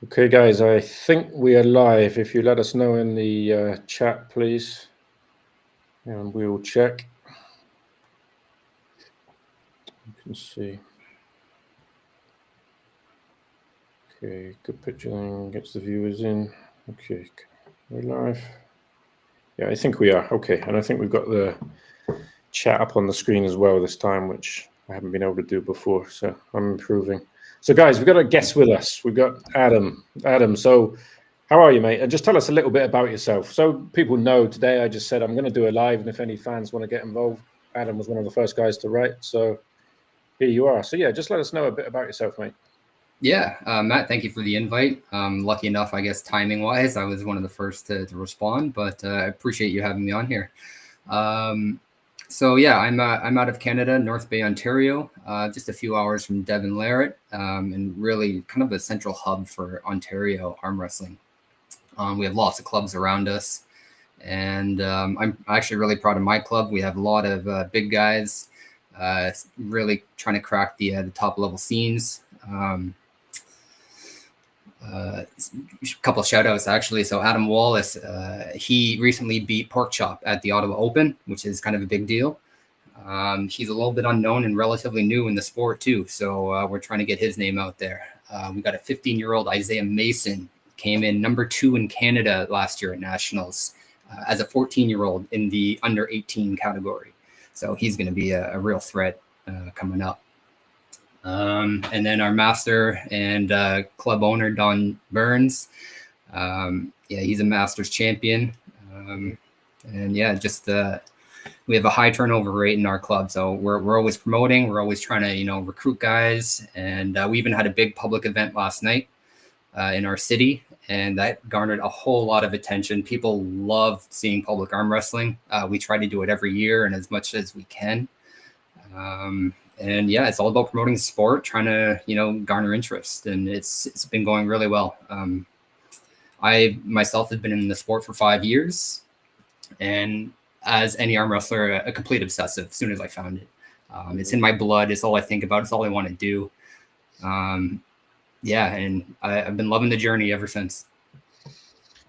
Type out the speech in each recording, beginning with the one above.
Okay, guys, I think we are live. If you let us know in the chat, please, and we will check. You can see. Okay, good picture gets the viewers in. Okay, we're live. Yeah, I think we are. Okay, and I think we've got the chat up on the screen as well this time, which I haven't been able to do before, so I'm improving. So, guys, we've got a guest with us. We've got Adam. Adam, so how are you, mate? And just tell us a little bit about yourself. So people know today I just said I'm going to do a live, and if any fans want to get involved, Adam was one of the first guys to write. So here you are. So, yeah, just let us know a bit about yourself, mate. Yeah, Matt, thank you for the invite. Lucky enough, I guess, timing-wise, I was one of the first to respond, but I appreciate you having me on here. So yeah, I'm out of Canada, North Bay, Ontario, just a few hours from Devon Larratt, and really kind of a central hub for Ontario arm wrestling. We have lots of clubs around us, and I'm actually really proud of my club. We have a lot of big guys, really trying to crack the top level scenes. A couple of shout outs actually. So Adam Wallace, he recently beat Pork Chop at the Ottawa Open, which is kind of a big deal. He's a little bit unknown and relatively new in the sport too. So we're trying to get his name out there. We got a 15-year-old Isaiah Mason, came in number 2 in Canada last year at Nationals as a 14-year-old in the under 18 category. So he's going to be a real threat coming up. And then our master and club owner, Don Burns. Yeah, he's a Masters champion. And yeah, just we have a high turnover rate in our club. So we're always promoting. We're always trying to, recruit guys. And we even had a big public event last night in our city. And that garnered a whole lot of attention. People love seeing public arm wrestling. We try to do it every year and as much as we can. And yeah, it's all about promoting sport, trying to, garner interest, and it's been going really well. I myself have been in the sport for 5 years, and as any arm wrestler, a complete obsessive as soon as I found it. It's in my blood. It's all I think about. It's all I want to do. Yeah, and I've been loving the journey ever since.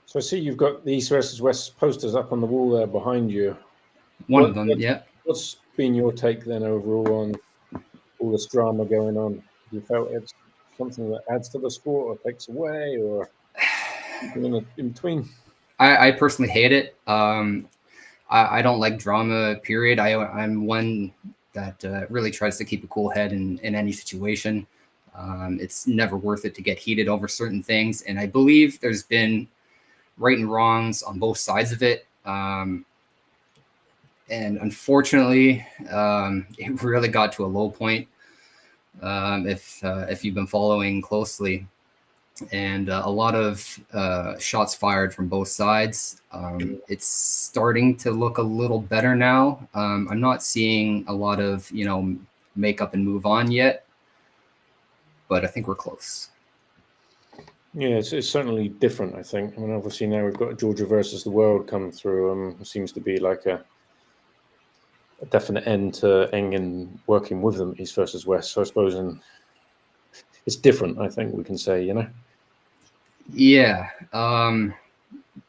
So I see you've got the East versus West posters up on the wall there behind you. One of them, yeah. What's been your take then overall on all this drama going on? Do you felt it's something that adds to the sport or takes away, or in between? I personally hate it. I don't like drama, period. I'm one that really tries to keep a cool head in any situation. It's never worth it to get heated over certain things. And I believe there's been right and wrongs on both sides of it. And unfortunately, it really got to a low point. If you've been following closely, and a lot of shots fired from both sides. It's starting to look a little better now. I'm not seeing a lot of make up and move on yet, but I think we're close. Yeah, it's certainly different, I think. I mean, obviously now we've got Georgia versus the world come through. It seems to be like a definite end to Engen working with them, East versus West. So I suppose it's different, I think we can say, Yeah,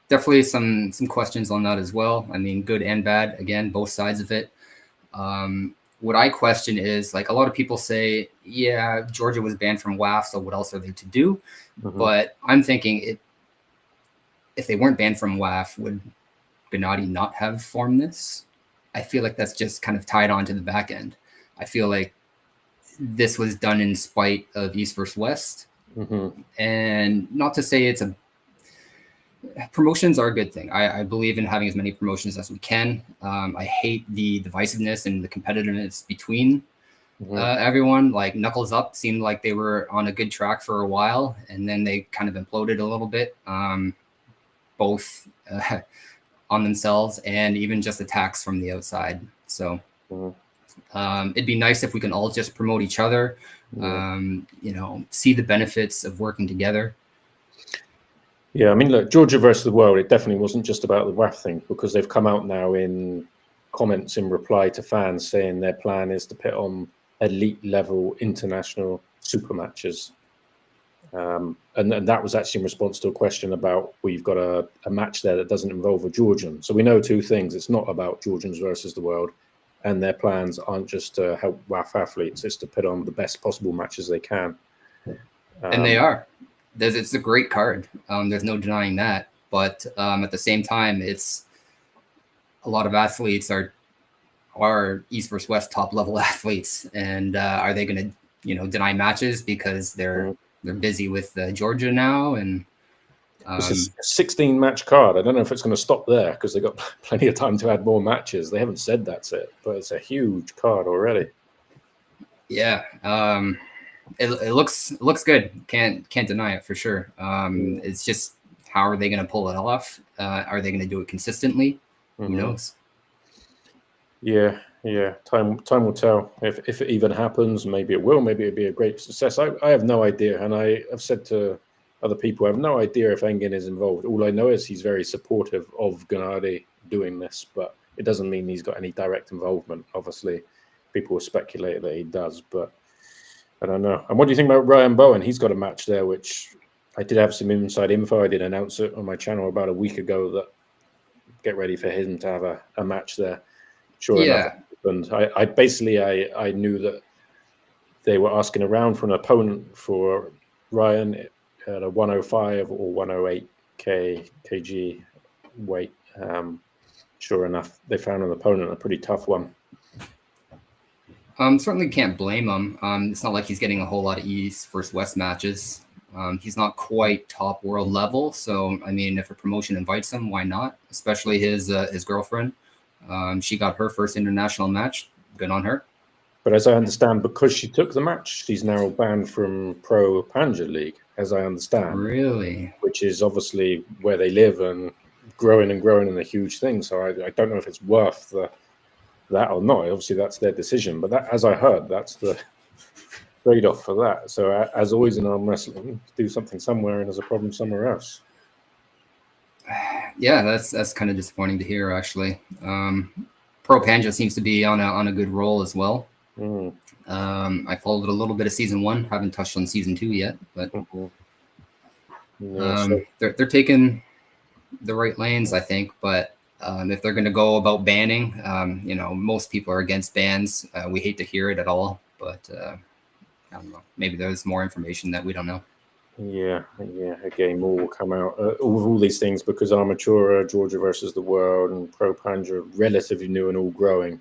definitely some questions on that as well. I mean, good and bad, again, both sides of it. What I question is, like, a lot of people say, yeah, Georgia was banned from WAF, so what else are they to do? Mm-hmm. But I'm thinking if they weren't banned from WAF, would Gennady not have formed this? I feel like that's just kind of tied on to the back end. I feel like this was done in spite of East versus West. Mm-hmm. And not to say promotions are a good thing. I believe in having as many promotions as we can. I hate the divisiveness and the competitiveness between everyone. Like Knuckles Up seemed like they were on a good track for a while, and then they kind of imploded a little bit, both on themselves and even just attacks from the outside. So it'd be nice if we can all just promote each other, see the benefits of working together. Yeah, I mean, look, Georgia versus the world, it definitely wasn't just about the WAF thing, because they've come out now in comments in reply to fans saying their plan is to put on elite level international super matches. And that was actually in response to a question about we've got a match there that doesn't involve a Georgian. So we know two things. It's not about Georgians versus the world, and their plans aren't just to help WAF athletes. It's to put on the best possible matches they can. And they are. It's a great card. There's no denying that. But at the same time, it's a lot of athletes are East versus West top level athletes, and are they going to deny matches because they're busy with Georgia now? And it's a 16 match card. I don't know if it's going to stop there because they got plenty of time to add more matches. They haven't said that's it, but it's a huge card already. Yeah. It looks good. Can't deny it for sure. It's just, how are they going to pull it off? Are they going to do it consistently? Who knows? Yeah. Time will tell if it even happens. Maybe it will. Maybe it'll be a great success. I have no idea, and I've said to other people, I have no idea if Engin is involved. All I know is he's very supportive of Gennady doing this, but it doesn't mean he's got any direct involvement. Obviously, people will speculate that he does, but I don't know. And what do you think about Ryan Bowen? He's got a match there, which I did have some inside info. I did announce it on my channel about a week ago that get ready for him to have a match there. Sure enough, and I knew that they were asking around for an opponent for Ryan at a 105 or 108 kg weight. Sure enough, they found an opponent, a pretty tough one. Certainly can't blame him. It's not like he's getting a whole lot of East versus West matches. He's not quite top world level, so I mean, if a promotion invites him, why not? Especially his girlfriend. She got her first international match. Good on her. But as I understand, because she took the match, she's now banned from Pro Panja League, as I understand. Really? Which is obviously where they live and growing and a huge thing. So I don't know if it's worth that or not. Obviously, that's their decision. But that, as I heard, that's the trade-off for that. So as always in arm wrestling, do something somewhere and there's a problem somewhere else. Yeah, that's kind of disappointing to hear, actually. Pro Panja seems to be on a good roll as well. I followed a little bit of season 1. Haven't touched on season 2 yet, but they're taking the right lanes, I think. But if they're going to go about banning, most people are against bans. We hate to hear it at all, but I don't know. Maybe there's more information that we don't know. Yeah. Again, more will come out of all these things because Armatura, Georgia versus the World, and Pro Panja are relatively new and all growing.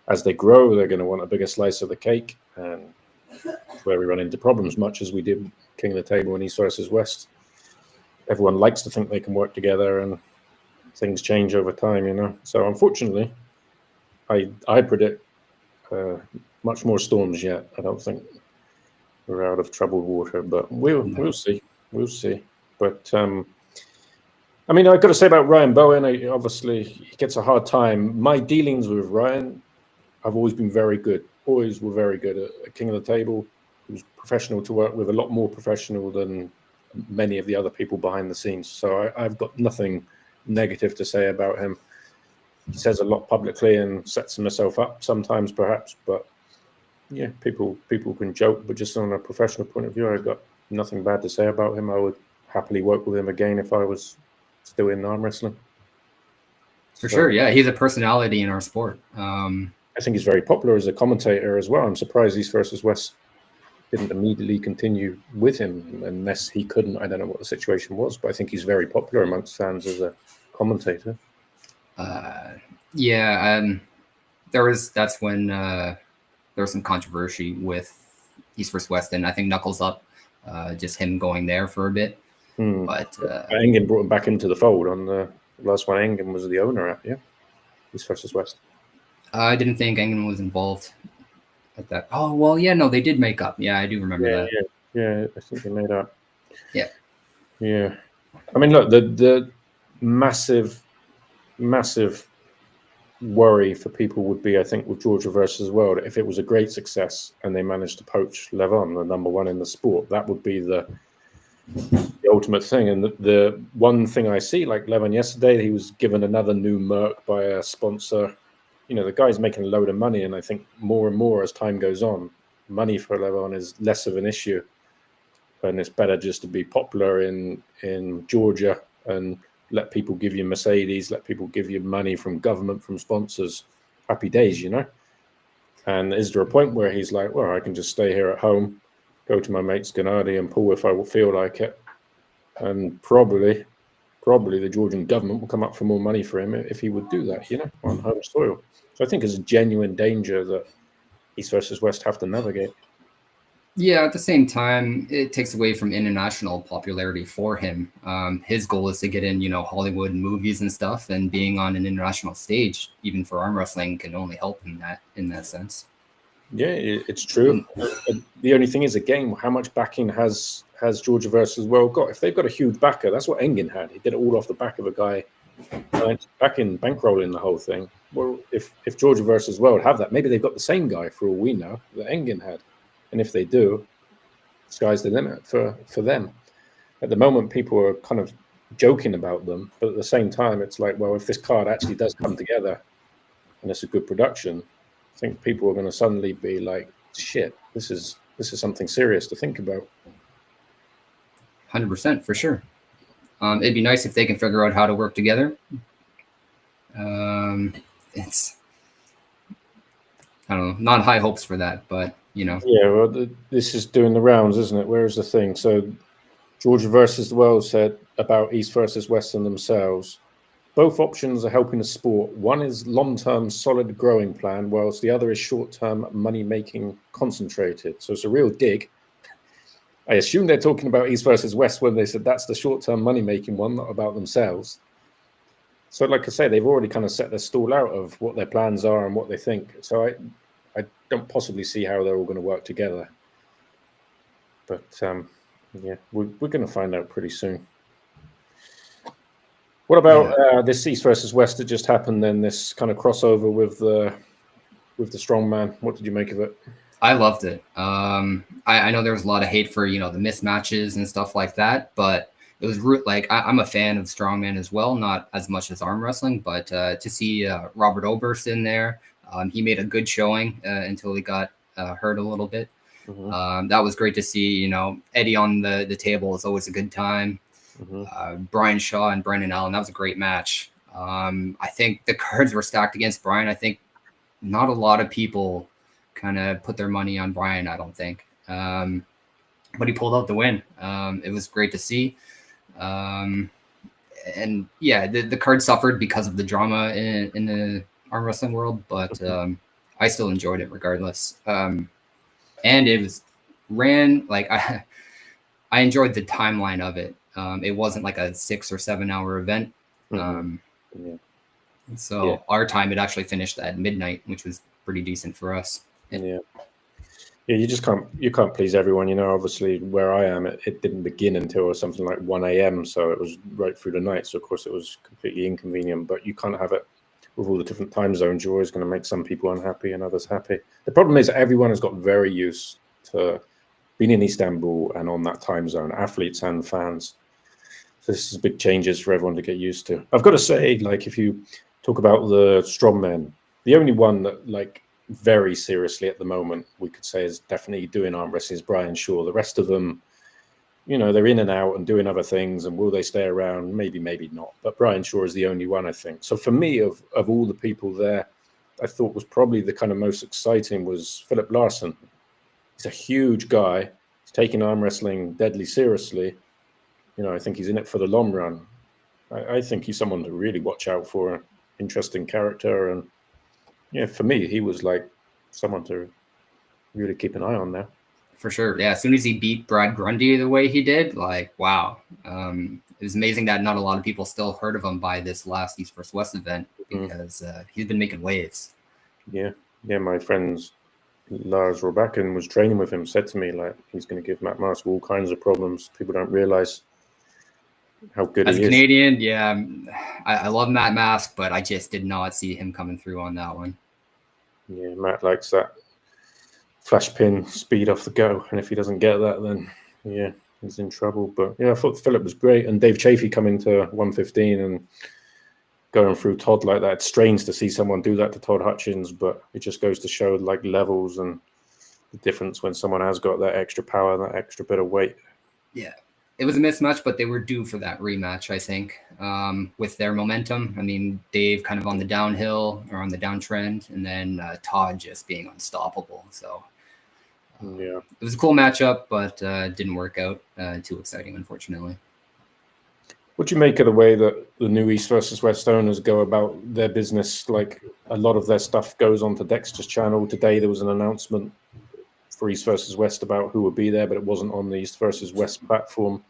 As they grow, they're going to want a bigger slice of the cake, and that's where we run into problems, much as we did King of the Table and East versus West. Everyone likes to think they can work together, and things change over time, So unfortunately, I predict much more storms yet. I don't think we're out of troubled water, but we'll see. We'll see. But I mean, I've got to say about Ryan Bowen, obviously he gets a hard time. My dealings with Ryan, I've always been very good. Always were very good at King of the Table. He was professional to work with, a lot more professional than many of the other people behind the scenes. So I've got nothing negative to say about him. He says a lot publicly and sets himself up sometimes, perhaps, but yeah, people can joke, but just on a professional point of view, I've got nothing bad to say about him. I would happily work with him again if I was still in arm wrestling. For sure, yeah, he's a personality in our sport. I think he's very popular as a commentator as well. I'm surprised East versus West didn't immediately continue with him unless he couldn't. I don't know what the situation was, but I think he's very popular amongst fans as a commentator. That's when there was some controversy with East versus West, and I think Knuckles Up, just him going there for a bit. But Engin brought him back into the fold on the last one. Engin was the owner at, East versus West. I didn't think Engin was involved at that. Oh, well, yeah, no, they did make up. Yeah, I do remember that. Yeah, I think they made up. Yeah. I mean, look, the massive worry for people would be, I think, with Georgia versus World, if it was a great success and they managed to poach Levon, the number one in the sport, that would be the ultimate thing. And the one thing I see, like Levon yesterday, he was given another new Merc by a sponsor. The guy's making a load of money, and I think more and more as time goes on, money for Levon is less of an issue. and it's better just to be popular in Georgia and let people give you Mercedes, let people give you money from government, from sponsors. Happy days, you know. And is there a point where he's like, well, I can just stay here at home, go to my mate's Gennady and pull if I feel like it, and probably the Georgian government will come up for more money for him if he would do that, you know, on home soil. So I think it's a genuine danger that East versus West have to navigate. Yeah, at the same time, it takes away from international popularity for him. His goal is to get in, Hollywood movies and stuff, and being on an international stage, even for arm wrestling, can only help him in that sense. Yeah, it's true. The only thing is, again, how much backing has Georgia versus World got? If they've got a huge backer, that's what Engin had. He did it all off the back of a guy bankrolling the whole thing. Well, if Georgia versus World have that, maybe they've got the same guy for all we know that Engin had. And if they do, sky's the limit for them. At the moment, people are kind of joking about them, but at the same time, it's like, well, if this card actually does come together and it's a good production, I think people are going to suddenly be like, shit, this is something serious to think about. 100% for sure. It'd be nice if they can figure out how to work together. It's, I don't know, not high hopes for that, but Yeah, well, this is doing the rounds, isn't it? Where is the thing? So Georgia versus the World said about East versus West and themselves. Both options are helping the sport. One is long-term solid growing plan, whilst the other is short-term money-making concentrated. So it's a real dig. I assume they're talking about East versus West when they said that's the short-term money-making one, not about themselves. So like I say, they've already kind of set their stall out of what their plans are and what they think. So I don't possibly see how they're all going to work together. But yeah, we're going to find out pretty soon. What about this East versus West that just happened then, this kind of crossover with the strongman? What did you make of it? I loved it. I know there was a lot of hate for, the mismatches and stuff like that, but it was I'm a fan of strongman as well, not as much as arm wrestling, but to see Robert Oberst in there, he made a good showing until he got hurt a little bit. Mm-hmm. That was great to see. Eddie on the table is always a good time. Mm-hmm. Brian Shaw and Brendan Allen, that was a great match. I think the cards were stacked against Brian. I think not a lot of people kind of put their money on Brian, I don't think. But he pulled out the win. It was great to see. And yeah, the card suffered because of the drama in the arm wrestling world, but I still enjoyed it regardless. And it ran like I enjoyed the timeline of it. It wasn't like a 6 or 7 hour event. So our time, it actually finished at midnight, which was pretty decent for us. Yeah, you can't please everyone, obviously where I am, it didn't begin until something like 1 a.m. So it was right through the night. So of course it was completely inconvenient, but you can't have it with all the different time zones. You're always going to make some people unhappy and others happy. The problem is that everyone has got very used to being in Istanbul and on that time zone, athletes and fans. So this is big changes for everyone to get used to. I've got to say, like, if you talk about the strongmen, the only one that, like, very seriously at the moment, we could say is definitely doing arm wrestling is Brian Shaw. The rest of them, they're in and out and doing other things, and will they stay around? Maybe not. But Brian Shaw is the only one, I think. So for me, of all the people there, I thought was probably the kind of most exciting was Philip Larson. He's a huge guy. He's taking arm wrestling deadly seriously. I think he's in it for the long run. I think he's someone to really watch out for, an interesting character. And yeah, for me, he was like someone to really keep an eye on now. For sure. Yeah. As soon as he beat Brad Grundy the way he did, like, wow. It was amazing that not a lot of people still heard of him by this last East vs. West event, because he's been making waves. Yeah. Yeah. My friends, Lars Robakin was training with him, said to me, like, he's going to give Matt Mask all kinds of problems. People don't realize how good he is. As a Canadian, yeah, I love Matt Mask, but I just did not see him coming through on that one. Yeah, Matt likes that flash pin speed off the go, and if he doesn't get that, then yeah, he's in trouble. But yeah, I thought Philip was great, and Dave Chafee coming to 115 and going through Todd like that. It's strange to see someone do that to Todd Hutchins, but it just goes to show like levels and the difference when someone has got that extra power, that extra bit of weight. Yeah, it was a mismatch, but they were due for that rematch, I think, with their momentum. I mean, Dave kind of on the downhill or on the downtrend, and then Todd just being unstoppable. So Yeah. it was a cool matchup, but didn't work out. Too exciting, unfortunately. What do you make of the way that the new East versus West owners go about their business? Like, a lot of their stuff goes onto Dexter's channel. Today there was an announcement for East versus West about who would be there, but it wasn't on the East versus West platform.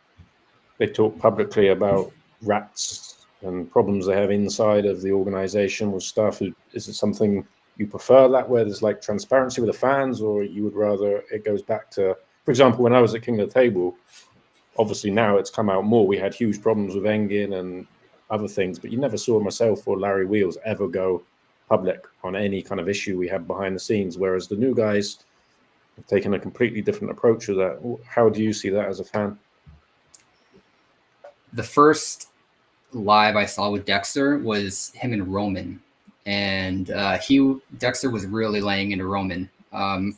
They talk publicly about rats and problems they have inside of the organization with stuff. Is it something you prefer that, where there's like transparency with the fans, or you would rather it goes back to, for example, when I was at King of the Table, obviously now it's come out more. We had huge problems with Engin and other things, but you never saw myself or Larry Wheels ever go public on any kind of issue we had behind the scenes, whereas the new guys have taken a completely different approach to that. How do you see that as a fan? The first live I saw with Dexter was him and Roman, and Dexter was really laying into Roman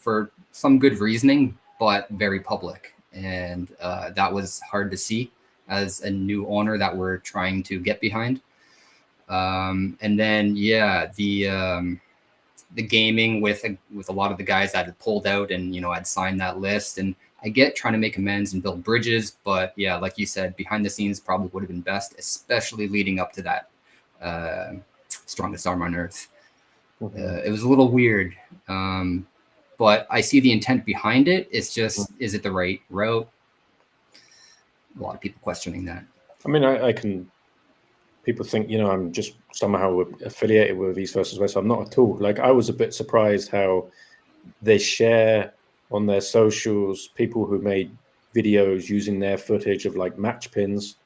for some good reasoning, but very public, and that was hard to see as a new owner that we're trying to get behind. And then the gaming with a lot of the guys that had pulled out and had signed that list, and I get trying to make amends and build bridges, but yeah, like you said, behind the scenes probably would have been best, especially leading up to that strongest arm on earth. It was a little weird, but I see the intent behind it. It's just, is it the right route? A lot of people questioning that. I mean, I can. People think, I'm just somehow affiliated with East versus West. I'm not at all. Like, I was a bit surprised how they share on their socials people who made videos using their footage of like match pins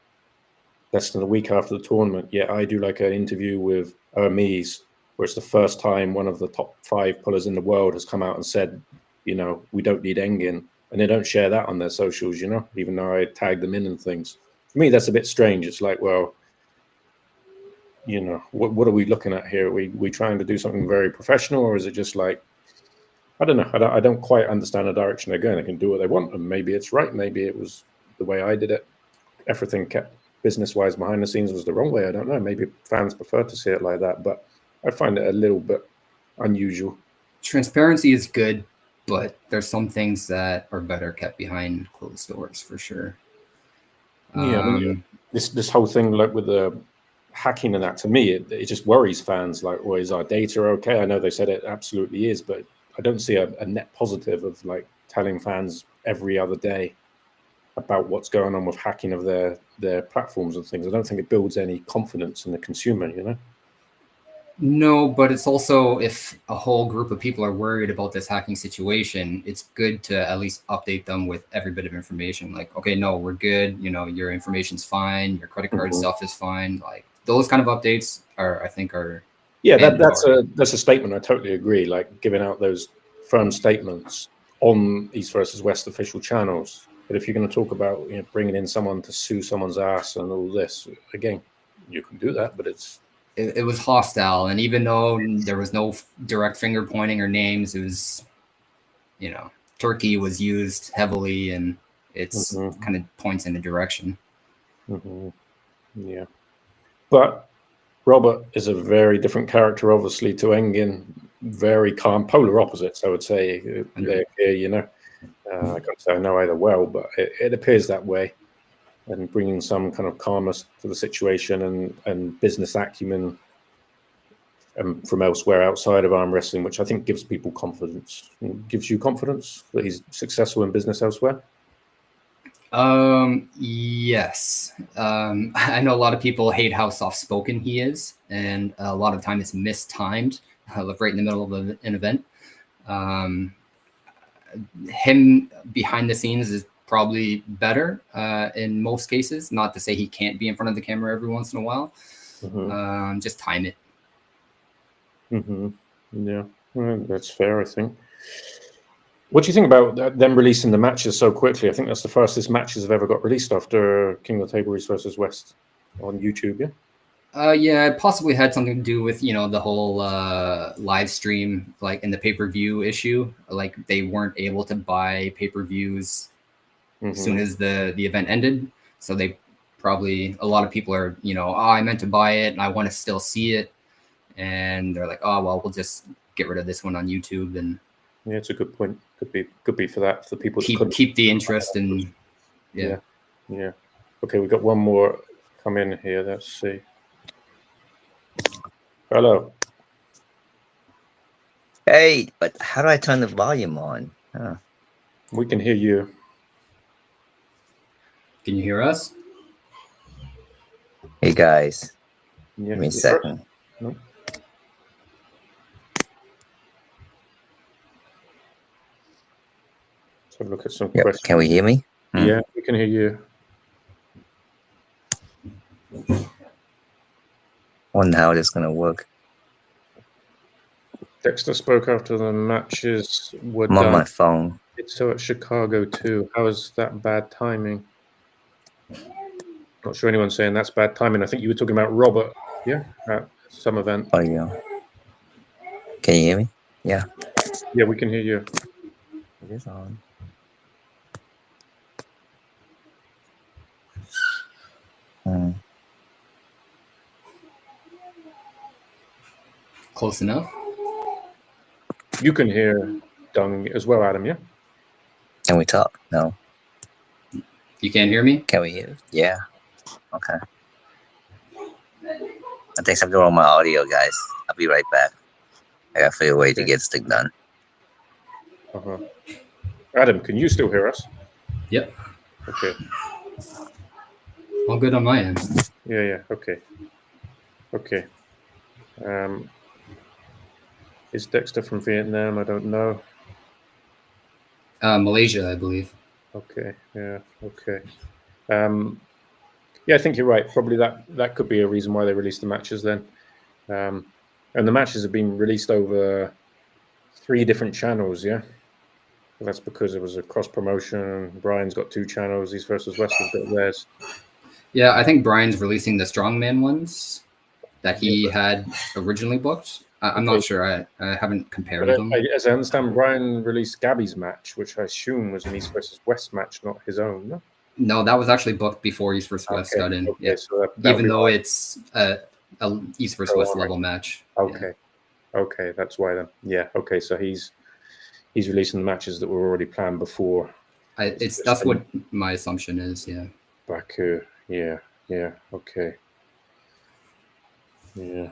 less than a week after the tournament. Yeah, I do like an interview with Hermes, where it's the first time one of the top 5 pullers in the world has come out and said, we don't need Engin. And they don't share that on their socials, even though I tagged them in and things. For me, that's a bit strange. It's like, well, what are we looking at here? Are we trying to do something very professional, or is it just like, I don't know. I don't quite understand the direction they're going. They can do what they want, and maybe it's right. Maybe it was the way I did it. Everything kept business-wise behind the scenes was the wrong way. I don't know. Maybe fans prefer to see it like that, but I find it a little bit unusual. Transparency is good, but there's some things that are better kept behind closed doors for sure. This whole thing, like with the hacking and that, to me, it just worries fans. Like, well, is our data okay? I know they said it absolutely is, but I don't see a net positive of like telling fans every other day about what's going on with hacking of their platforms and things. I don't think it builds any confidence in the consumer, No, but it's also, if a whole group of people are worried about this hacking situation, it's good to at least update them with every bit of information. Like, okay, no, we're good. Your information's fine. Your credit card stuff is fine. Like, those kind of updates I think are. Yeah, that's a statement. I totally agree. Like, giving out those firm statements on East versus West official channels. But if you're going to talk about bringing in someone to sue someone's ass and all this, again, you can do that, but it was hostile. And even though there was no direct finger pointing or names, it was, Turkey was used heavily, and it's kind of points in a direction. Yeah. But Robert is a very different character, obviously, to Engin. Very calm, polar opposites, I would say. They're here, I can't say I know either well, but it appears that way. And bringing some kind of calmness to the situation and business acumen from elsewhere outside of arm wrestling, which I think gives people confidence. Gives you confidence that he's successful in business elsewhere? Yes. I know a lot of people hate how soft-spoken he is, and a lot of time it's mistimed, right in the middle of an event. Him behind the scenes is probably better in most cases. Not to say he can't be in front of the camera every once in a while. Just time it. Yeah, that's fair, I think. What do you think about them releasing the matches so quickly? I think that's the fastest matches have ever got released after King of the Table East versus West on YouTube, yeah? Yeah, it possibly had something to do with, the whole live stream, like in the pay-per-view issue. Like, they weren't able to buy pay-per-views as soon as the event ended. So they probably, a lot of people are, I meant to buy it and I want to still see it. And they're like, oh, well, we'll just get rid of this one on YouTube. And yeah, it's a good point. Could be for that, for people keep the interest and yeah. Okay, we've got one more come in here. Let's see. Hello. Hey, but how do I turn the volume on? Huh. We can hear you. Can you hear us? Hey guys, Yeah, give me a second. No. Let's have a look at some questions. Can we hear me? Yeah, we can hear you. Wonder how this is gonna work. Dexter spoke after the matches were I'm done. on my phone. It's so at Chicago too. How is that bad timing? Not sure anyone's saying that's bad timing. I think you were talking about Robert, at some event. Oh yeah. Can you hear me? Yeah. Yeah, we can hear you. It is on. Close enough. You can hear Dung as well, Adam, yeah? Can we talk? No. You can't hear me? Can we hear? Yeah. Okay. I think something wrong with my audio, guys. I'll be right back. I gotta figure a way to get this thing done. Adam, can you still hear us? Yep. Okay. All good on my end. Yeah. Okay. Is Dexter from Vietnam? I don't know. Malaysia, I believe. Okay. Yeah. Okay. I think you're right. Probably that could be a reason why they released the matches then. And the matches have been released over 3 different channels, yeah? And that's because it was a cross promotion. Brian's got 2 channels. East versus West has got theirs. Yeah, I think Brian's releasing the strongman ones that he had originally booked. I'm not sure. I haven't compared them. As I understand, Brian released Gabby's match, which I assume was an East versus West match, not his own. No? No, that was actually booked before East versus West got in. Okay, yeah. So even though it's a East versus West level match. Okay, that's why then. Yeah, okay, so he's releasing the matches that were already planned before. That's what my assumption is. Yeah. Baku. Yeah. Okay. Yeah.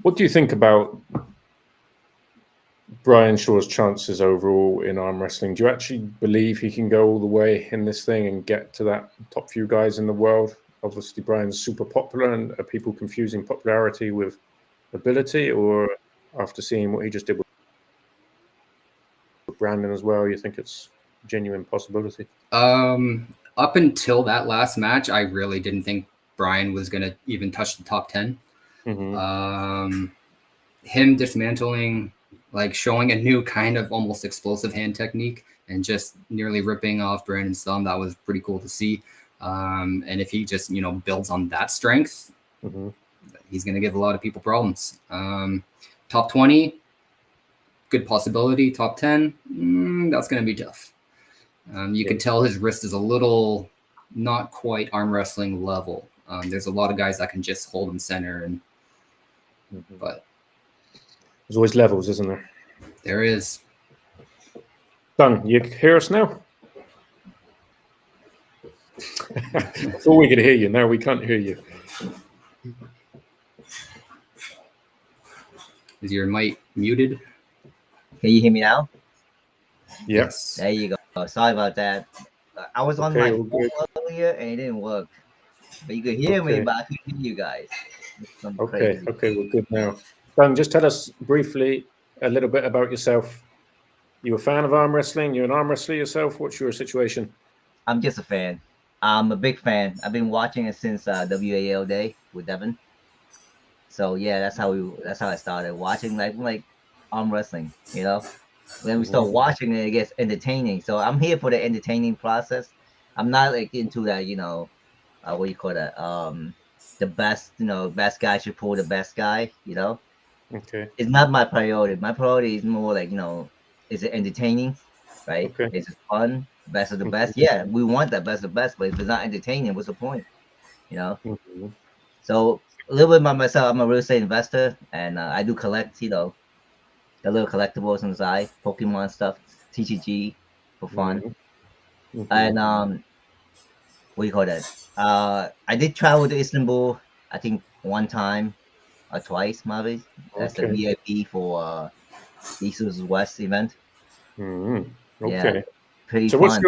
What do you think about Brian Shaw's chances overall in arm wrestling? Do you actually believe he can go all the way in this thing and get to that top few guys in the world? Obviously, Brian's super popular, and are people confusing popularity with ability? Or after seeing what he just did with Brandon as well, you think it's a genuine possibility? Up until that last match, I really didn't think Brian was going to even touch the top 10. Him dismantling, like showing a new kind of almost explosive hand technique and just nearly ripping off Brandon's thumb, that was pretty cool to see. And if he just, builds on that strength, he's going to give a lot of people problems. Top 20, good possibility. Top 10, that's going to be tough. You can tell his wrist is a little not quite arm wrestling level. There's a lot of guys that can just hold him center, but there's always levels, isn't there? There is. Done. You hear us now? I thought we could hear you. Now we can't hear you. Is your mic muted? Can you hear me now? Yes. There you go. Sorry about that. I was on my phone earlier and it didn't work. But you could hear me, but I couldn't hear you guys. Okay, we're good now. Dang, just tell us briefly a little bit about yourself. You a fan of arm wrestling? You're an arm wrestler yourself? What's your situation? I'm just a fan. I'm a big fan. I've been watching it since WAL Day with Devin. So yeah, that's how I started watching like arm wrestling, When we start watching it, it gets entertaining. So I'm here for the entertaining process. I'm not like into that, what do you call that? The best, best guy should pull the best guy, Okay. It's not my priority. My priority is more like, Is it entertaining? Right? Okay. Is it fun? Best of the best? Yeah, we want that best of the best, but if it's not entertaining, what's the point? You know. Mhm. So a little bit about myself. I'm a real estate investor, and I do collect, the little collectibles on the side, Pokemon stuff, TCG for fun, Mhm. and Mhm. what do you call that? I did travel to Istanbul. I think one time or twice, maybe. That's the Okay. VIP for East vs West event. Mhm. Yeah, Okay. pretty So fun.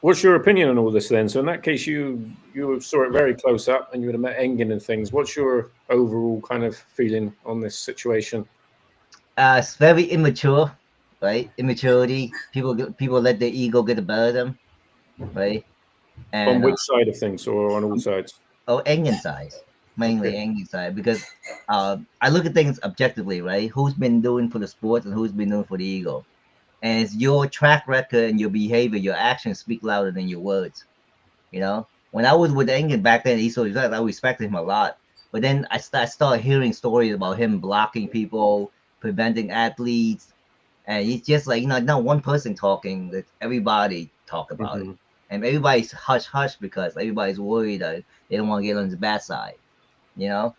what's your opinion on all this then? So in that case, you saw it very close up, and you would have met Engin and things. What's your overall kind of feeling on this situation? It's very immature, right? Immaturity. People let their ego get the better of them, right? On And which side of things, or on all sides? Engen size, mainly Okay. Engen side, because I look at things objectively, right? Who's been doing for the sports and who's been doing for the ego, and it's your track record and your behavior, your actions speak louder than your words. You know, when I was with Engen back then, I respected him a lot. But then I started hearing stories about him blocking people, preventing athletes, and it's just like not one person talking, that everybody talk about it, Mhm. and everybody's hush hush because everybody's worried that they don't want to get on his bad side, you know.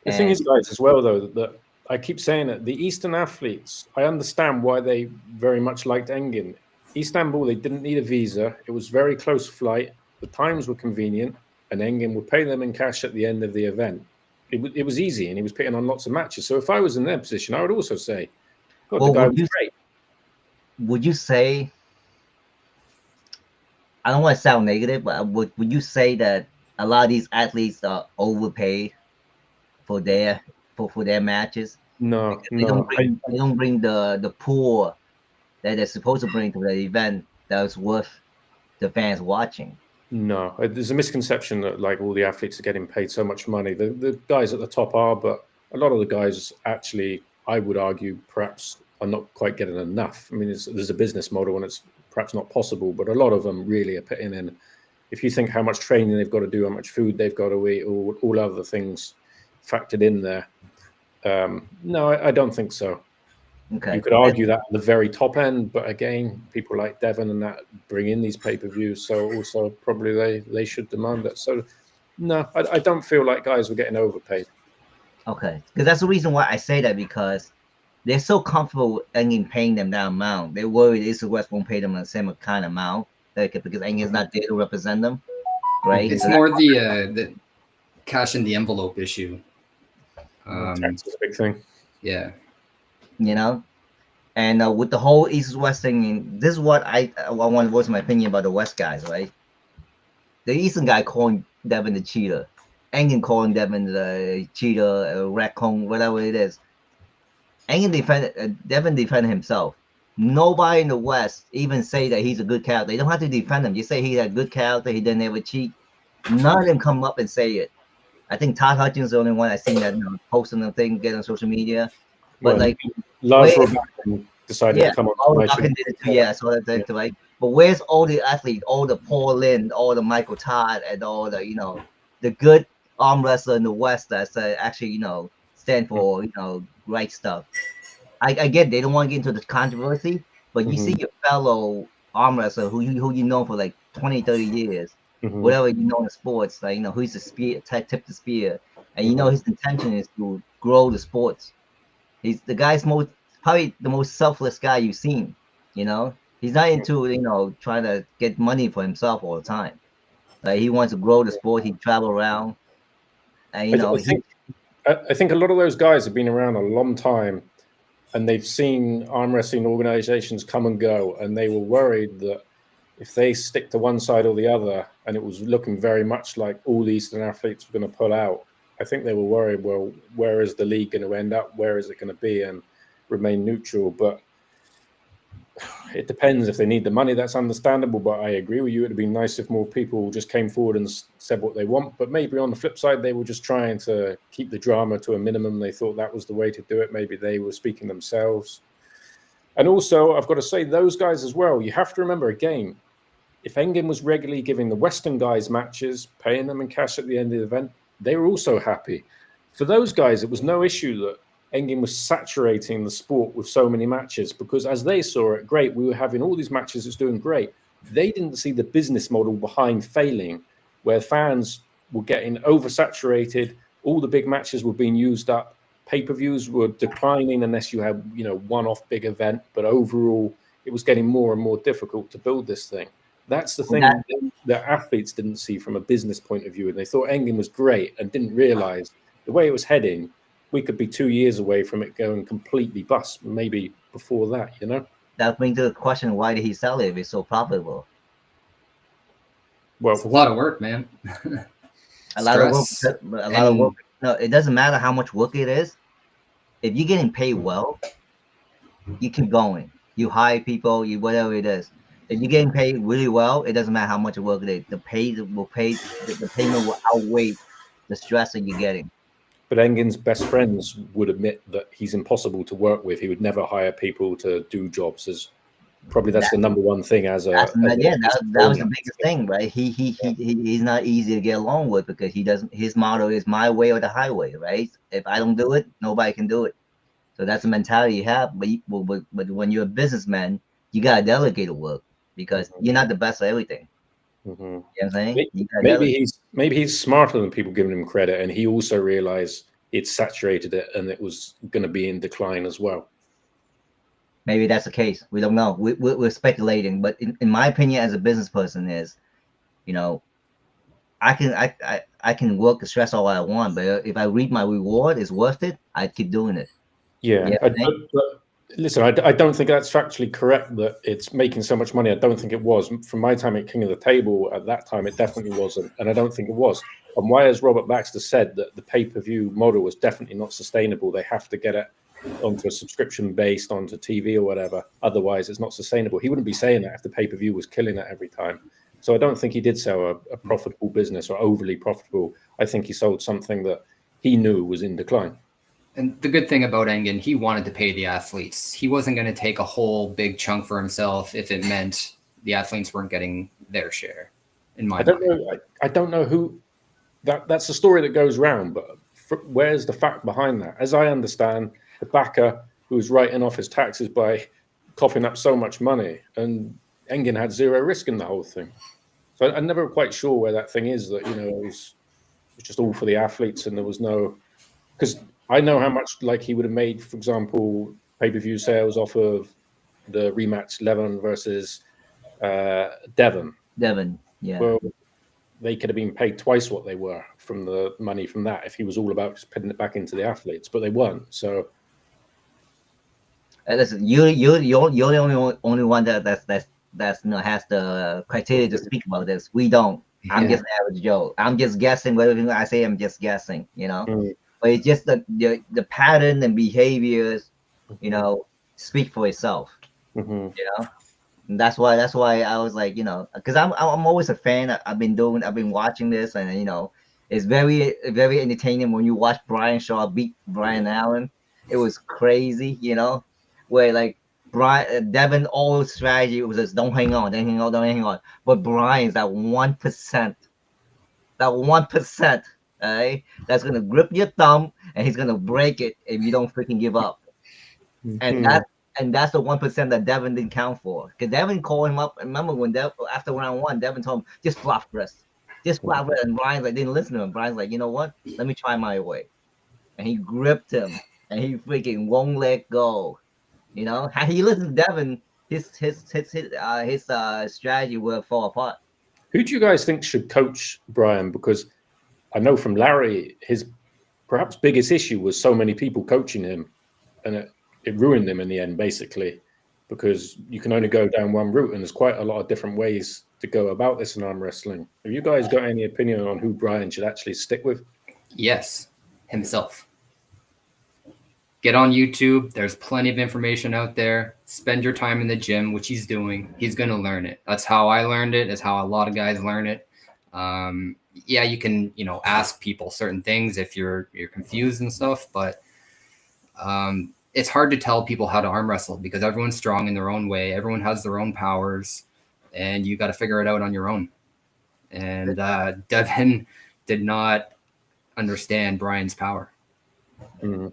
The thing And is, guys, as well, though, that I keep saying it, the Eastern athletes, I understand why they very much liked Engin. Istanbul, they didn't need a visa. It was very close flight. The times were convenient, and Engin would pay them in cash at the end of the event. It was easy, and he was putting on lots of matches. So if I was in their position, I would also say, God, the well, guy was great. would you say? I don't want to sound negative, but would you say that a lot of these athletes are overpaid for their matches No, because no, they don't bring the poor that they're supposed to bring to the event that's worth the fans watching. no. There's a misconception that like all the athletes are getting paid so much money. The guys at the top are, but a lot of the guys actually, I would argue, perhaps are not quite getting enough. I mean, there's a business model and it's perhaps not possible, but a lot of them really are putting in. If you think how much training they've got to do, how much food they've got to eat, all other things factored in there. No, I don't think so. You Okay, could argue that at the very top end, but again, people like Devon and that bring in these pay-per-views, so also probably they should demand it. So no, I don't feel like guys were getting overpaid. okay, because that's the reason why I say that, because they're so comfortable Engin paying them that amount. They're worried East West won't pay them the same kind of amount, like, because Engin's not there to represent them, right? It's So more the cash in the envelope issue. Tax is a big thing. Yeah. you know, and with the whole East West thing, this is what I want to voice my opinion about the West guys, right? The Eastern guy calling Devin the cheater, Engin calling Devin the cheater, raccoon, whatever it is. Devin defended himself. Nobody in the West even say that he's a good character. They don't have to defend him. You say he's a good character, he didn't ever cheat. None of them come up and say it. I think Todd Hutchins is the only one I seen that posting the thing, get on social media. But Well, like, Lars where Robakin decided to yeah, come on all the my show. Bucking did it too. Yeah, I saw that Yeah. too, right? But where's all the athletes, all the Paul Lynn, all the Michael Todd, and all the the good arm wrestler in the West that's actually stand for right stuff. I get they don't want to get into the controversy, but you see Mhm, your fellow arm wrestler who you know for like 20, 30 years, mhm, whatever in sports, like who's the spear, tip the spear, and mhm. his intention is to grow the sports. He's the guy's probably the most selfless guy you've seen. He's not into trying to get money for himself all the time. Like he wants to grow the sport. He travel around, and I, th- I he think I think a lot of those guys have been around a long time, and they've seen arm wrestling organizations come and go, and they were worried that if they stick to one side or the other, and it was looking very much like all the Eastern athletes were going to pull out, I think they were worried, well, where is the league going to end up? Where is it going to be? And remain neutral. But it depends. If they need the money, that's understandable. But I agree with you. It'd be nice if more people just came forward and said what they want. But maybe on the flip side, they were just trying to keep the drama to a minimum. They thought that was the way to do it. Maybe they were speaking themselves. And also, I've got to say, those guys as well, you have to remember again, if Engin was regularly giving the Western guys matches, paying them in cash at the end of the event, they were also happy. For those guys, it was no issue that Engin was saturating the sport with so many matches, because as they saw it, great, we were having all these matches, it's doing great. They didn't see the business model behind failing, where fans were getting oversaturated, all the big matches were being used up, pay-per-views were declining unless you had, one-off big event, but overall it was getting more and more difficult to build this thing. That's the thing that athletes didn't see from a business point of view, and they thought Engin was great and didn't realize the way it was heading, we could be 2 years away from it going completely bust, maybe before that, That brings to the question, why did he sell it if it's so profitable? Well, it's a lot of work, man. A lot of work. No, it doesn't matter how much work it is. If you're getting paid well, you keep going. You hire people, whatever it is. If you're getting paid really well, it doesn't matter how much work it is. The payment will outweigh the stress that you're getting. But Engin's best friends would admit that he's impossible to work with. He would never hire people to do jobs. That's the number one thing that was the biggest thing, right? He's not easy to get along with, because his motto is my way or the highway, right? If I don't do it, nobody can do it. So that's the mentality you have. But when you're a businessman, you gotta delegate the work, because you're not the best at everything. Mm-hmm. You know what I'm saying? Maybe he's smarter than people giving him credit, and he also realized it saturated it and it was going to be in decline as well. Maybe that's the case. We don't know. We're speculating, but in my opinion, as a business person, is, I can work the stress all I want, but if I read my reward is worth it, I keep doing it. Yeah. Listen, I don't think that's factually correct that it's making so much money. I don't think it was. From my time at King of the Table, at that time, it definitely wasn't. And I don't think it was. And why has Robert Baxter said that the pay-per-view model was definitely not sustainable? They have to get it onto a subscription based onto TV or whatever. Otherwise, it's not sustainable. He wouldn't be saying that if the pay-per-view was killing it every time. So I don't think he did sell a profitable business or overly profitable. I think he sold something that he knew was in decline. And the good thing about Engin, he wanted to pay the athletes. He wasn't going to take a whole big chunk for himself if it meant the athletes weren't getting their share. In my mind, I don't know who. That's a story that goes round, but where's the fact behind that? As I understand, the backer who was writing off his taxes by coughing up so much money, and Engin had zero risk in the whole thing. So I'm never quite sure where that thing is that it was just all for the athletes, and there was no, because I know how much he would have made, for example, pay-per-view sales off of the rematch Levin versus Devon. Devon, yeah. Well, they could have been paid twice what they were from the money from that if he was all about just putting it back into the athletes, but they weren't. So, listen, you're the only one that has the criteria to speak about this. We don't. Yeah. I'm just an average Joe. I'm just guessing. Whatever I say, I'm just guessing. But it's just the pattern and behaviors, speak for itself. Mm-hmm. And that's why I was like, because I'm always a fan. I've been watching this, and it's very, very entertaining when you watch Brian Shaw beat Brian Allen. It was crazy, where Devin, all strategy was just don't hang on. But Brian's that 1%, right? That's gonna grip your thumb and he's gonna break it if you don't freaking give up. Mm-hmm. And that's the 1% that Devin didn't count for. Because Devin called him up. Remember when after round one, Devin told him, just flop Chris. Just flop it. And Brian's didn't listen to him. Brian's like, you know what? Let me try my way. And he gripped him and he freaking won't let go. Had he listened to Devin, his strategy would fall apart. Who do you guys think should coach Brian? Because I know from Larry, his perhaps biggest issue was so many people coaching him, and it ruined him in the end, basically, because you can only go down one route, and there's quite a lot of different ways to go about this in arm wrestling. Have you guys got any opinion on who Brian should actually stick with? Yes, himself. Get on YouTube. There's plenty of information out there. Spend your time in the gym, which he's doing. He's going to learn it. That's how I learned it. That's how a lot of guys learn it. Yeah, you can, ask people certain things if you're confused and stuff, but it's hard to tell people how to arm wrestle because everyone's strong in their own way. Everyone has their own powers, and you got to figure it out on your own. And Devin did not understand Brian's power. Mm-hmm.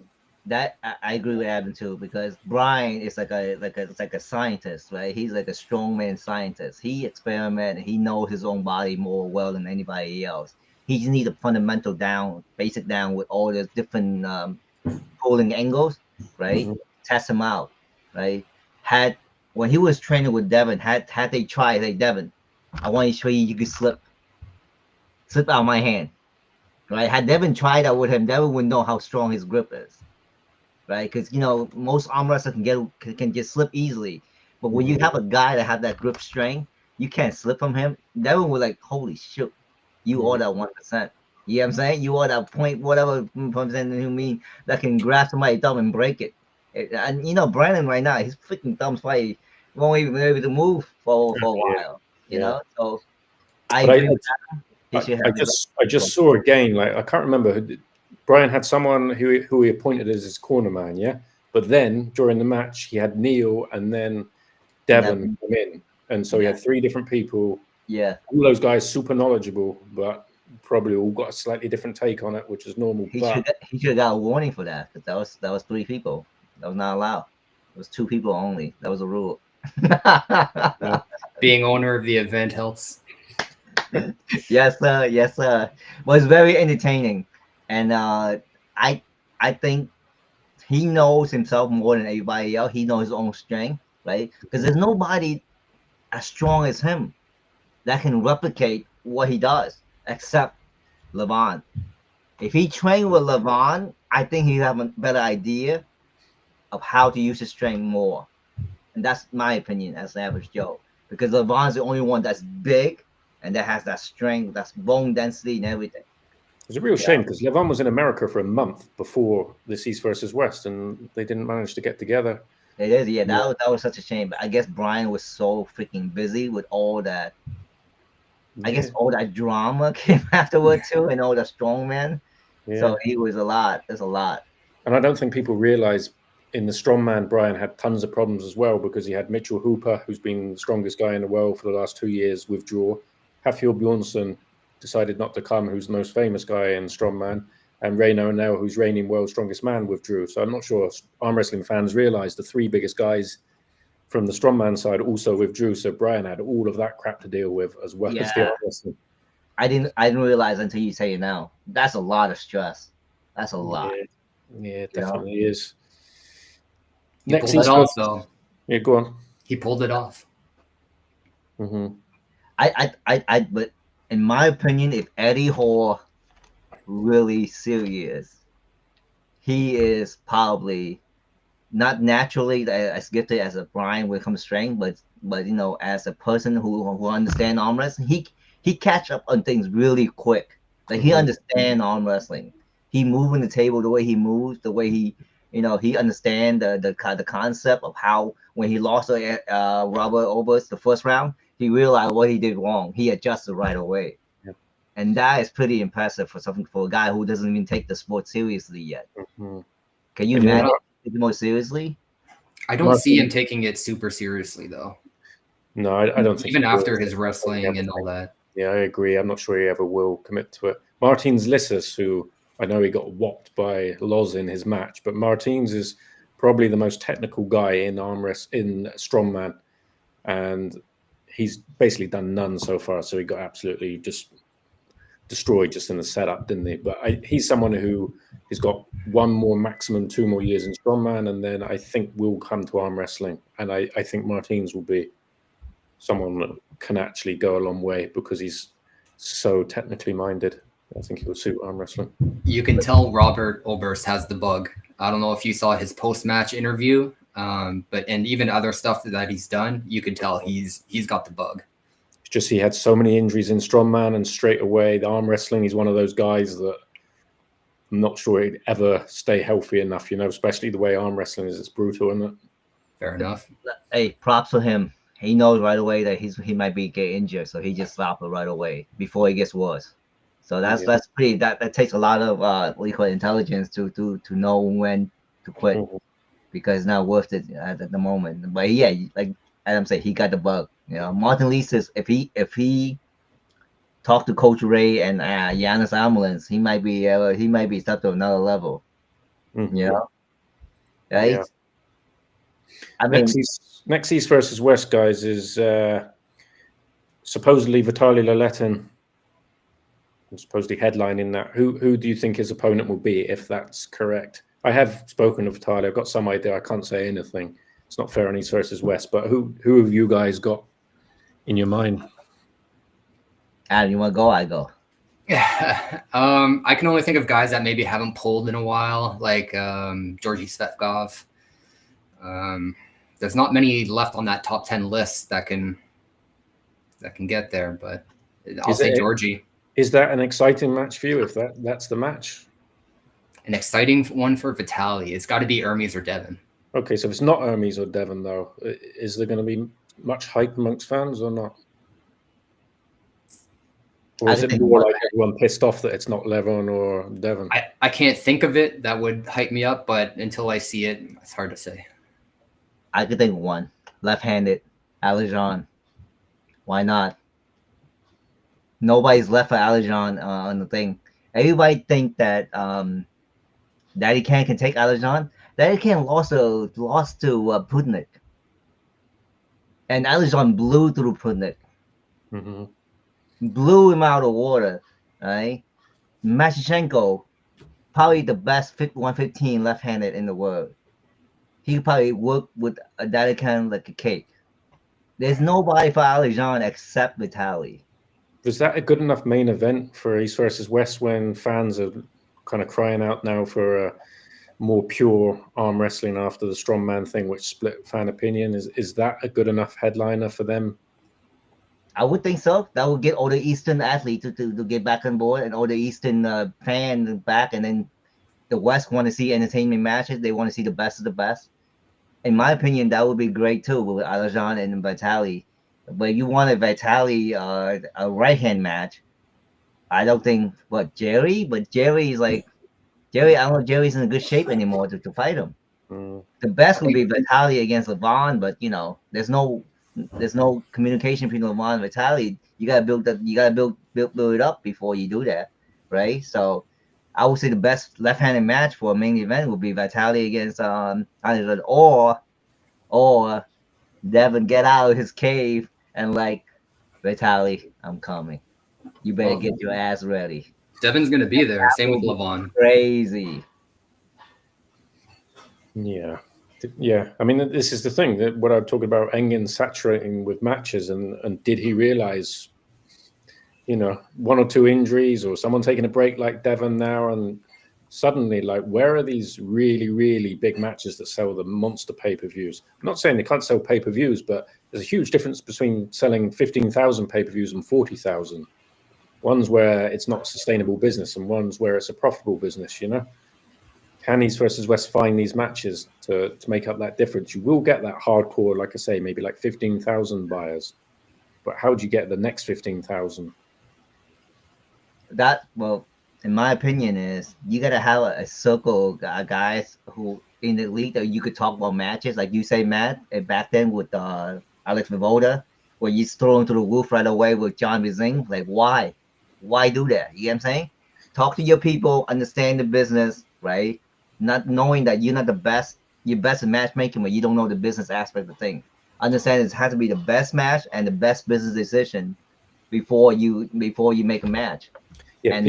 That I agree with Adam too, because Brian is like a scientist, right? He's like a strongman scientist. He experiments. He knows his own body more well than anybody else. He just needs a fundamental down, basic down with all the different pulling angles, right? Mhm. Test him out, right? Had when he was training with Devin, had they tried, hey Devin, I want to show you could slip out my hand, right? Had Devin tried that with him, Devin would know how strong his grip is, right? Because most arm wrestlers can just slip easily, but when you have a guy that have that grip strength, you can't slip from him. Devin was like, holy shit, you are that 1%. You know what I'm saying? You are that point whatever percent you mean that can grab somebody's thumb and break it. And Brandon right now, his freaking thumb's probably won't even be able to move for a while. So I But agree with that. He should I have just saw again, like I can't remember. Brian had someone who he appointed as his corner man, yeah. But then during the match, he had Neil and then Devin come in, and so he had 3 different people. Yeah, all those guys super knowledgeable, but probably all got a slightly different take on it, which is normal. he should have got a warning for that, because that was 3 people. That was not allowed. It was 2 people only. That was a rule. Yeah. Being owner of the event helps. Yes, sir. Yes, sir. Well, it's very entertaining, and I think he knows himself more than everybody else. He knows his own strength, right? Because there's nobody as strong as him that can replicate what he does, except Levon. If he trained with Levon, I think he'd have a better idea of how to use his strength more. And that's my opinion as an average Joe. Because Levon's the only one that's big and that has that strength, that's bone density and everything. It's a real shame because Levon was in America for a month before this East versus West, and they didn't manage to get together. It is, yeah. That was such a shame. But I guess Brian was so freaking busy with all that. I guess all that drama came afterward too, and all the strongman. Yeah. So he was a lot. There's a lot. And I don't think people realize in the strongman, Brian had tons of problems as well, because he had Mitchell Hooper, who's been the strongest guy in the world for the last 2 years, withdraw. Hafthor Bjornsson decided not to come, who's the most famous guy in strongman, and Reino O'Neill, who's reigning world's strongest man, withdrew. So I'm not sure arm wrestling fans realize the 3 biggest guys from the strongman side also withdrew. So Brian had all of that crap to deal with as well as the arm wrestling. I didn't realize until you say it now. That's a lot of stress. That's a lot. Yeah, it definitely is. He pulled it off, though. Yeah, go on. He pulled it off. Mm-hmm. But in my opinion, if Eddie Hall really serious, he is probably not naturally as gifted as a Brian when it comes to strength, but as a person who understands arm wrestling, he catch up on things really quick. Like he understands arm wrestling. He moving the table the way he moves, the way he understand the concept of how when he lost to Robert Obers the first round, he realized what he did wrong. He adjusted right away. Yep. And that is pretty impressive for a guy who doesn't even take the sport seriously yet. Mm-hmm. Can you imagine take it more seriously? I don't see him taking it super seriously, though. No, I don't think even after his wrestling and all that. Yeah, I agree. I'm not sure he ever will commit to it. Martins Lissus, who I know he got whopped by Loz in his match, but Martins is probably the most technical guy in arm wrest in strongman, and he's basically done none so far. So he got absolutely just destroyed just in the setup, didn't he? But he's someone who has got 1 more, maximum 2 more years in strongman, and then I think will come to arm wrestling. And I think Martins will be someone that can actually go a long way because he's so technically minded. I think he will suit arm wrestling. You can tell Robert Oberst has the bug. I don't know if you saw his post-match interview, and even other stuff that he's done, you can tell he's got the bug. It's just he had so many injuries in strongman, and straight away the arm wrestling, he's one of those guys that I'm not sure he'd ever stay healthy enough, especially the way arm wrestling is. It's brutal, isn't it? Fair enough. Hey, props to him. He knows right away that he might be get injured, so he just stopped it right away before it gets worse. So that's pretty. That takes a lot of intelligence to know when to quit, because it's not worth it at the moment. But yeah, like Adam said, he got the bug. Martin Lissus, if he talked to Coach Ray and Giannis Ambulance, he might be stepped to another level. Mm-hmm. right? Yeah. I mean, Next East versus West, guys, is supposedly Vitaly Laletin, supposedly headlining that. Who do you think his opponent will be, if that's correct? I have spoken of Vitaly. I've got some idea. I can't say anything. It's not fair on East versus West, but who have you guys got in your mind? Adam, you want to go? I go. Yeah. I can only think of guys that maybe haven't pulled in a while, like Georgi Svetkov. There's not many left on that top 10 list that can get there, but I'll say Georgie. Is that an exciting match for you? If that's the match, an exciting one for Vitaly, it's got to be Hermes or Devin. Okay, so if it's not Hermes or Devin, though, is there going to be much hype amongst fans or not? Or is it more like everyone pissed off that it's not Levon or Devin? I can't think of it that would hype me up, but until I see it, it's hard to say. I could think of one. Left-handed, Alijan. Why not? Nobody's left for Alijan on the thing. Everybody think that Daddy can take Alijan. Daddy Can lost to Putnik. And Alijan blew through Putnik. Mm-hmm. Blew him out of water. Right? Mashchenko, probably the best 115 left-handed in the world. He probably worked with a Daddy Can like a cake. There's nobody for Alijan except Vitaly. Was that a good enough main event for East versus West when fans are kind of crying out now for a more pure arm wrestling after the strongman thing, which split fan opinion? Is that a good enough headliner for them? I would think so. That would get all the Eastern athletes to get back on board, and all the Eastern fans back, and then the West want to see entertainment matches. They want to see the best of the best. In my opinion, that would be great too with Alijan and Vitaly. But you want a Vitaly a right hand match. I don't think Jerry, but Jerry is like Jerry. I don't know if Jerry's in good shape anymore to fight him. The best would be Vitaly against Levon, but you know, there's no communication between Levon and Vitaly. You gotta build it up before you do that, right? So I would say the best left-handed match for a main event would be Vitaly against Alijan, or Devin get out of his cave and like, Vitaly, I'm coming. You better get your ass ready. Devin's gonna be there. Same with Levon. Crazy. Yeah. I mean, this is the thing that what I'm talking about. Engen saturating with matches, and did he realize, one or two injuries or someone taking a break like Devin now, and suddenly, like, where are these really, really big matches that sell the monster pay-per-views? I'm not saying they can't sell pay-per-views, but there's a huge difference between selling 15,000 pay-per-views and 40,000. One's where it's not a sustainable business, and one's where it's a profitable business, Can East versus West find these matches to make up that difference? You will get that hardcore, like I say, maybe like 15,000 buyers. But how do you get the next 15,000? In my opinion, is you gotta have a circle of guys who in the league that you could talk about matches, like you say, Matt. And back then with Alex Voivoda, where you throw him to the roof right away with John Bizing. Like, why do that? You know what I'm saying? Talk to your people, understand the business, right? Not knowing that you're not the best. You're best at matchmaking, but you don't know the business aspect of the thing. Understand it has to be the best match and the best business decision before you make a match. Yeah, and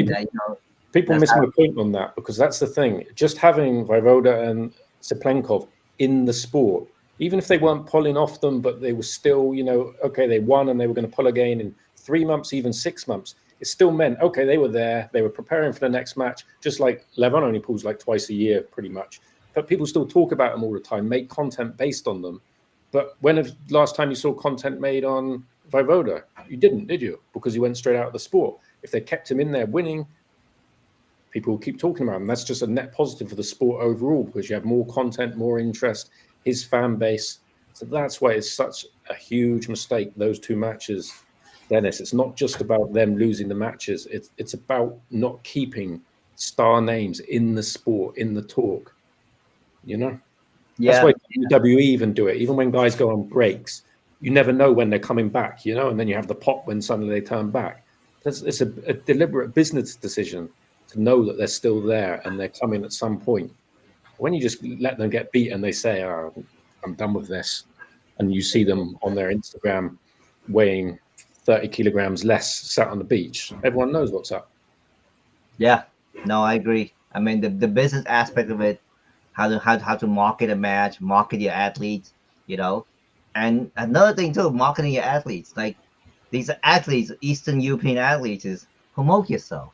people miss my point on that, because that's the thing. Just having Voivoda and Seplenkov in the sport, even if they weren't pulling off them, but they were still, okay, they won and they were going to pull again in 3 months, even 6 months. It still meant, okay, they were there. They were preparing for the next match, just like Levon only pulls like twice a year, pretty much. But people still talk about them all the time, make content based on them. But when the last time you saw content made on Voivoda? You didn't, did you? Because he went straight out of the sport. If they kept him in there winning, people will keep talking about him. That's just a net positive for the sport overall, because you have more content, more interest, his fan base. So that's why it's such a huge mistake, those two matches, Dennis. It's not just about them losing the matches. It's about not keeping star names in the sport, in the talk. Yeah. That's why WWE even do it. Even when guys go on breaks, you never know when they're coming back, and then you have the pop when suddenly they turn back. It's a deliberate business decision to know that they're still there and they're coming at some point. When you just let them get beat and they say, "Oh, I'm done with this," and you see them on their Instagram weighing 30 kilograms less, sat on the beach, everyone knows what's up. Yeah, no, I agree. I mean, the business aspect of it, how to market a match, market your athletes, and another thing too, marketing your athletes. Like these athletes, Eastern European athletes, is promote yourself.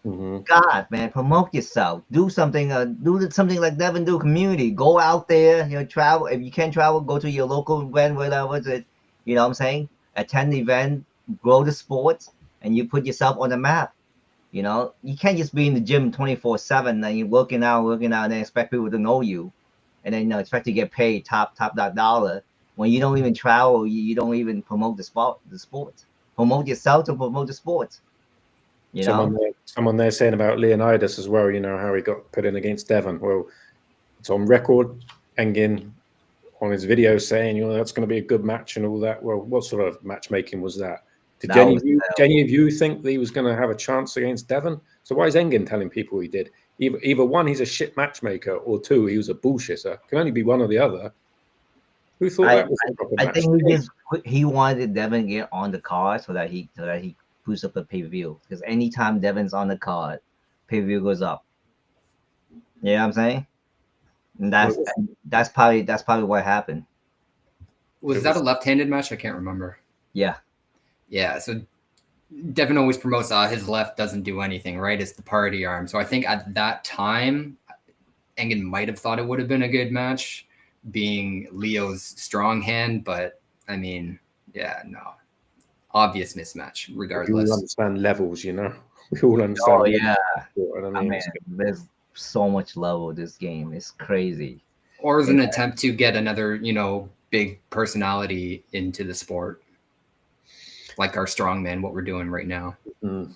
Mm-hmm. God, man, promote yourself. Do something. Do something like Devin do community. Go out there. Travel. If you can travel, go to your local event, whatever it. You know what I'm saying? Attend the event, grow the sports, and you put yourself on the map. You can't just be in the gym 24/7 and you're working out, and then expect people to know you, and then expect to get paid top that dollar when you don't even travel. You don't even promote the sports. Promote yourself to promote the sports. Someone there saying about Leonidas as well, how he got put in against Devon. Well, it's on record, Engin on his video saying, that's going to be a good match and all that. Well, what sort of matchmaking was that? Did any of you think that he was going to have a chance against Devon? So why is Engin telling people he did? Either one, he's a shit matchmaker, or two, he was a bullshitter. Can only be one or the other. Who thought that was a proper match? I think he wanted Devin to get on the card so that he boosts up the pay-per-view. Because anytime Devin's on the card, pay-per-view goes up. You know what I'm saying? And that's probably what happened. Was that a left-handed match? I can't remember. Yeah. Yeah. So Devin always promotes his left doesn't do anything, right? It's the party arm. So I think at that time, Engin might have thought it would have been a good match, being Leo's strong hand. But I mean, yeah, no. Obvious mismatch, regardless. We all understand levels, We all understand. Oh, yeah. I mean, there's so much level this game. It's crazy. Or as an attempt to get another, big personality into the sport, like our strongman, what we're doing right now. Mm.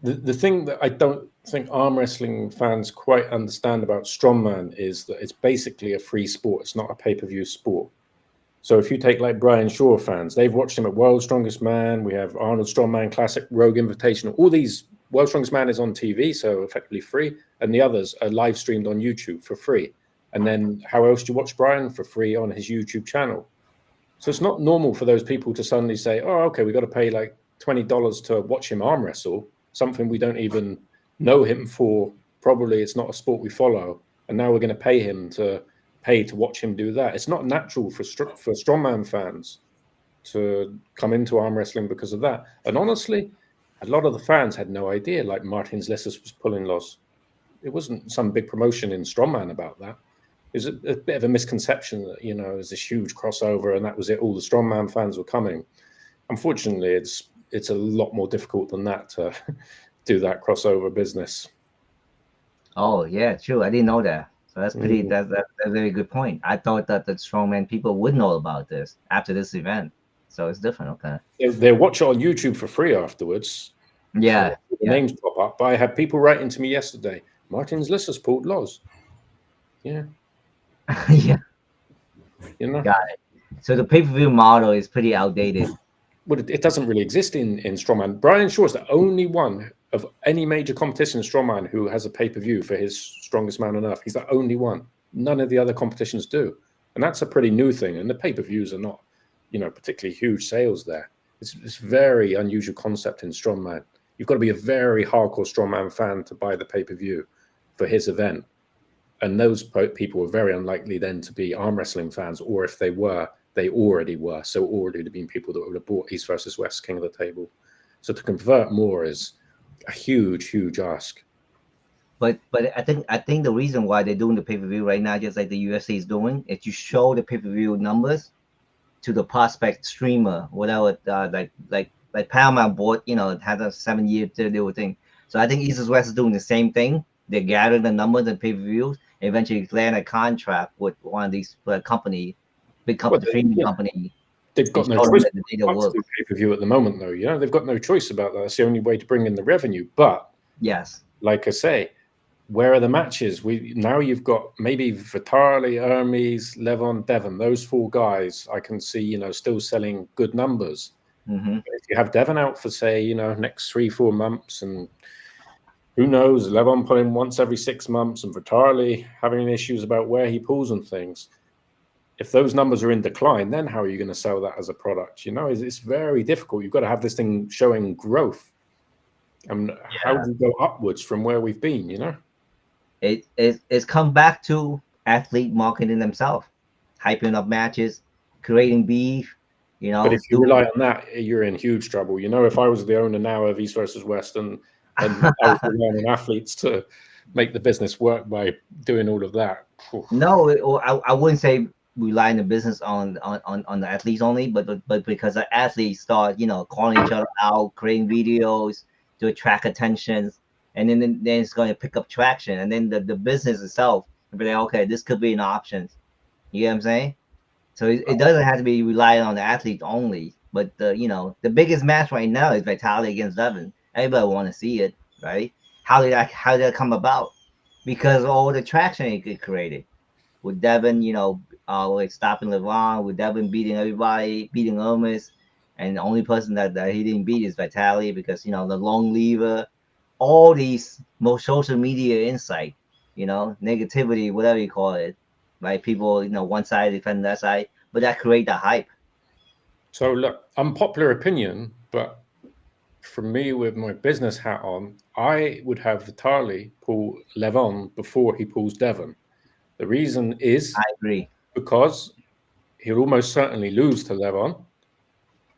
The thing that I don't think arm wrestling fans quite understand about strongman is that it's basically a free sport. It's not a pay-per-view sport. So if you take like Brian Shaw fans, they've watched him at World's Strongest Man. We have Arnold Strongman Classic, Rogue Invitational. All these World's Strongest Man is on TV, so effectively free. And the others are live streamed on YouTube for free. And then how else do you watch Brian? For free on his YouTube channel. So it's not normal for those people to suddenly say, oh, okay, we got to pay like $20 to watch him arm wrestle, something we don't even know him for. Probably it's not a sport we follow. And now we're going to pay him to watch him do that. It's not natural for strongman fans to come into arm wrestling because of that. And honestly, a lot of the fans had no idea, like Martins Lissus was pulling loss. It wasn't some big promotion in strongman about that. It was a bit of a misconception that, there's this huge crossover and that was it. All the strongman fans were coming. Unfortunately, it's a lot more difficult than that to do that crossover business. Oh, yeah, true. I didn't know that. So that's that's a very good point. I thought that the strongman people would know about this after this event. So it's different. Okay. They watch it on YouTube for free afterwards. Yeah. So the names pop up. But I had people writing to me yesterday, Martins Lissus pulled Loz. Yeah. Yeah. Got it. So the pay-per-view model is pretty outdated. Well, it doesn't really exist in strongman. Brian Shaw is the only one of any major competition in strongman who has a pay-per-view for his strongest man on earth. He's the only one. None of the other competitions do. And that's a pretty new thing. And the pay-per-views are not, particularly huge sales there. It's a very unusual concept in strongman. You've got to be a very hardcore strongman fan to buy the pay-per-view for his event. And those people were very unlikely then to be arm wrestling fans, or if they were, they already were. So already would have been people that would have bought East versus West, King of the Table. So to convert more is a huge, huge ask. But I think the reason why they're doing the pay-per-view right now, just like the UFC is doing, is to show the pay-per-view numbers to the prospect streamer, whatever. Like Paramount bought, it has a 7-year deal thing. So I think East versus West is doing the same thing. They gather the numbers and pay-per-views, eventually land a contract with one of these big company, streaming company. They've got no choice to do pay-per-view at the moment, though. They've got no choice about that. That's the only way to bring in the revenue. But yes, like I say, where are the matches? Now you've got maybe Vitali, Hermes, Levon, Devon. Those 4 guys I can see, still selling good numbers. Mm-hmm. If you have Devon out for say, next 3-4 months, and who knows? Levon pulling once every 6 months and Vitali having issues about where he pulls and things. If those numbers are in decline, then how are you going to sell that as a product? It's very difficult. You've got to have this thing showing growth. And how do you go upwards from where we've been, It's come back to athlete marketing themselves, hyping up matches, creating beef, But if you rely on that, you're in huge trouble. If I was the owner now of East versus West and I was relying on athletes to make the business work by doing all of that. No, I wouldn't say rely on the business on the athletes only, but because the athletes start, calling each other out, creating videos to attract attention, and then it's going to pick up traction, and then the business itself will be like, okay, this could be an option. You get what I'm saying? So it doesn't have to be relying on the athletes only, but the biggest match right now is Vitali against Devin. Everybody want to see it, right? How did that come about? Because of all the traction it created with Devin, like stopping LeVon, with Devin beating everybody, beating Hermes, and the only person that he didn't beat is Vitali because the long lever, all these social media insight, negativity, whatever you call it, right? People, one side defend that side, but that create the hype. So look, unpopular opinion, but for me, with my business hat on, I would have Vitali pull Levon before he pulls Devon. The reason is I agree, because he'll almost certainly lose to Levon,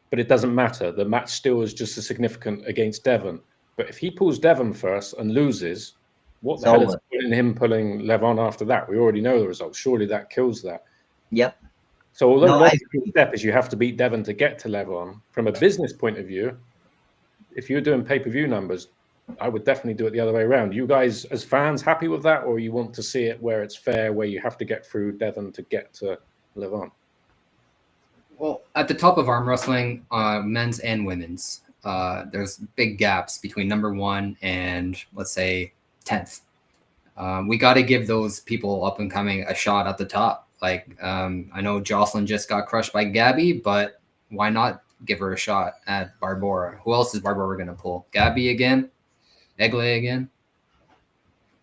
but it doesn't matter. The match still is just as significant against Devon. But if he pulls Devon first and loses, what the hell is him pulling Levon after that? We already know the result. Surely that kills that. Yep. So although logical step is you have to beat Devon to get to Levon, from a business point of view, if you're doing pay-per-view numbers, I would definitely do it the other way around. You guys, as fans, happy with that, or you want to see it where it's fair, where you have to get through Devon to get to Levon? Well, at the top of arm wrestling, men's and women's, there's big gaps between number 1 and, let's say, 10th. We got to give those people up and coming a shot at the top. Like, I know Jocelyn just got crushed by Gabby, but why not give her a shot at Barbora? Who else is Barbora going to pull? Gabby again? Egle again?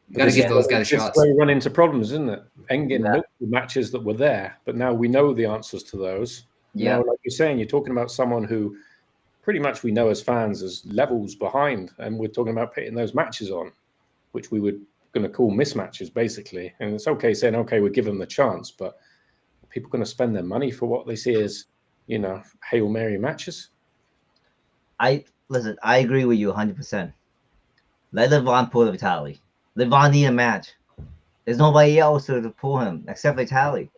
You got to give those guys shots. That's where you run into problems, isn't it? Engen looked at the matches that were there, but now we know the answers to those. Yeah. Now, like you're saying, you're talking about someone who pretty much we know as fans as levels behind, and we're talking about putting those matches on, which we were going to call mismatches, basically. And it's okay saying, okay, we'll give them the chance, but are people going to spend their money for what they see as, Hail Mary matches? I agree with you 100%. Let LeVon pull Vitali. LeVon need a match. There's nobody else to pull him except Vitali.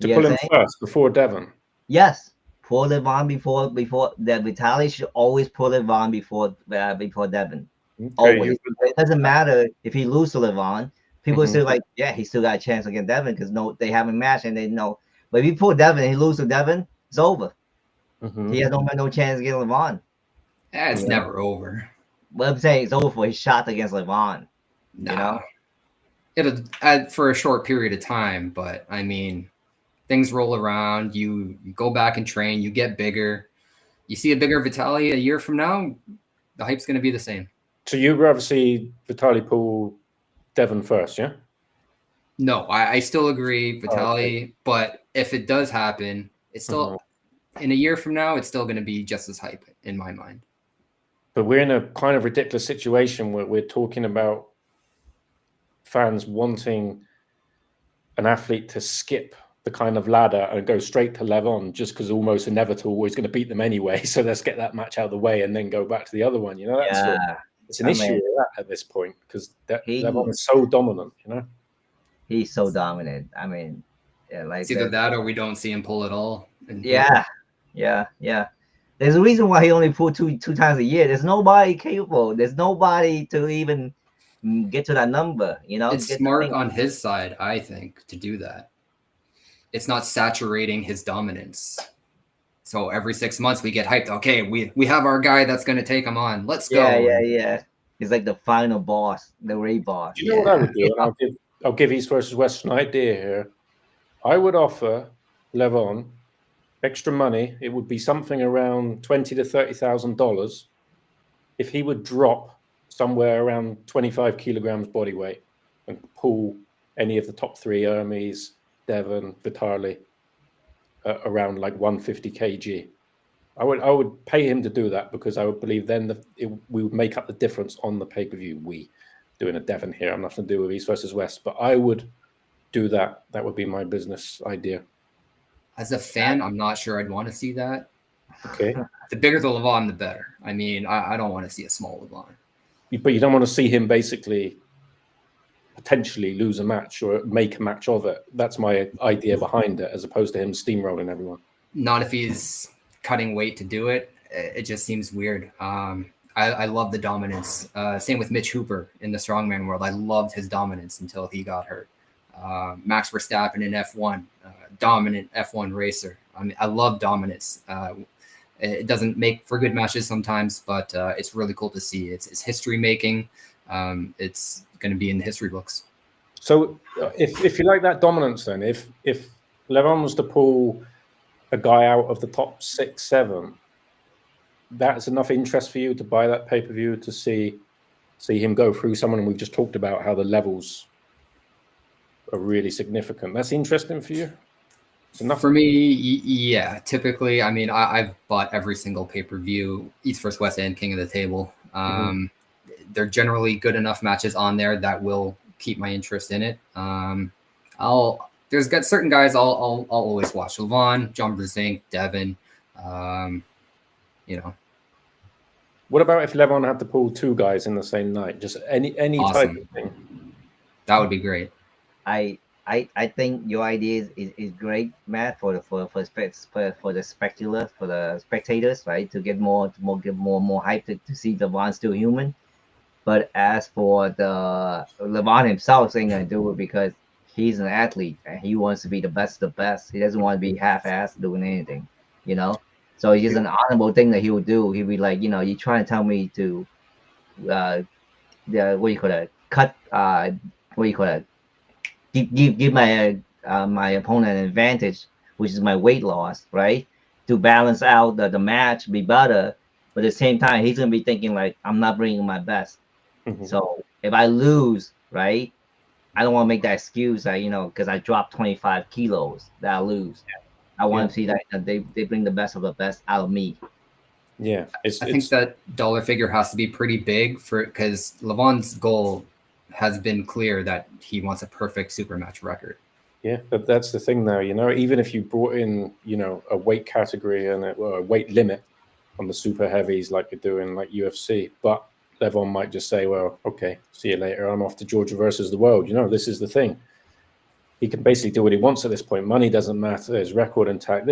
To pull him first before Devon. Yes, pull LeVon before that. Vitali should always pull LeVon before Devon. Okay, always. It doesn't matter if he loses to LeVon. People still like, yeah, he still got a chance against Devon because they haven't matched and they know. But if you pull Devon and he loses to Devon, it's over. He has no chance against LeVon. Yeah, it's never over. What I'm saying, it's over for his shot against LeVon. Nah. It'll add for a short period of time, but I mean, things roll around. You go back and train. You get bigger. You see a bigger Vitali a year from now, the hype's going to be the same. So you'd rather see Vitali pull Devon first, yeah? No, I still agree, Vitali. But if it does happen, it's still in a year from now, it's still going to be just as hype in my mind. But we're in a kind of ridiculous situation where we're talking about fans wanting an athlete to skip the kind of ladder and go straight to Levon just because almost inevitable he's going to beat them anyway. So let's get that match out of the way and then go back to the other one. It's an issue with that at this point because Levon is so dominant. He's so dominant. I mean, it's either that or we don't see him pull at all. Yeah. There's a reason why he only pulled two times a year. There's nobody capable. There's nobody to even get to that number. It's smart on his side, I think, to do that. It's not saturating his dominance. So every 6 months we get hyped. Okay, we have our guy that's going to take him on. Let's go. Yeah. He's like the final boss, the raid boss. You know what I would do? I'll give East versus West an idea here. I would offer Levon extra money. It would be something around $20,000 to $30,000 if he would drop somewhere around 25 kilograms body weight and pull any of the top three, Hermes, Devon, Vitali, around like 150 kg. I would pay him to do that because I would believe then we would make up the difference on the pay-per-view. We doing a Devon here. I'm nothing to do with East versus West, but I would do that. That would be my business idea. As a fan, I'm not sure I'd want to see that. Okay. The bigger the Levon, the better. I mean, I don't want to see a small Levon. But you don't want to see him basically potentially lose a match or make a match of it. That's my idea behind it, as opposed to him steamrolling everyone. Not if he's cutting weight to do it. It just seems weird. I love the dominance. Same with Mitch Hooper in the strongman world. I loved his dominance until he got hurt. Max Verstappen in F1, dominant F1 racer. I mean, I love dominance. It doesn't make for good matches sometimes, but it's really cool to see. It's history making. It's going to be in the history books. So if you like that dominance, then if Levon was to pull a guy out of the top 6, 7, that's enough interest for you to buy that pay-per-view to see him go through someone. And we've just talked about how the levels are really significant. That's interesting for you? Enough for me, yeah. Typically, I mean, I've bought every single pay-per-view, East vs. West and King of the Table. They're generally good enough matches on there that will keep my interest in it. There's got certain guys I'll always watch. Levon, John Brzenk, Devon, What about if Levon had to pull 2 guys in the same night? Just any awesome. type of thing. That would be great. I think your idea is great, Matt, for the spectators, right? To get more hype to see Levon still human. But as for the Levon himself, ain't gonna do it because he's an athlete and he wants to be the best of the best. He doesn't want to be half-assed doing anything, So it's just an honorable thing that he would do. He'd be like, you're trying to tell me to, cut, give my opponent an advantage, which is my weight loss, right? To balance out the match, be better. But at the same time, he's gonna be thinking like, I'm not bringing my best. So if I lose, right, I don't want to make that excuse that because I dropped 25 kilos that I lose. I want to see that they bring the best of the best out of me. Yeah, I think that dollar figure has to be pretty big because Levon's goal has been clear that he wants a perfect super match record. Yeah, but that's the thing now, even if you brought in, a weight category and a weight limit on the super heavies like you're doing like UFC, but Levon might just say, well, okay, see you later. I'm off to Georgia versus the world. This is the thing. He can basically do what he wants at this point. Money doesn't matter. His record intact.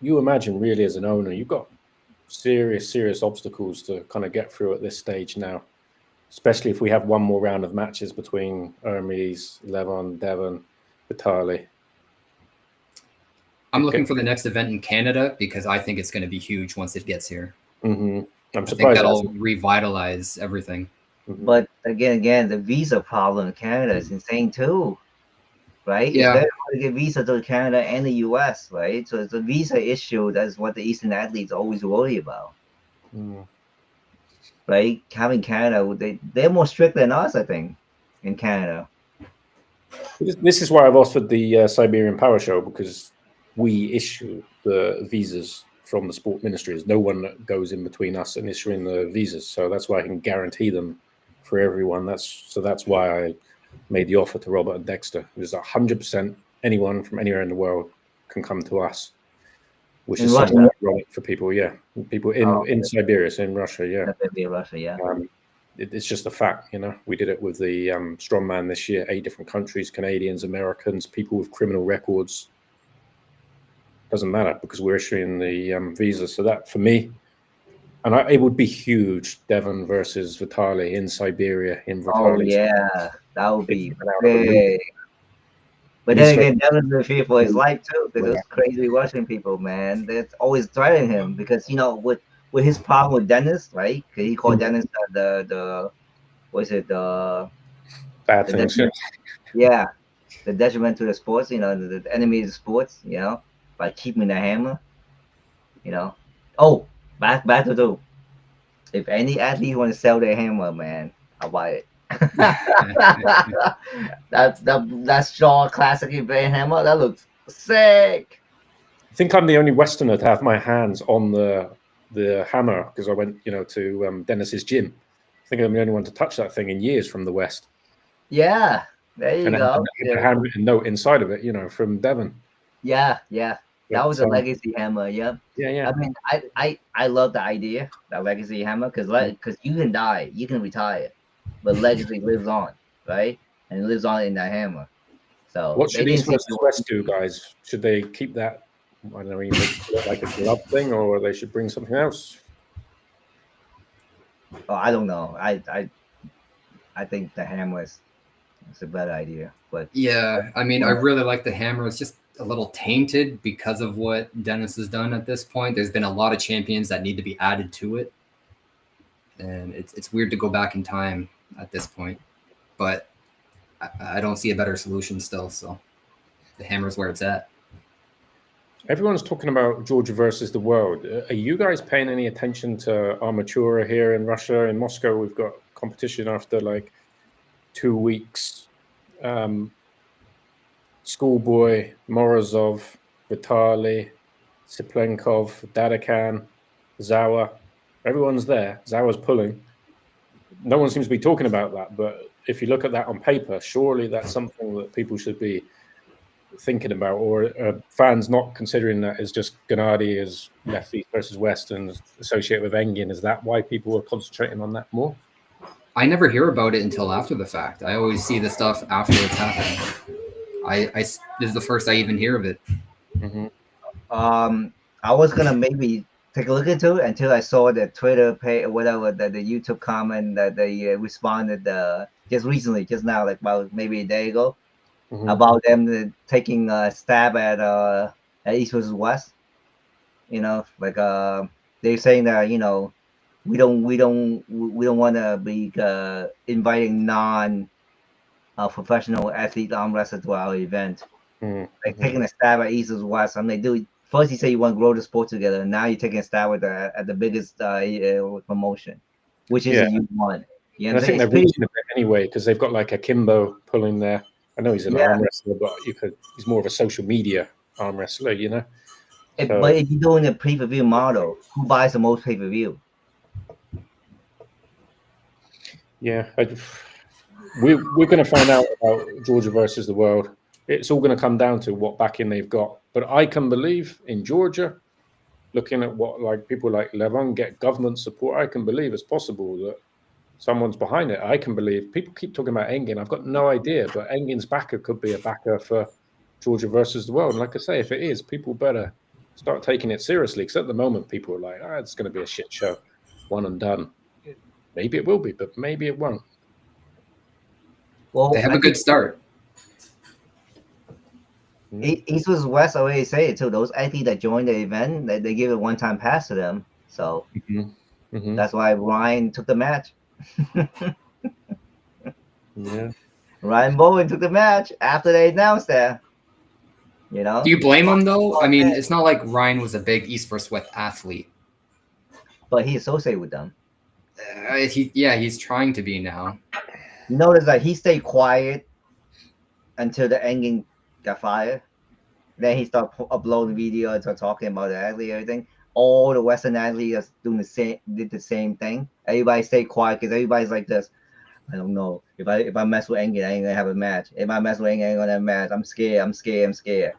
You imagine really as an owner, you've got serious obstacles to kind of get through at this stage now, especially if we have one more round of matches between Hermes, Levon, Devon, Vitali. I'm looking for the next event in Canada because I think it's going to be huge once it gets here. I'm surprised. I think that'll revitalize everything. But again, the visa problem in Canada is insane too, right? Yeah. It's very hard to get visa to Canada and the US, right? So it's a visa issue. That's what the Eastern athletes always worry about. Right? Having Canada, they're more strict than us, I think, in Canada. This is why I've offered the Siberian Power Show, because we issue the visas from the sport ministries. No one goes in between us and issuing the visas. So that's why I can guarantee them for everyone. That's why I made the offer to Robert and Dexter. It was 100% anyone from anywhere in the world can come to us, which is something ironic for people. Yeah, people in Siberia, so in Russia. Yeah, Russia. Yeah. It's just a fact, We did it with the strongman this year. 8 different countries: Canadians, Americans, people with criminal records. Doesn't matter because we're issuing the visa. So that for me, and it would be huge. Devon versus Vitali in Siberia in Vitali. Oh yeah, that would be big. But then again, Devon's the fear for his life too, because those crazy Russian people, man, that's always threatening him. Because with his problem with Dennis, right? Because he called Dennis the bad things. Yeah, the detriment to the sports. The enemy of the sports. By keeping the hammer. Oh, back to If any athlete want to sell their hammer, man, I'll buy it. that Shaw classic event hammer, that looks sick. I think I'm the only Westerner to have my hands on the hammer because I went, to Dennis's gym. I think I'm the only one to touch that thing in years from the West. Yeah, there you And go. it had a handwritten note inside of it, from Devon. Yeah. That was a legacy hammer. Yeah. Yeah. I mean, I love the idea, that legacy hammer, because you can die, you can retire, but legacy lives on, right? And it lives on in that hammer. So What they should didn't East see versus West do, guys? Should they keep that? I don't know, like a glove thing, or they should bring something else? Oh, I don't know. I think the hammer is a better idea, but Yeah, I mean, I really like the hammer. It's just a little tainted because of what Dennis has done at this point. There's been a lot of champions that need to be added to it, and it's weird to go back in time at this point. But I don't see a better solution still. So the hammer's where it's at. Everyone's talking about Georgia versus the world. Are you guys paying any attention to Armatura here in Russia? In Moscow, we've got competition after like 2 weeks. Schoolboy, Morozov, Vitali, Siplenkov, Dadakan, Zawa. Everyone's there. Zawa's pulling. No one seems to be talking about that, but if you look at that on paper, surely that's something that people should be thinking about, or fans not considering that as just Gennady as left, east versus west and associated with Engin. Is that why people are concentrating on that more? I never hear about it until after the fact. I always see the stuff after it's happening. This is the first I even hear of it. Mm-hmm. I was gonna maybe take a look into it until I saw the Twitter page or whatever, the YouTube comment that they responded just recently, just now, like about maybe a day ago, about them taking a stab at East versus West. Like they're saying that we don't want to be inviting non professional athlete arm wrestler to our event. Like taking a stab at East versus West. I mean, dude, first you say you want to grow the sport together, and now you're taking a stab at the biggest promotion, which is the U1. Yeah, and I think they're reaching a bit anyway because they've got like a Kimbo pulling there. I know he's an arm wrestler, but he's more of a social media arm wrestler, But if you're doing a pay-per-view model, who buys the most pay-per-view? Yeah, we're going to find out about Georgia versus the world. It's all going to come down to what backing they've got. But I can believe in Georgia, looking at what like people like Levon get government support, I can believe it's possible that someone's behind it. I can believe people keep talking about Engin. I've got no idea, but Engin's backer could be a backer for Georgia versus the world. And like I say, if it is, people better start taking it seriously. Because at the moment, people are like, it's going to be a shit show, one and done. Maybe it will be, but maybe it won't. Well, they have a good start. East versus West already say it too. Those athletes that join the event, they give a one-time pass to them. So that's why Ryan took the match. Yeah. Ryan Bowen took the match after they announced that. Do you blame him though? I mean, it's not like Ryan was a big East versus West athlete, but he associated with them. He's trying to be now. You notice that he stayed quiet until the Engin got fired. Then he started uploading video and started talking about the athlete and everything. All the Western athletes did the same thing. Everybody stayed quiet because everybody's like this. I don't know. If I mess with Engin, I ain't gonna have a match. If I mess with Engin, I ain't gonna have a match. I'm scared.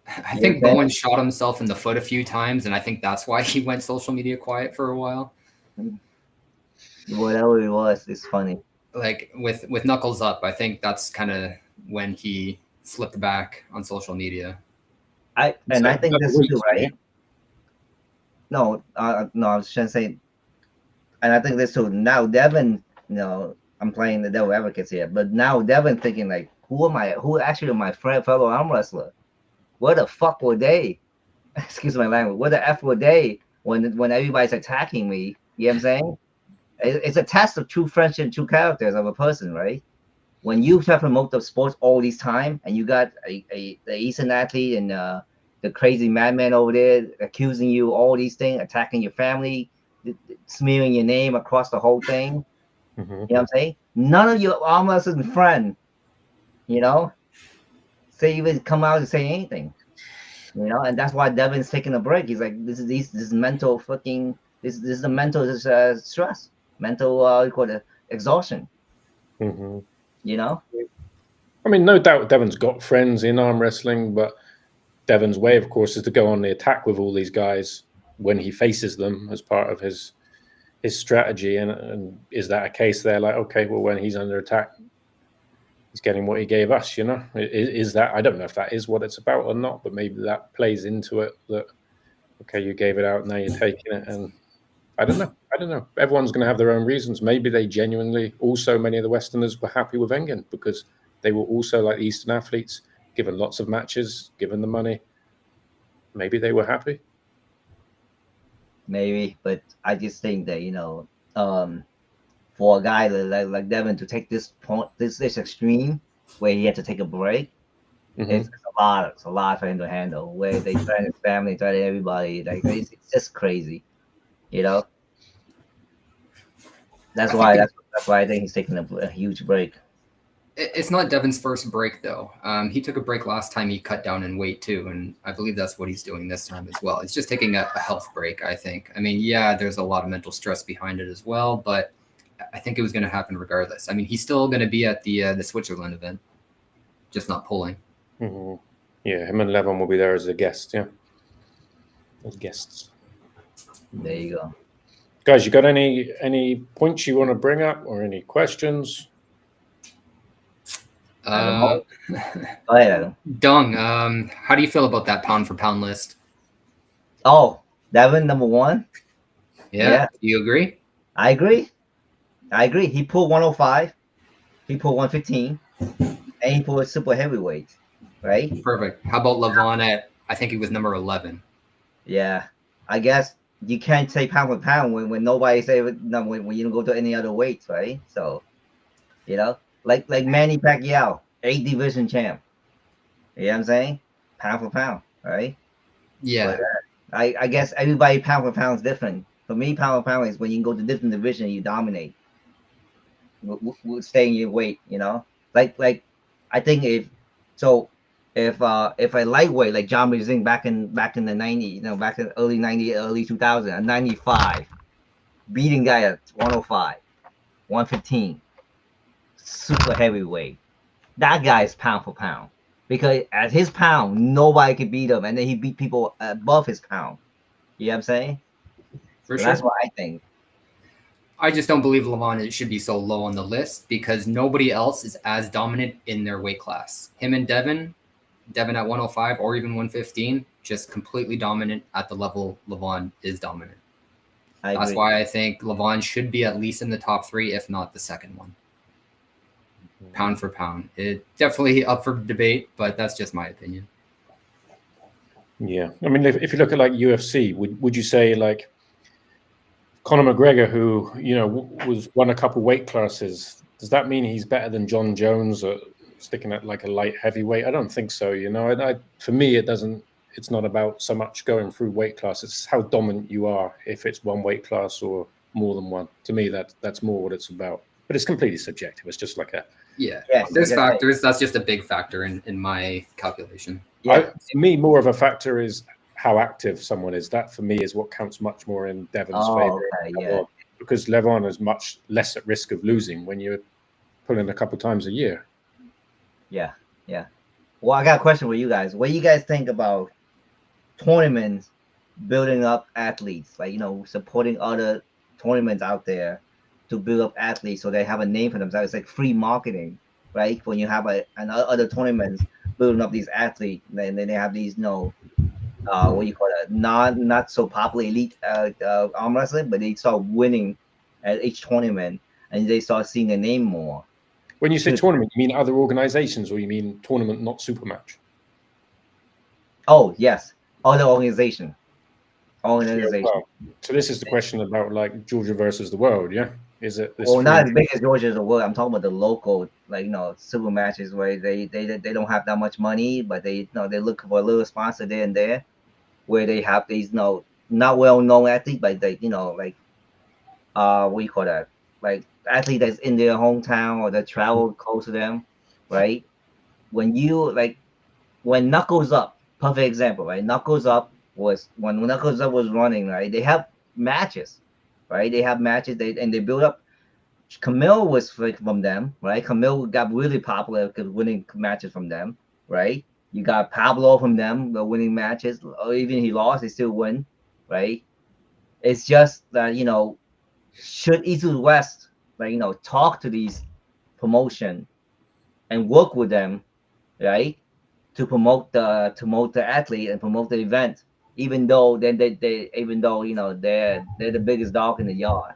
I think Bowen shot himself in the foot a few times, and I think that's why he went social media quiet for a while. Whatever it was, it's funny. Like with Knuckles Up, I think that's kind of when he slipped back on social media. I think this too, right? No, I was trying to say, and I think this too. Now Devin, I'm playing the devil advocates here, but now Devin thinking like, who actually my fellow arm wrestler? What the fuck were they? Excuse my language. What the F were they when everybody's attacking me? You know what I'm saying? It's a test of true friendship and true characters of a person, right? When you try to promote the sports all this time and you got the Eastern athlete and the crazy madman over there accusing you all these things, attacking your family, smearing your name across the whole thing. Mhm. You know what I'm saying? None of your arm wrestling friend, say even come out and say anything. And that's why Devin's taking a break. He's like, this is mental fucking this is the mental stress, mental you call it exhaustion. Mhm. I mean, no doubt Devin's got friends in arm wrestling, but Devin's way, of course, is to go on the attack with all these guys when he faces them as part of his strategy. And is that a case there? Like, okay, well, when he's under attack, he's getting what he gave us, Is that, I don't know if that is what it's about or not, but maybe that plays into it that, okay, you gave it out, now you're taking it. And I don't know. Everyone's going to have their own reasons. Maybe they genuinely, also many of the Westerners were happy with Engen because they were also like Eastern athletes, given lots of matches, given the money. Maybe they were happy. Maybe, but I just think that for a guy like Devin to take this extreme where he had to take a break, it's a lot for him to handle. Where they threaten his family, threaten everybody, like it's just crazy, That's why I think he's taking a huge break. It's not Devin's first break, though. He took a break last time he cut down in weight, too, and I believe that's what he's doing this time as well. It's just taking a health break, I think. I mean, yeah, there's a lot of mental stress behind it as well, but I think it was going to happen regardless. I mean, he's still going to be at the Switzerland event, just not pulling. Mm-hmm. Yeah, him and Levon will be there as a guest, yeah. As guests. There you go. Guys, you got any points you want to bring up or any questions? Go ahead, Adam. Dung, how do you feel about that pound for pound list? Oh, Devin, number one? Yeah. Do you agree? I agree. He pulled 105, he pulled 115, and he pulled super heavyweight, right? Perfect. How about Levon at, I think he was number 11? Yeah, I guess you can't say pound for pound when nobody say when you don't go to any other weights, right? So, like Manny Pacquiao, 8 division champ. You know what I'm saying? Pound for pound, right? Yeah. But, I guess everybody pound for pound is different. For me, pound for pound is when you go to different division, you dominate. We'll stay in your weight, Like I think if a lightweight like John Zing back in the 90s, back in early 90, early 2000, a 95, beating guy at 105, 115, super heavyweight. That guy is pound for pound because at his pound, nobody could beat him, and then he beat people above his pound. You know what I'm saying? For sure. That's what I think. I just don't believe Levon should be so low on the list because nobody else is as dominant in their weight class. Him and Devin at 105 or even 115, just completely dominant at the level Levon is dominant. That's why I think Levon should be at least in the top 3, if not the second one. Pound for pound. It definitely up for debate, but that's just my opinion. Yeah. I mean, if you look at like UFC, would you say like Conor McGregor, who won a couple weight classes, does that mean he's better than John Jones or sticking at like a light heavyweight? I don't think so. For me, it doesn't. It's not about so much going through weight classes. It's how dominant you are. If it's one weight class or more than one, to me that's more what it's about. But it's completely subjective. It's just like there's factors. That's just a big factor in my calculation. For me, more of a factor is how active someone is. That for me is what counts much more in Devin's favor. Okay, because Levon is much less at risk of losing when you're pulling a couple times a year. Yeah. Well, I got a question for you guys. What do you guys think about tournaments building up athletes? Like, supporting other tournaments out there to build up athletes so they have a name for themselves. It's like free marketing, right? When you have other tournaments building up these athletes, then they have these what you call it, not so popular elite arm wrestling, but they start winning at each tournament and they start seeing their name more. When you say tournament, you mean other organizations or you mean tournament, not super match? Oh, yes. Other organization. Yeah, well, so this is the question about like Georgia versus the world, yeah? Is it this not as big as Georgia as the world. I'm talking about the local, like super matches where they don't have that much money, but they they look for a little sponsor there and there, where they have these not well known athletes, but they like what do you call that? Like athlete that's in their hometown or that travel close to them, right? When you like when Knuckles Up, perfect example, right? Knuckles Up was when Knuckles Up was running, right? They have matches, right? They have matches, they build up. Camille was from them, right? Camille got really popular because winning matches from them, right? You got Pablo from them, the winning matches, or even he lost, they still win, right? It's just that should East to West, like talk to these promotion and work with them, right? To promote the athlete and promote the event, even though they even though they're the biggest dog in the yard.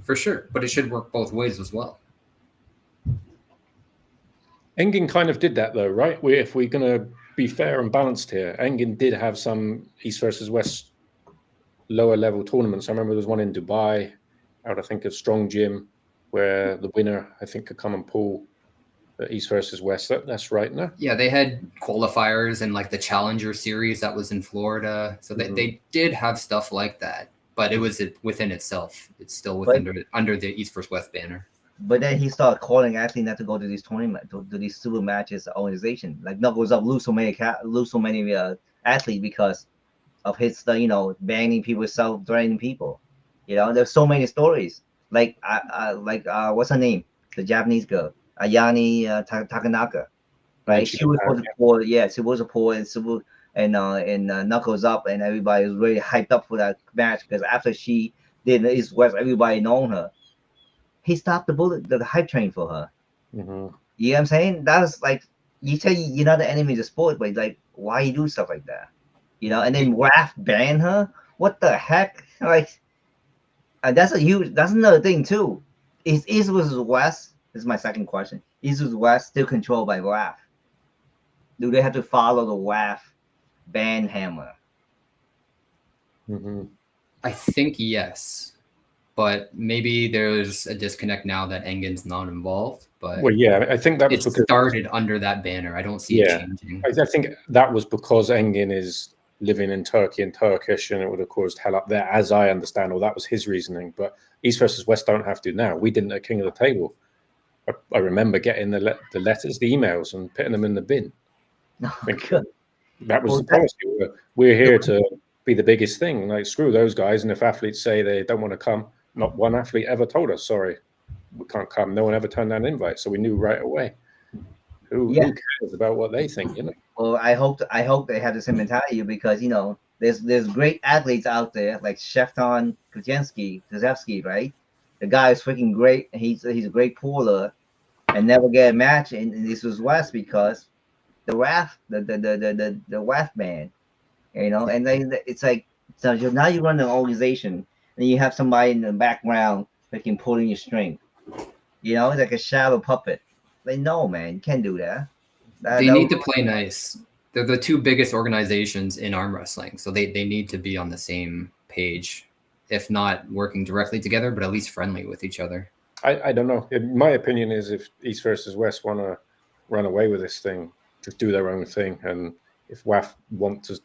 For sure, but it should work both ways as well. Engin kind of did that though, right? If we're going to be fair and balanced here, Engin did have some East versus West lower level tournaments. I remember there was one in Dubai out, I think, of Strong Gym, where the winner, I think, could come and pull the East versus West. That's right, no? Yeah, they had qualifiers and like the Challenger Series that was in Florida. So they did have stuff like that, but it was within itself. It's still under the East versus West banner. But then he started calling athletes not to go to these tournaments, to these super matches organization. Like Knuckles Up lose so many athletes because of his banning people, self-threatening people. There's so many stories. Like what's her name? The Japanese girl, Ayane Takanaka, right? She was supposed to pull, she was a pull and Knuckles Up, and everybody was really hyped up for that match because after she did East West, everybody known her. He stopped the hype train for her. Mm-hmm. You know what I'm saying? That's like you say you're not the enemy of the sport, but like why you do stuff like that? And then WAF ban her. What the heck? Like that's another thing too. Is East versus West? This is my second question. East versus West still controlled by WAF? Do they have to follow the WAF ban hammer? Mm-hmm. I think yes. But maybe there's a disconnect now that Engin's not involved. But well, yeah, I think that was because it started under that banner. I don't see it changing. I think that was because Engin is living in Turkey and Turkish, and it would have caused hell up there, as I understand. Or that was his reasoning. But East versus West don't have to now. We didn't at King of the Table. I remember getting the letters, the emails, and putting them in the bin. That was the policy. We're here to be the biggest thing. Like screw those guys, and if athletes say they don't want to come. Not one athlete ever told us, sorry, we can't come. No one ever turned down an invite. So we knew right away. Who cares about what they think, Well, I hope they have the same mentality because, there's great athletes out there like Shefton Kuczewski, right? The guy is freaking great. He's a great puller and never get a match in this was West because the WAF, the WAF ban, and then it's like, so now you run an organization and you have somebody in the background that can pull in your string. It's like a shadow puppet. Like, no, man, you can't do that. They need to play nice. They're the two biggest organizations in arm wrestling, so they need to be on the same page, if not working directly together, but at least friendly with each other. I don't know. My opinion is if East versus West want to run away with this thing, just do their own thing. And if WAF want to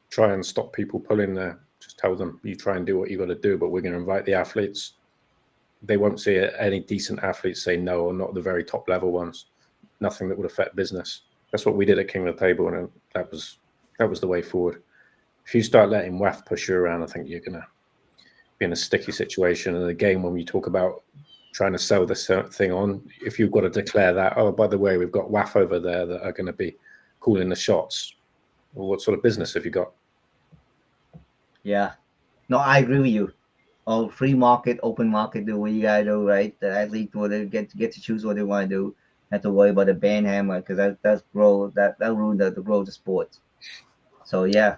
try and stop people pulling there, just tell them you try and do what you got to do, but we're going to invite the athletes. They won't see any decent athletes say no, or not the very top level ones. Nothing that would affect business. That's what we did at King of the Table, and that was the way forward. If you start letting WAF push you around, I think you're going to be in a sticky situation. And again, when we talk about trying to sell this thing on, if you've got to declare that, oh, by the way, we've got WAF over there that are going to be calling the shots, well, what sort of business have you got? Yeah, no, I agree with you. Oh, free market, open market, do what you gotta do, right? The athlete will get to choose what they want to do. Have to worry about the ban hammer because that ruin the grow the sport. So yeah.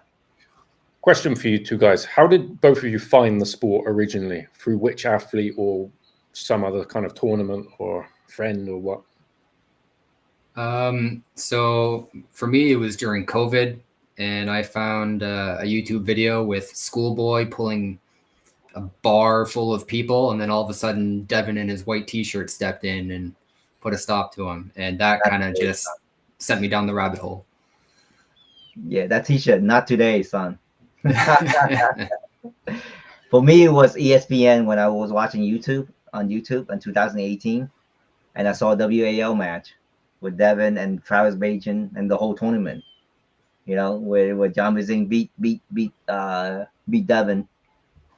Question for you two guys: how did both of you find the sport originally? Through which athlete or some other kind of tournament or friend or what? So for me, it was during COVID. And I found a YouTube video with Schoolboy pulling a bar full of people. And then all of a sudden, Devin in his white T-shirt stepped in and put a stop to him. And that kind of just sent me down the rabbit hole. Yeah, that T-shirt, not today, son. For me, it was ESPN when I was watching YouTube in 2018, and I saw a WAL match with Devin and Travis Bajan and the whole tournament. You know, where John Bazing beat Devin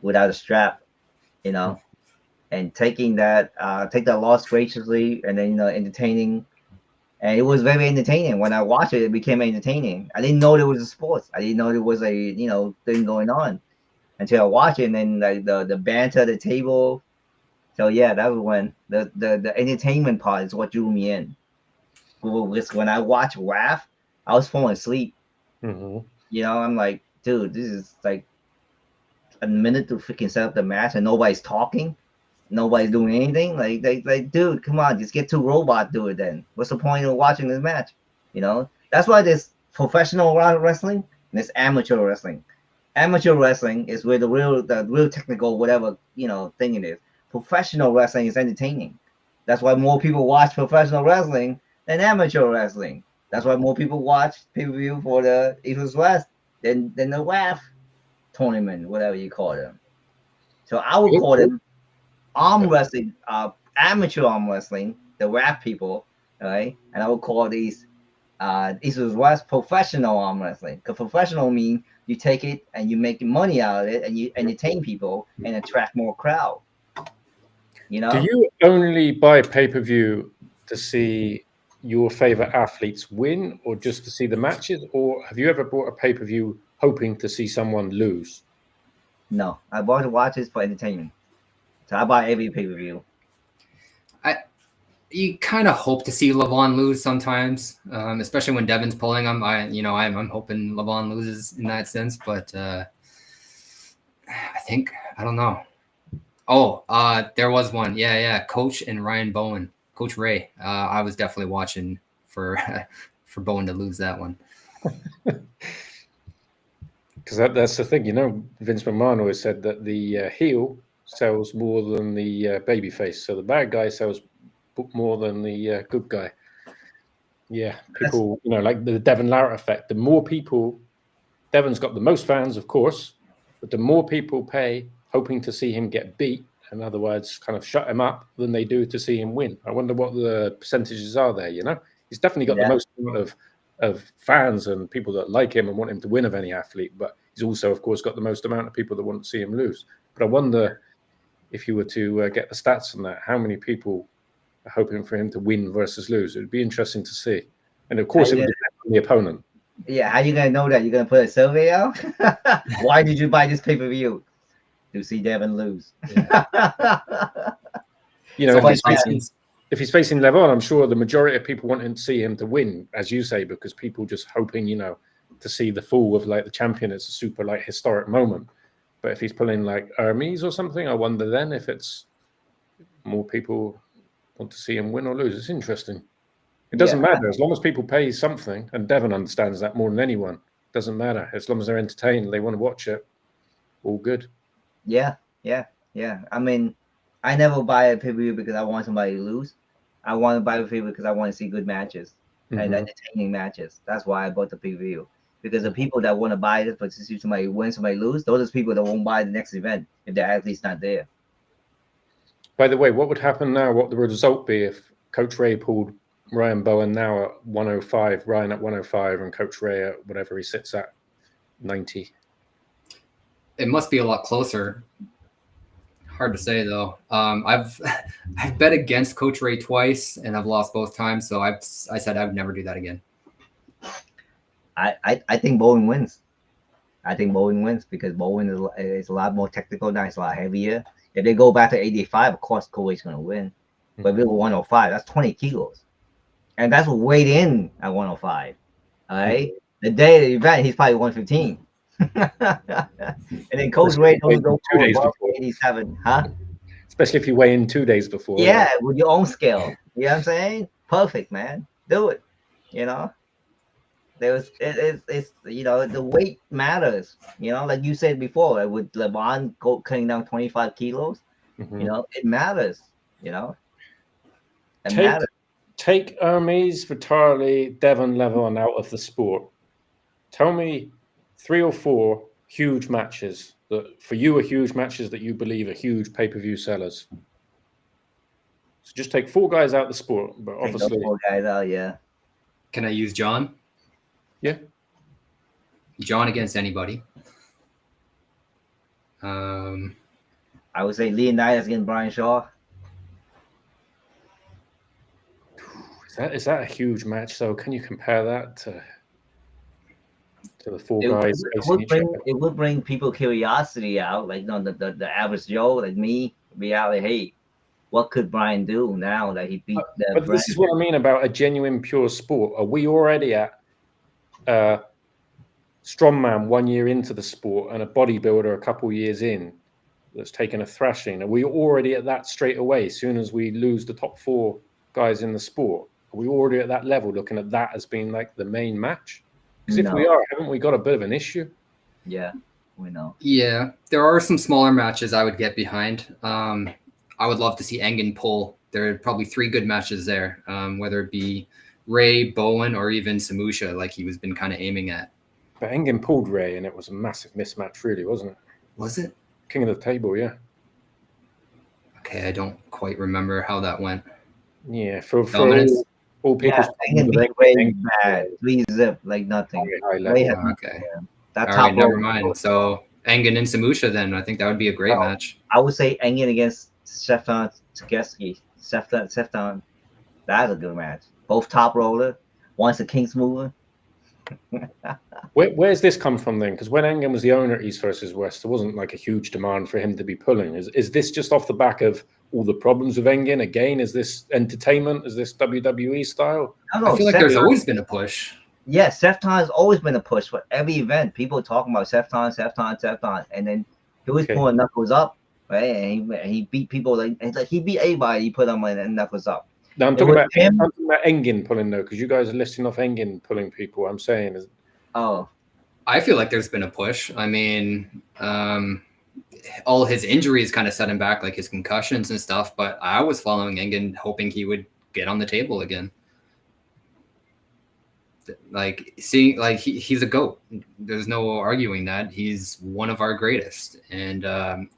without a strap. You know, and take that loss graciously, and then entertaining. And it was very entertaining. When I watched it, it became entertaining. I didn't know there was a sports. I didn't know there was a thing going on until I watched it. And then like the banter at the table. So yeah, that was when the entertainment part is what drew me in. When I watched WAF, I was falling asleep. Mm-hmm. You know, I'm like, dude, this is like a minute to freaking set up the match and nobody's talking. Nobody's doing anything. Like, dude, come on, just get two robots do it then. What's the point of watching this match? You know, that's why there's professional wrestling and there's amateur wrestling. Amateur wrestling is where the real technical whatever thing it is. Professional wrestling is entertaining. That's why more people watch professional wrestling than amateur wrestling. That's why more people watch pay-per-view for the East West than the WAF tournament, whatever you call them. So I would call them arm wrestling, amateur arm wrestling, the WAF people, right? And I would call these East West professional arm wrestling. Because professional means you take it and you make money out of it and you entertain people and attract more crowd. You know? Do you only buy pay-per-view to see your favorite athletes win, or just to see the matches, or have you ever bought a pay-per-view hoping to see someone lose? No, I bought to watch this for entertainment. So I buy every pay-per-view. You kind of hope to see Levon lose sometimes, especially when Devin's pulling him. I'm hoping Levon loses in that sense, but I don't know. Oh, there was one. Yeah. Coach and Ryan Bowen, Coach Ray. I was definitely watching for Bowen to lose that one. Because that's the thing, Vince McMahon always said that the heel sells more than the babyface. So the bad guy sells more than the good guy. Yeah, people, like the Devin Lara effect. The more people, Devin's got the most fans, of course, but the more people pay hoping to see him get beat, and otherwise kind of shut him up, than they do to see him win. I wonder what the percentages are there, He's definitely got the most amount of fans and people that like him and want him to win of any athlete, but he's also, of course, got the most amount of people that want to see him lose. But I wonder if you were to get the stats on that, how many people are hoping for him to win versus lose. It would be interesting to see. And of course, it would depend on the opponent. Yeah, how you going to know that? You're going to put a survey out? Why did you buy this pay-per-view? To see Devin lose. Yeah. If he's facing Levon, I'm sure the majority of people want to see him to win, as you say, because people just hoping, to see the fall of like the champion. It's a super like historic moment. But if he's pulling like Hermes or something, I wonder then if it's more people want to see him win or lose. It's interesting. It doesn't matter as long as people pay something, and Devin understands that more than anyone. It doesn't matter as long as they're entertained, they want to watch it. All good. Yeah. I mean, I never buy a pay-per-view because I want somebody to lose. I want to buy a pay-per-view because I want to see good matches and entertaining matches. That's why I bought the pay-per-view. Because the people that want to buy this, but to see somebody win, somebody lose, those are the people that won't buy the next event if the athlete's not there. By the way, what would happen now? What would the result be if Coach Ray pulled Ryan Bowen now at 105, Ryan at 105, and Coach Ray at whatever he sits at 90? It must be a lot closer. Hard to say though. I've bet against Coach Ray twice and I've lost both times. So I said I would never do that again. I think Bowen wins. I think Bowen wins because Bowen is a lot more technical now. It's a lot heavier. If they go back to 85, of course, Kowe's going to win. But if it was 105, that's 20 kilos. And that's weighed in at 105. All right? The day of the event, he's probably 115. And then Coach Ray knows go 2 days before 87, huh? Especially if you weigh in 2 days before. Yeah, with your own scale. You know what I'm saying? Perfect, man. Do it. It's the weight matters. Like you said before, with Levon cutting down 25 kilos, it matters. It matters. Take Hermes, Vitali, Devin, Levon out of the sport. Tell me 3 or 4 huge matches that for you are huge matches that you believe are huge pay-per-view sellers? So just take 4 guys out of the sport, but Take those obviously, 4 guys out, yeah. Can I use John? yeah. John against anybody. I would say Leonidas against Brian Shaw. Is that a huge match? So can you compare that to the 4 It guys facing each other? it would bring people curiosity out, like the average Joe like me, be out like, hey, what could Brian do now that he beat the But this is what I mean about a genuine pure sport. Are we already at strongman 1 year into the sport and a bodybuilder a couple years in that's taken a thrashing? Are we already at that straight away as soon as we lose the top 4 guys in the sport? Are we already at that level looking at that as being like the main match? Because if we are, haven't we got a bit of an issue? Yeah, we know. Yeah, there are some smaller matches I would get behind. I would love to see Engen pull. There are probably 3 good matches there, whether it be Ray, Bowen, or even Samusha, like he was been kind of aiming at. But Engen pulled Ray, and it was a massive mismatch, really, wasn't it? Was it? King of the table, yeah. Okay, I don't quite remember how that went. Yeah, for Dominance? all people's Engen beat Ray bad, 3-0, like nothing. high level. Okay. That's All right, never mind. So Engen and Samusha, then I think that would be a great match. I would say Engen against Stefan Tsakeski. Stefan, that's a good match. Both top roller. One's a King's mover. Where's this come from then? Because when Engen was the owner at East versus West, there wasn't like a huge demand for him to be pulling. Is this just off the back of all the problems with Engen? Again, is this entertainment? Is this WWE style? I feel like there's always been a push. Yeah, Sefton has always been a push for every event. People talking about Sefton, and then he was pulling knuckles up, right? And he beat people like he beat everybody. He put them in knuckles up. Now I'm talking about Engen pulling though, because you guys are listing off Engen pulling people. I'm saying is. Oh, I feel like there's been a push. I mean, all his injuries kind of set him back, like his concussions and stuff. But I was following Engen, hoping he would get on the table again. Like seeing, like he's a GOAT. There's no arguing that he's one of our greatest. And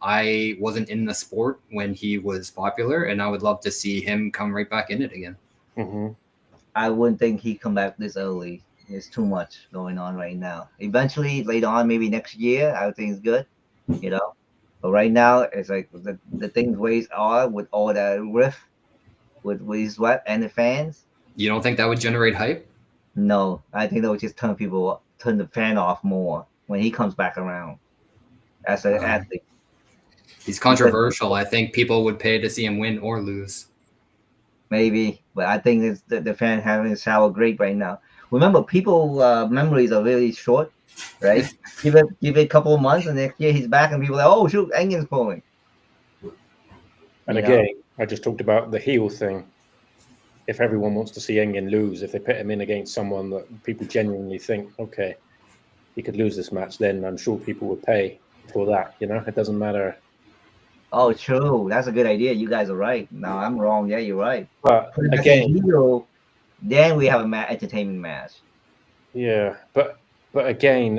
I wasn't in the sport when he was popular, and I would love to see him come right back in it again. Mm-hmm. I wouldn't think he'd come back this early. There's too much going on right now. Eventually, later on, maybe next year, I would think it's good, you know. But right now, it's like the things ways are with all that riff with his rep and the fans. You don't think that would generate hype? No, I think that would just turn the fan off more when he comes back around as an athlete. He's controversial. I think people would pay to see him win or lose. Maybe, but I think it's the fan having a sour grape right now. Remember, people memories are really short, right? give it a couple of months, and next year he's back, and people are like, oh shoot, Engen's pulling. And again, I just talked about the heel thing. If everyone wants to see Engen lose, if they put him in against someone that people genuinely think, okay, he could lose this match, then I'm sure people would pay for that. You know, it doesn't matter. Oh, true. That's a good idea. You guys are right. No, I'm wrong. Yeah, you're right. But again, then we have a entertainment match. Yeah, but again,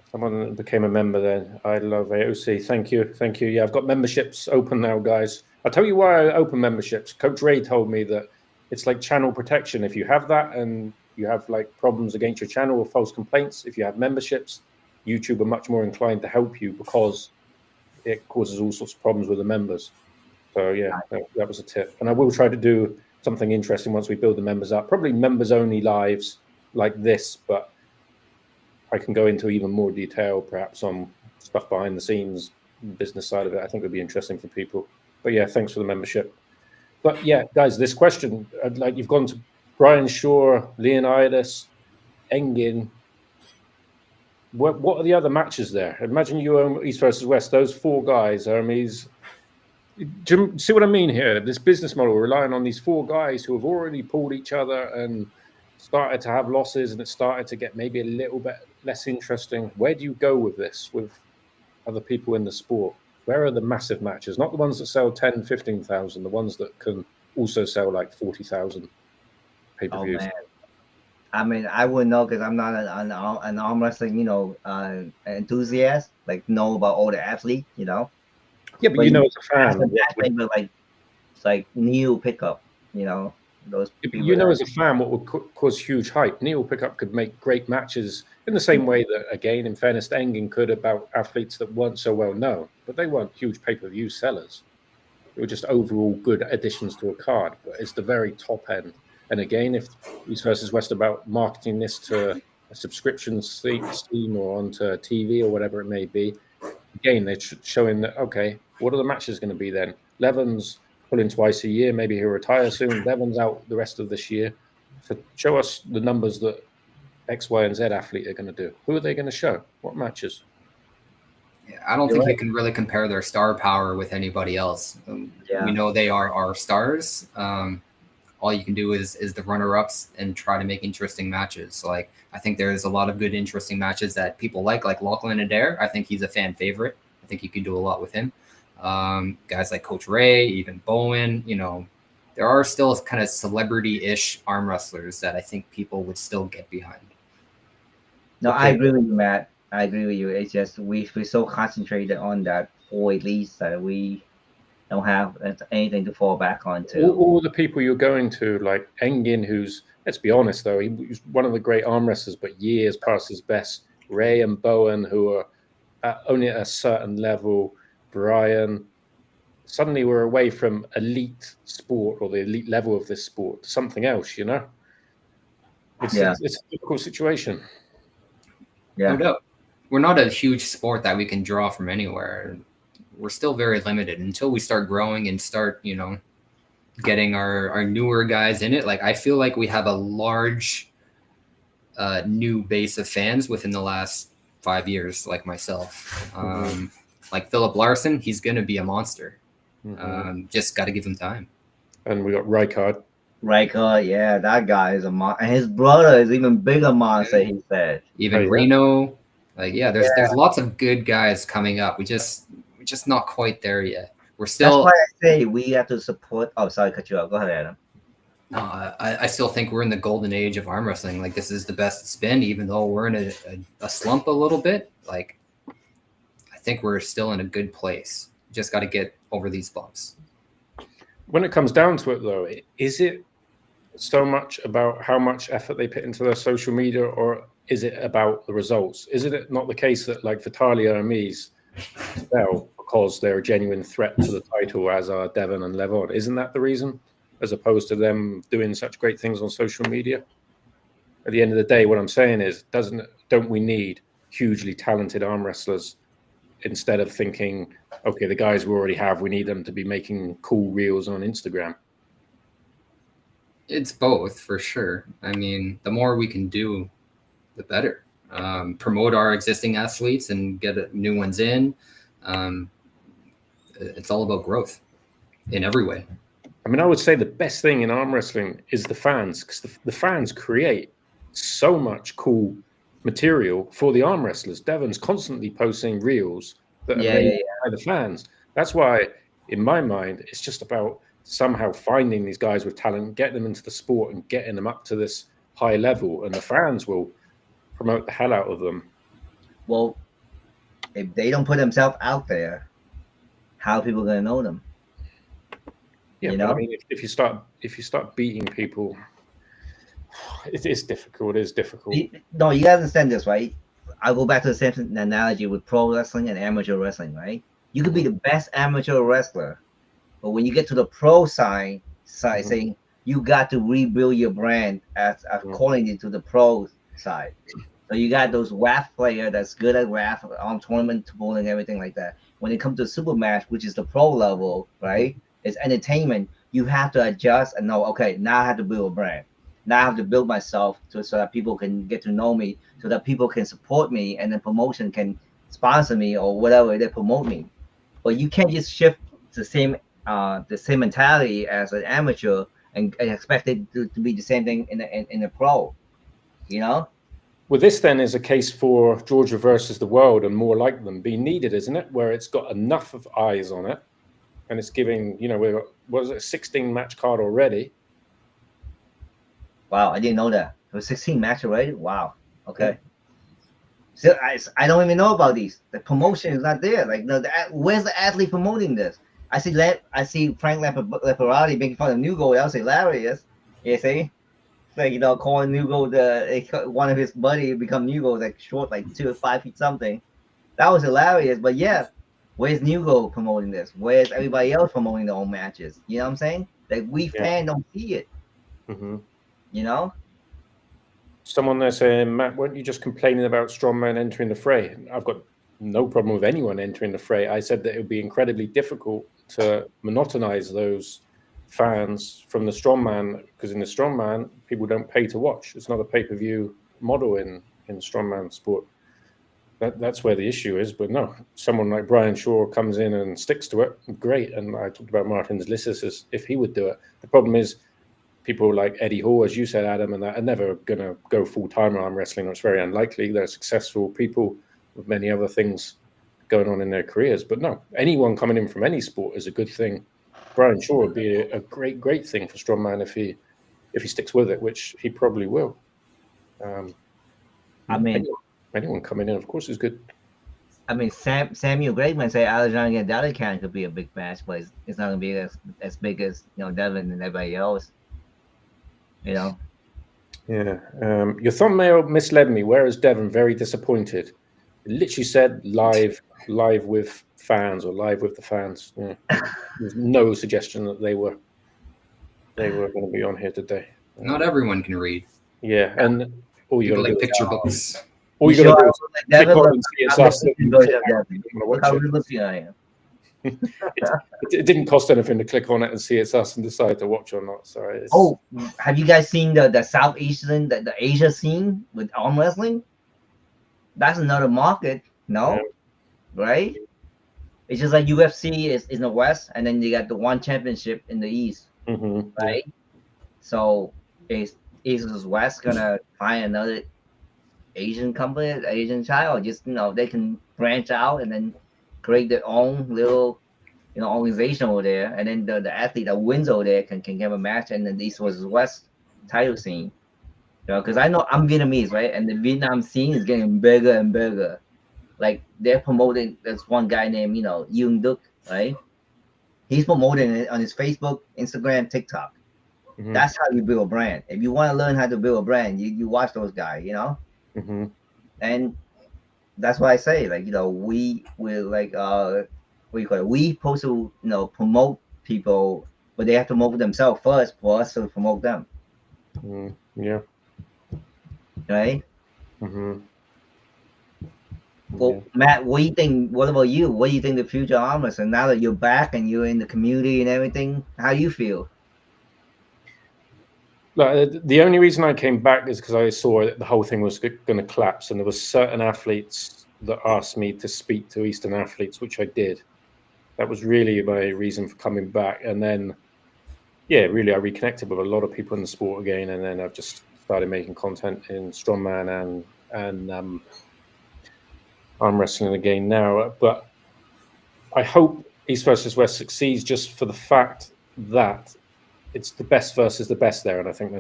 someone became a member then. I love AOC. Thank you. Yeah, I've got memberships open now, guys. I'll tell you why I open memberships. Coach Ray told me that it's like channel protection. If you have that and you have like problems against your channel or false complaints, if you have memberships, YouTube are much more inclined to help you because it causes all sorts of problems with the members. So yeah, that was a tip. And I will try to do something interesting once we build the members up. Probably members only lives like this, but I can go into even more detail perhaps on stuff behind the scenes, business side of it. I think would be interesting for people. But yeah, thanks for the membership. But yeah, guys, this question, like you've gone to Brian Shaw, Leonidas, Engen. What are the other matches there? Imagine you own East versus West. Those 4 guys, Hermes. Do you see what I mean here? This business model relying on these 4 guys who have already pulled each other and started to have losses, and it started to get maybe a little bit less interesting. Where do you go with this, with other people in the sport? Where are the massive matches? Not the ones that sell 10, 15,000, the ones that can also sell like 40,000 pay-per-views. Oh, man. I mean, I wouldn't know because I'm not an arm wrestling, enthusiast. Like know about all the athletes, Yeah, but But you know, as a as fan, a what would, matchmaker, like it's like Neil pickup, those people. you know, as a fan, what would cause huge hype? Neil Pickup could make great matches in the same way that, again, in fairness to Engin, could about athletes that weren't so well known, but they weren't huge pay-per-view sellers. They were just overall good additions to a card. But it's the very top end. And again, if East versus West about marketing this to a subscription scheme or onto TV or whatever it may be, again, they're showing that, okay, what are the matches going to be then? Levin's pulling twice a year. Maybe he'll retire soon. Levin's out the rest of this year. So show us the numbers that X, Y, and Z athlete are going to do. Who are they going to show? What matches? Yeah, I don't You're think right. you can really compare their star power with anybody else. Yeah. We know they are our stars. All you can do is the runner-ups and try to make interesting matches. Like I think there's a lot of good, interesting matches that people like Lachlan Adair. I think he's a fan favorite. I think you can do a lot with him. Guys like Coach Ray, even Bowen. There are still kind of celebrity-ish arm wrestlers that I think people would still get behind. No, Okay. I agree with you, Matt. I agree with you. It's just we're so concentrated on that 4 elites that we don't have anything to fall back onto. All the people you're going to, like Engin, who's, let's be honest, though, he was one of the great arm wrestlers, but years past his best. Ray and Bowen, who are only at a certain level. Brian, suddenly we're away from elite sport or the elite level of this sport to something else, It's a difficult situation. Yeah. No doubt. We're not a huge sport that we can draw from anywhere. We're still very limited until we start growing and start, getting our newer guys in it. Like I feel like we have a large new base of fans within the last 5 years, like myself. Like Philip Larson, he's going to be a monster. Just got to give him time. And we got Rijkaard. Rijkaard, yeah, that guy is a monster. And his brother is even bigger monster, he said. Even Reno. Like, there's lots of good guys coming up. We're just not quite there yet. We're still. That's why I say we have to support. Oh, sorry, cut you off. Go ahead, Adam. No, I still think we're in the golden age of arm wrestling. Like this is the best it's been, even though we're in a slump a little bit. Like I think we're still in a good place. Just got to get over these bumps. When it comes down to it, though, is it so much about how much effort they put into their social media, or is it about the results? Isn't it not the case that like Vitalia and Mies sell because they're a genuine threat to the title, as are Devon and Levon? Isn't that the reason, as opposed to them doing such great things on social media? At the end of the day, what I'm saying is, don't we need hugely talented arm wrestlers instead of thinking, okay, the guys we already have, we need them to be making cool reels on Instagram? It's both for sure. I mean, the more we can do, the better. Promote our existing athletes and get new ones in. It's all about growth in every way. I mean, I would say the best thing in arm wrestling is the fans, because the fans create so much cool material for the arm wrestlers. Devon's constantly posting reels that are made by the fans. That's why, in my mind, it's just about somehow finding these guys with talent, getting them into the sport and getting them up to this high level, and the fans will promote the hell out of them. Well, if they don't put themselves out there, how are people going to know them? Yeah, but I mean, if you start beating people, it is difficult. It is difficult. No, you guys understand this, right? I'll go back to the same analogy with pro wrestling and amateur wrestling, right? You could be the best amateur wrestler, but when you get to the pro side saying you got to rebuild your brand as according to the pro side. So you got those WAF player that's good at WAF on tournament bowling, everything like that. When it comes to super match, which is the pro level, right? It's entertainment. You have to adjust and know, okay, now I have to build a brand. Now I have to build myself so that people can get to know me, so that people can support me, and then promotion can sponsor me or whatever they promote me. But you can't just shift the same mentality as an amateur and expect it to be the same thing in the pro, Well, this then is a case for Georgia versus the world and more like them being needed, isn't it? Where it's got enough of eyes on it, and it's giving, we've got, what is it, a 16-match card already. Wow, I didn't know that. It was 16 matches already. Wow. Okay. So I don't even know about these. The promotion is not there. Like, no, where's the athlete promoting this? I see Frank Leparati making fun of New Gold. That was hilarious. You see, like, calling New Gold one of his buddy become New Gold, like short, like 2 or 5 feet something. That was hilarious. But yeah, where's New Gold promoting this? Where's everybody else promoting their own matches? You know what I'm saying? Like, we fans don't see it. Mm-hmm. You know. Someone there saying, Matt, weren't you just complaining about strongman entering the fray? I've got no problem with anyone entering the fray. I said that it would be incredibly difficult to monotonize those fans from the strongman, because in the strongman, people don't pay to watch. It's not a pay-per-view model in strongman sport. That's where the issue is. But no, someone like Brian Shaw comes in and sticks to it. Great. And I talked about Martin's Lissus as if he would do it. The problem is, people like Eddie Hall, as you said, Adam, and that are never going to go full-time arm wrestling. It's very unlikely. They're successful people with many other things going on in their careers. But no, anyone coming in from any sport is a good thing. Brian Shaw would be a great thing for strongman if he sticks with it, which he probably will. I mean, anyone coming in, of course, is good. I mean, Samuel Graveman say Alexander against Dalican could be a big match, but it's not going to be as big as Devin and everybody else. Yeah. Your thumbnail misled me. Whereas Devon, very disappointed. It literally said live with fans or live with the fans. Yeah. There's no suggestion that they were going to be on here today. Not everyone can read. Yeah, and all you got to do picture books. All you got to do is click on and see it's us. Look how good looking I am. It didn't cost anything to click on it and see it's us and decide to watch or not. Sorry. Oh, have you guys seen the South Asian, the Asia scene with arm wrestling? That's another market, no? Yeah. Right? It's just like UFC is in the West, and then you got the one championship in the East, right? Yeah. So is West gonna find another Asian company, Asian child? Just they can branch out and then create their own little, organization over there, and then the athlete that wins over there can have a match in the East versus West title scene. Because I know I'm Vietnamese, right? And the Vietnam scene is getting bigger and bigger. Like they're promoting. There's one guy named Yoon Duk, right? He's promoting it on his Facebook, Instagram, TikTok. That's how you build a brand. If you want to learn how to build a brand, you watch those guys, and that's why I say, like, we will, like, what do you call it? We supposed to, promote people, but they have to promote themselves first for us to promote them. Yeah. Right? Well, Matt, what do you think? What about you? What do you think the future arm wrestling? Now that you're back and you're in the community and everything, how do you feel? The only reason I came back is because I saw that the whole thing was going to collapse, and there were certain athletes that asked me to speak to Eastern athletes, which I did. That was really my reason for coming back. And then, really, I reconnected with a lot of people in the sport again, and then I've just started making content in strongman and arm wrestling again now. But I hope East versus West succeeds just for the fact that it's the best versus the best there, and I think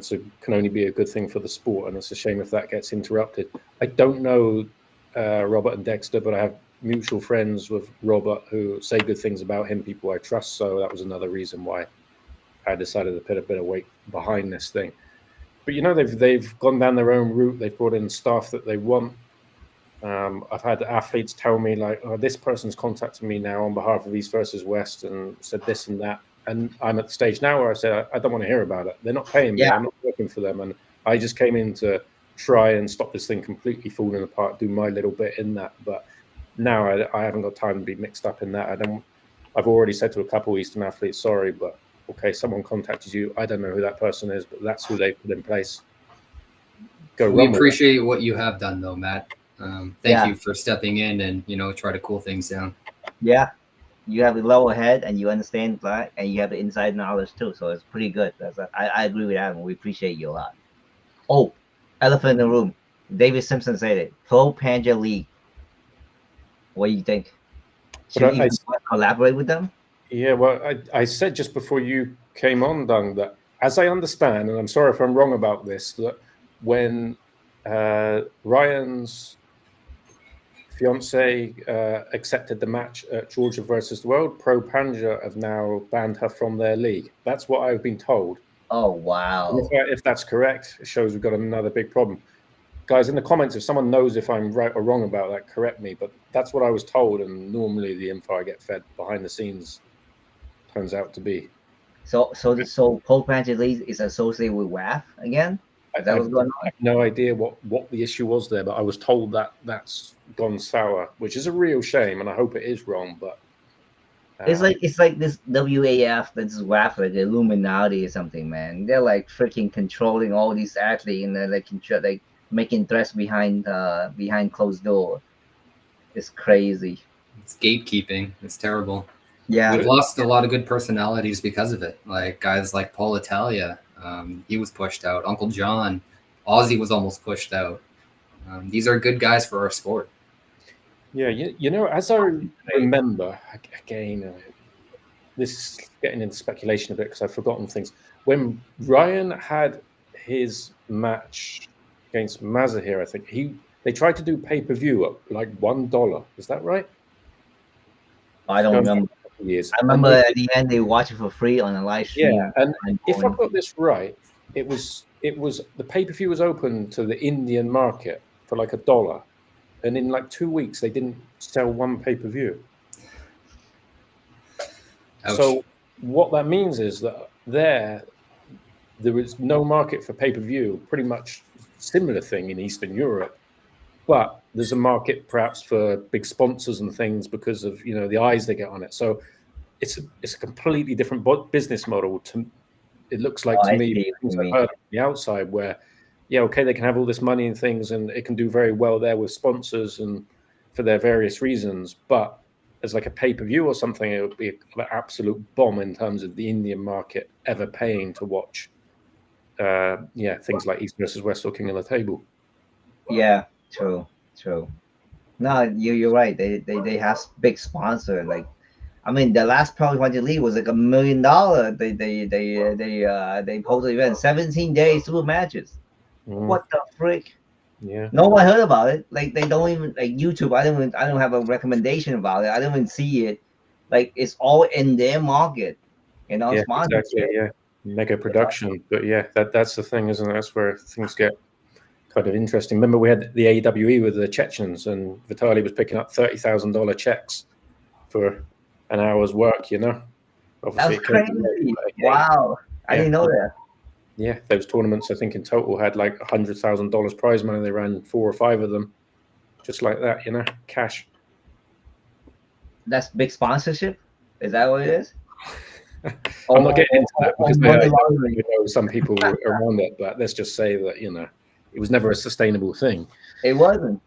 can only be a good thing for the sport, and it's a shame if that gets interrupted. I don't know Robert and Dexter, but I have mutual friends with Robert who say good things about him, people I trust, so that was another reason why I decided to put a bit of weight behind this thing. But they've gone down their own route. They've brought in staff that they want. I've had athletes tell me, like, oh, this person's contacting me now on behalf of East versus West and said this and that. And I'm at the stage now where I say, I don't want to hear about it. They're not paying me. I'm not working for them. And I just came in to try and stop this thing completely falling apart, do my little bit in that. But now I haven't got time to be mixed up in that. I've already said to a couple Eastern athletes, sorry, but okay, someone contacted you. I don't know who that person is, but that's who they put in place. We appreciate what you have done, though, Matt. Thank you for stepping in and, try to cool things down. Yeah. You have a level head and you understand that, and you have the inside knowledge too. So it's pretty good. I agree with that, and we appreciate you a lot. Oh, elephant in the room. David Simpson said it. Pro Panja League. What do you think? Should we collaborate with them? Yeah, well, I said just before you came on, Dung, that as I understand, and I'm sorry if I'm wrong about this, that when Ryan's fiance accepted the match at Georgia versus the World, Pro Panja have now banned her from their league. That's what I've been told. Oh wow! If that's correct, it shows we've got another big problem. Guys, in the comments, if someone knows if I'm right or wrong about that, correct me. But that's what I was told, and normally the info I get fed behind the scenes turns out to be. So Pro Panja League is associated with WAF again? Is that what's going on? I have no idea what the issue was there, but I was told that that's gone sour, which is a real shame, and I hope it is wrong. But it's like this WAF, this WAF, like the Illuminati or something, man. They're like freaking controlling all these athletes, and they're like making threats behind closed door. It's crazy. It's gatekeeping. It's terrible. Yeah, we've lost a lot of good personalities because of it. Like guys like Paul Italia, he was pushed out. Uncle John, Ozzy was almost pushed out. These are good guys for our sport. Yeah, you know, as I remember, again, this is getting into speculation a bit because I've forgotten things. When Ryan had his match against Mazahir, I think they tried to do pay-per-view at like $1. Is that right? I don't remember. Years. I remember at the end they watch it for free on a live stream. Yeah, and if I've got this right, it was the pay-per-view was open to the Indian market for like $1, and in like 2 weeks they didn't sell one pay-per-view. Ouch. So what that means is that there is no market for pay-per-view. Pretty much similar thing in Eastern Europe, but there's a market perhaps for big sponsors and things because of the eyes they get on it. So it's a completely different business model. It looks like to me things I've heard on the outside where, okay, they can have all this money and things, and it can do very well there with sponsors and for their various reasons. But as like a pay-per-view or something, it would be an absolute bomb in terms of the Indian market ever paying to watch. Things like East versus West or King of the Table. Yeah, true. No, you're right. They have big sponsor. Like, I mean, the last Pro Panja League was like $1 million. They hosted the event 17 days, 2 matches. What the frick? Yeah. No one heard about it. Like, they don't even like YouTube. I don't have a recommendation about it. I don't even see it. Like, it's all in their market. Yeah, sponsorship. exactly. Yeah, mega production. But yeah, that's the thing, isn't it? That's where things get kind of interesting. Remember, we had the AWE with the Chechens, and Vitaly was picking up $30,000 checks for an hour's work. That's Obviously, crazy. Wow, I didn't know that. Yeah, those tournaments, I think in total had like $100,000 prize money. They ran 4 or 5 of them, just like that. Cash. That's big sponsorship. Is that what it is? I'm not getting into that because I know some people around it, but let's just say that it was never a sustainable thing. It wasn't,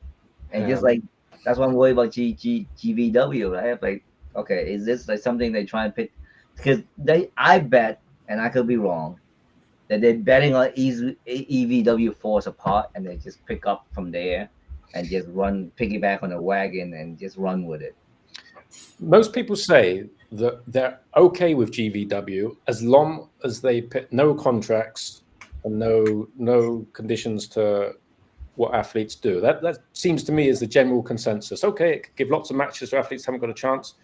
and just like that's why I'm worried about GVW, right? Like, okay, is this like something they try and pick? Because I bet, and I could be wrong, that they're betting on EVW Force apart, and they just pick up from there and just piggyback on the wagon and just run with it. Most people say that they're okay with GVW as long as they put no contracts and no conditions to what athletes do. That seems to me is the general consensus. Okay, it could give lots of matches to athletes who haven't got a chance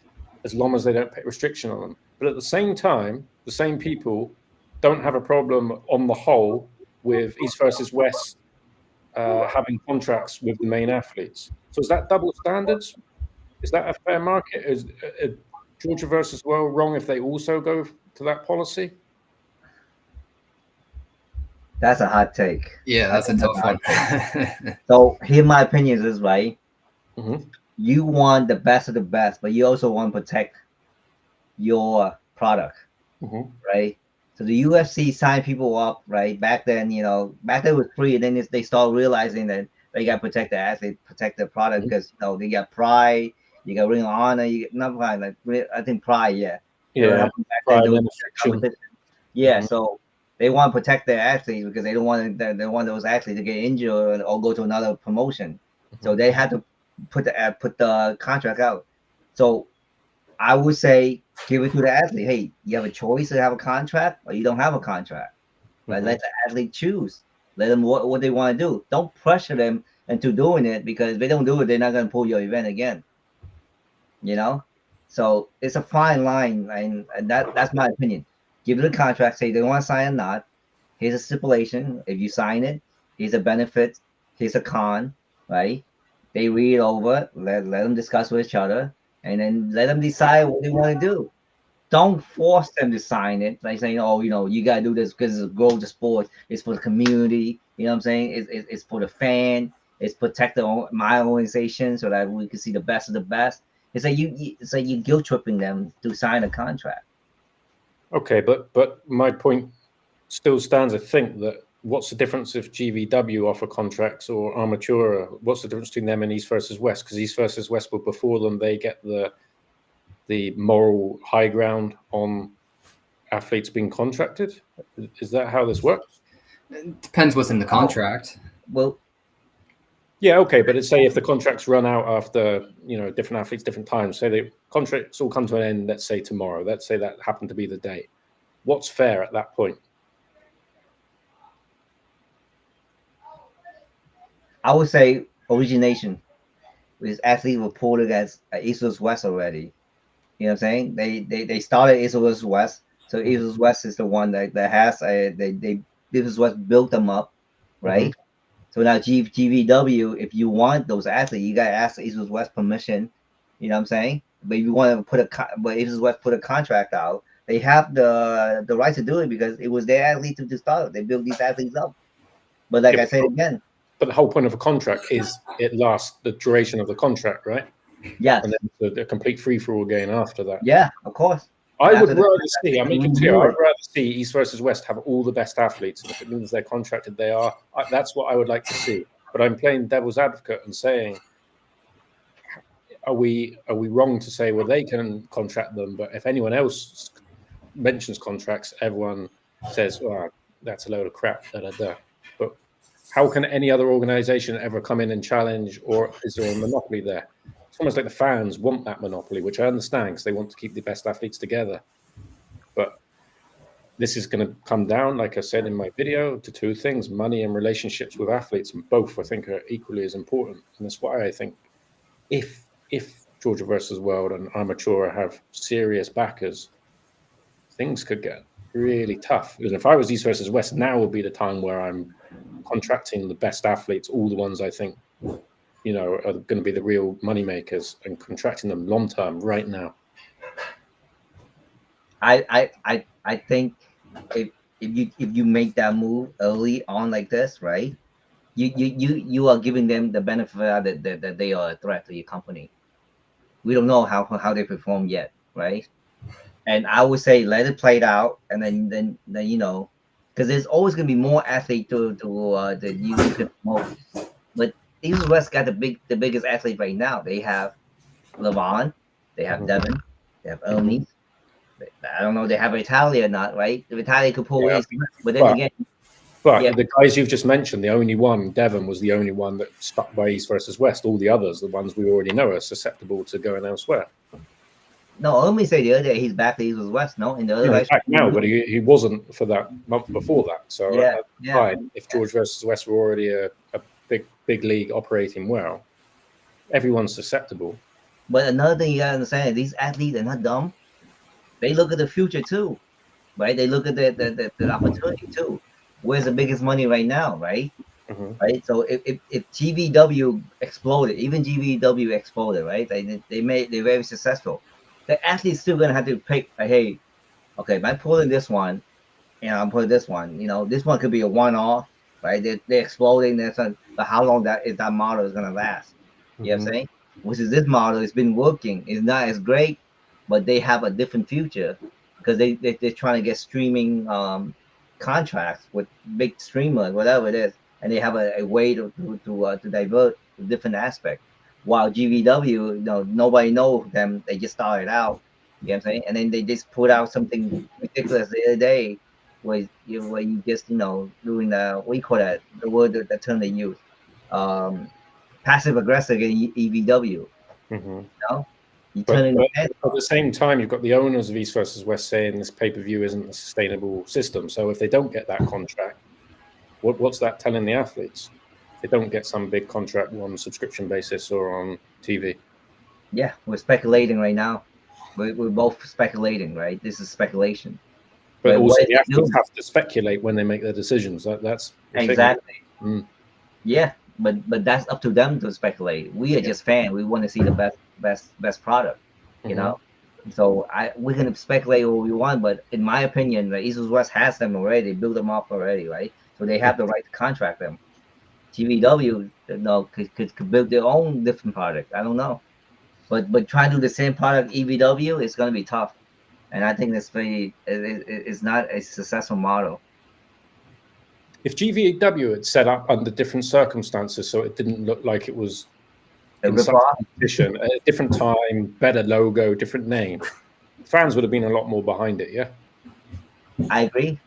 as long as they don't put restriction on them. But at the same time, the same people don't have a problem on the whole with East versus West having contracts with the main athletes. So is that double standards? Is that a fair market? Is Georgia versus World wrong if they also go to that policy? That's a hot take. Yeah, that's a tough one. So here my opinion is, right? Mm-hmm. You want the best of the best, but you also want to protect your product, right? So the UFC signed people up, right? Back then, back then it was free, and then they start realizing that they got to protect the athlete, protect the product, because they got Pride, you got Ring of Honor, you get not Pride, like I think Pride, yeah. So they want to protect their athletes because they don't want those athletes to get injured or go to another promotion. So they had to put the contract out. So I would say give it to the athlete. Hey, you have a choice to have a contract or you don't have a contract. But let the athlete choose. Let them what they want to do. Don't pressure them into doing it, because if they don't do it, they're not going to pull your event again. You know, so it's a fine line, and that's my opinion. Give them the contract, say they want to sign or not. Here's a stipulation. If you sign it, here's a benefit, here's a con, right? They read over, let them discuss with each other, and then let them decide what they want to do. Don't force them to sign it, like saying, oh, you got to do this because it's grow the sport. It's for the community. You know what I'm saying? It's for the fan. It's protect my organization so that we can see the best of the best. It's like you guilt tripping them to sign a contract. Okay, but my point still stands. I think that what's the difference if GVW offer contracts or Armatura? What's the difference between them and East versus West? Because East versus West were before them. They get the moral high ground on athletes being contracted. Is that how this works? It depends what's in the contract. Well, yeah, okay, but let's say if the contracts run out after different athletes, different times. Say the contracts all come to an end. Let's say tomorrow. Let's say that happened to be the date. What's fair at that point? I would say origination. This athlete were pulled against East versus West already. You know what I'm saying? They started East versus West. So East versus West is the one that has East versus West built them up, right? Mm-hmm. So now GVW, if you want those athletes, you gotta ask East versus West permission. You know what I'm saying? But if you want to but East versus West put a contract out, they have the right to do it because it was their athlete to start. They built these athletes up. But like I said again. But the whole point of a contract is it lasts the duration of the contract, right? Yes. And then the complete free-for-all again after that. Yeah, of course. I would rather see, I'm making clear, I'd rather see East versus West have all the best athletes. And if it means they're contracted, they are. That's what I would like to see. But I'm playing devil's advocate and saying, are we wrong to say, well, they can contract them, but if anyone else mentions contracts, everyone says, oh, that's a load of crap, da-da-da. But how can any other organization ever come in and challenge, or is there a monopoly there? It's almost like the fans want that monopoly, which I understand because they want to keep the best athletes together. But this is going to come down, like I said in my video, to two things: money and relationships with athletes, and both I think are equally as important. And that's why I think if Georgia versus World and Armatura have serious backers, things could get really tough. Because if I was East versus West, now would be the time where I'm contracting the best athletes, all the ones I think are going to be the real money makers, and contracting them long term right now. I think if you make that move early on like this, right? You are giving them the benefit that they are a threat to your company. We don't know how they perform yet, right? And I would say let it play out, and then because there's always going to be more athletes that you could promote. But East West got the biggest athlete right now. They have Levon, they have Devin, they have Ernie. I don't know if they have Vitaly or not, right? If Vitaly could pull East West, but then again. But the guys you've just mentioned, the only one, Devin, was the only one that stuck by East versus West. All the others, the ones we already know, are susceptible to going elsewhere. No, Ernie said the other day he's back to East versus West. No, in the other he's back now, but he wasn't for that month before that. So fine. If George versus West were already a big league operating well, everyone's susceptible. But another thing you gotta understand, these athletes are not dumb. They look at the future too, right? They look at the opportunity too. Where's the biggest money right now, right? Mm-hmm. Right. So if GVW exploded, even GVW exploded, right? They're very successful. The athlete's still gonna have to pick. Hey, okay, I'm pulling this one, and I'm pulling this one. This one could be a one-off, right? They're exploding. But how long that model is gonna last? Mm-hmm. You know what I'm saying? Which is this model has been working. It's not as great, but they have a different future because they're trying to get streaming contracts with big streamers, whatever it is, and they have a way to divert to different aspects. While GVW, nobody knows them. They just started out. You know what I'm saying? And then they just put out something ridiculous the other day, where you just doing what do you call that? The word, the term they use, passive aggressive against EVW. Mm-hmm. But at the same time, you've got the owners of East versus West saying this pay-per-view isn't a sustainable system. So if they don't get that contract, What's that telling the athletes? They don't get some big contract on subscription basis or on TV. Yeah, we're speculating right now. We're both speculating, right? This is speculation. But But also, what the if they do? athletes have to speculate when they make their decisions. That's the thing. Exactly. Mm. Yeah, but that's up to them to speculate. We are just fans. We want to see the best product, you know. So we can speculate what we want, but in my opinion, the East West has them already. They built them up already, right? So they have the right to contract them. TVW, could build their own different product. I don't know, but trying to do the same product EVW is going to be tough, and I think it's not a successful model. If GVW had set up under different circumstances, so it didn't look like it was in some competition, at a different time, better logo, different name, fans would have been a lot more behind it. Yeah, I agree.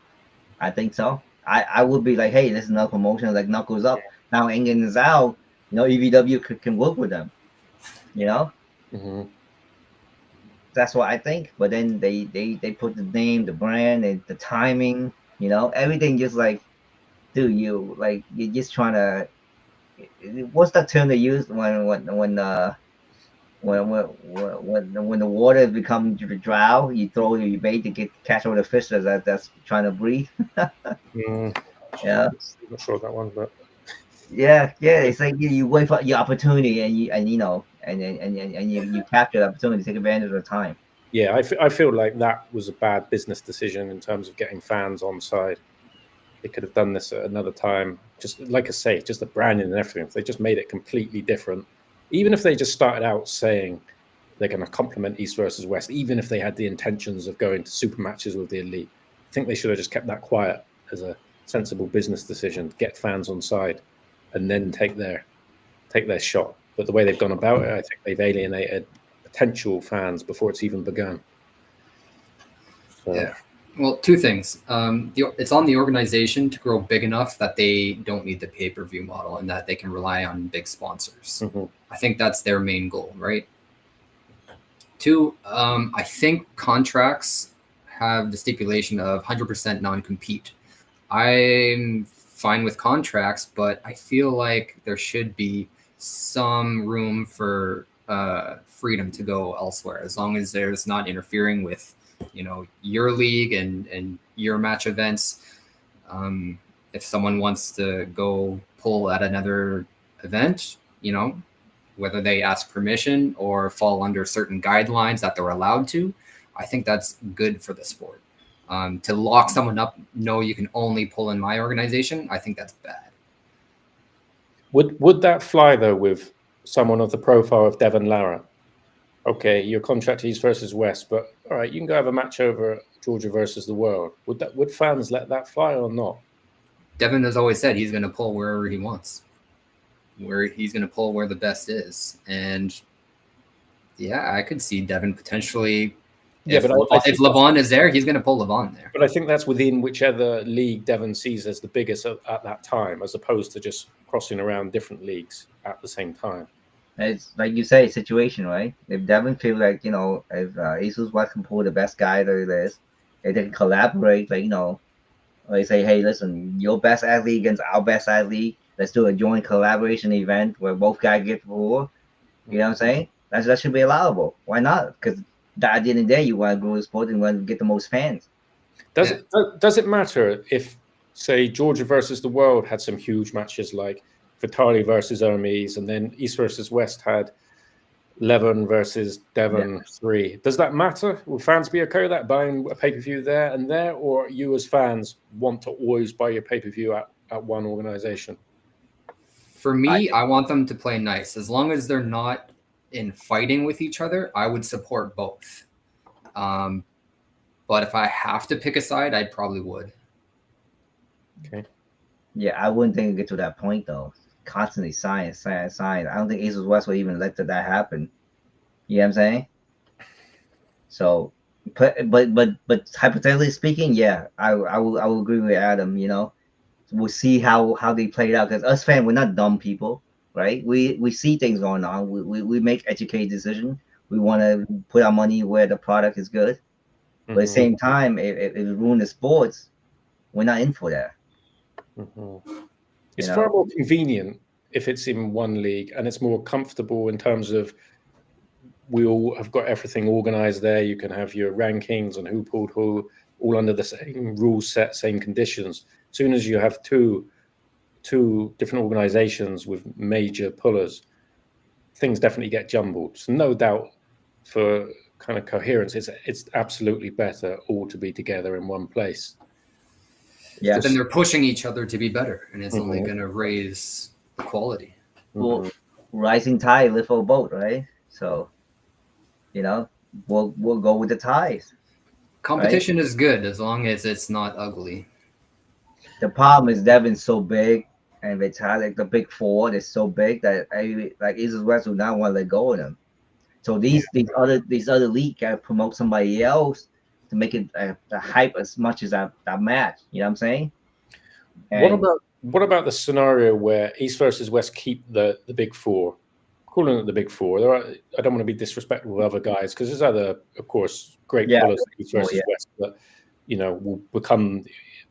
I think so. I would be like, hey, this is another promotion, like Knuckles Up. Now England is out. EVW can work with them. That's what I think. But then they put the name, the brand, and the timing. Everything just like, dude, you're just trying to. What's that term they use when the water becomes dry, you throw your bait to catch all the fish that's trying to breathe. Yeah, I'm not sure that one, but yeah, it's like you wait for your opportunity and you capture the opportunity, take advantage of the time. Yeah, I feel like that was a bad business decision in terms of getting fans on side. They could have done this at another time. Just like I say, just the branding and everything. If they just made it completely different, even if they just started out saying they're going to complement East versus West, even if they had the intentions of going to super matches with the elite, I think they should have just kept that quiet as a sensible business decision. Get fans on side, and then take their shot. But the way they've gone about it, I think they've alienated potential fans before it's even begun. So. Yeah. Well, two things. It's on the organization to grow big enough that they don't need the pay-per-view model and that they can rely on big sponsors. I think that's their main goal, right? Two, I think contracts have the stipulation of 100% non-compete. I'm fine with contracts, but I feel like there should be some room for freedom to go elsewhere, as long as there's not interfering with your league and your match events. If someone wants to go pull at another event, whether they ask permission or fall under certain guidelines that they're allowed to, I think that's good for the sport. To lock someone up, no, you can only pull in my organization, I think that's bad. Would that fly though with someone of the profile of Devon Lara? Okay, your contract East versus West, but all right, you can go have a match over Georgia versus the World. Would fans let that fly or not? Devon has always said he's going to pull wherever he wants, where he's going to pull where the best is, and yeah, I could see Devon potentially. Yeah, if Levon is there, he's going to pull Levon there. But I think that's within whichever league Devon sees as the biggest at that time, as opposed to just crossing around different leagues at the same time. It's like you say, situation, right? If Devon feels like, if East West can pull the best guy there is, if they can collaborate, like, they say, hey, listen, your best athlete against our best athlete, let's do a joint collaboration event where both guys get pulled. You know what I'm saying? That should be allowable. Why not? Because at the end of the day, you want to grow the sport and you want to get the most fans. Does it matter if, say, Georgia versus the World had some huge matches like Vitali versus Hermes, and then East versus West had Levon versus Devon 3. Does that matter? Will fans be okay with that, buying a pay-per-view there and there, or you as fans want to always buy your pay-per-view at one organization? For me, I want them to play nice. As long as they're not in fighting with each other, I would support both. But if I have to pick a side, I probably would. Okay. Yeah, I wouldn't think it get to that point though. Constantly sign. I don't think East West would even let that happen. You know what I'm saying? So, but hypothetically speaking, yeah, I will agree with Adam. We'll see how they play it out, because us fans, we're not dumb people, right? We see things going on. We make educated decisions. We want to put our money where the product is good. But at the same time, if it ruins the sports, we're not in for that. It's far more convenient if it's in one league, and it's more comfortable in terms of we all have got everything organized there. You can have your rankings and who pulled who, all under the same rule set, same conditions. As soon as you have two different organizations with major pullers, things definitely get jumbled. So no doubt, for kind of coherence, it's absolutely better all to be together in one place. But then they're pushing each other to be better, and it's only going to raise the quality. Well, rising tide lift a boat, right? So, we'll go with the tides. Competition is good as long as it's not ugly. The problem is Devin's so big, and Vitalik, the big four, is so big that East West would not want to let go of them. So these other league gotta promote somebody else to make it the hype as much as that match. You know what I'm saying? And what about the scenario where East versus West keep the big four? Calling it the big four. I don't want to be disrespectful with other guys because there's other, of course, great pullers East versus West that will become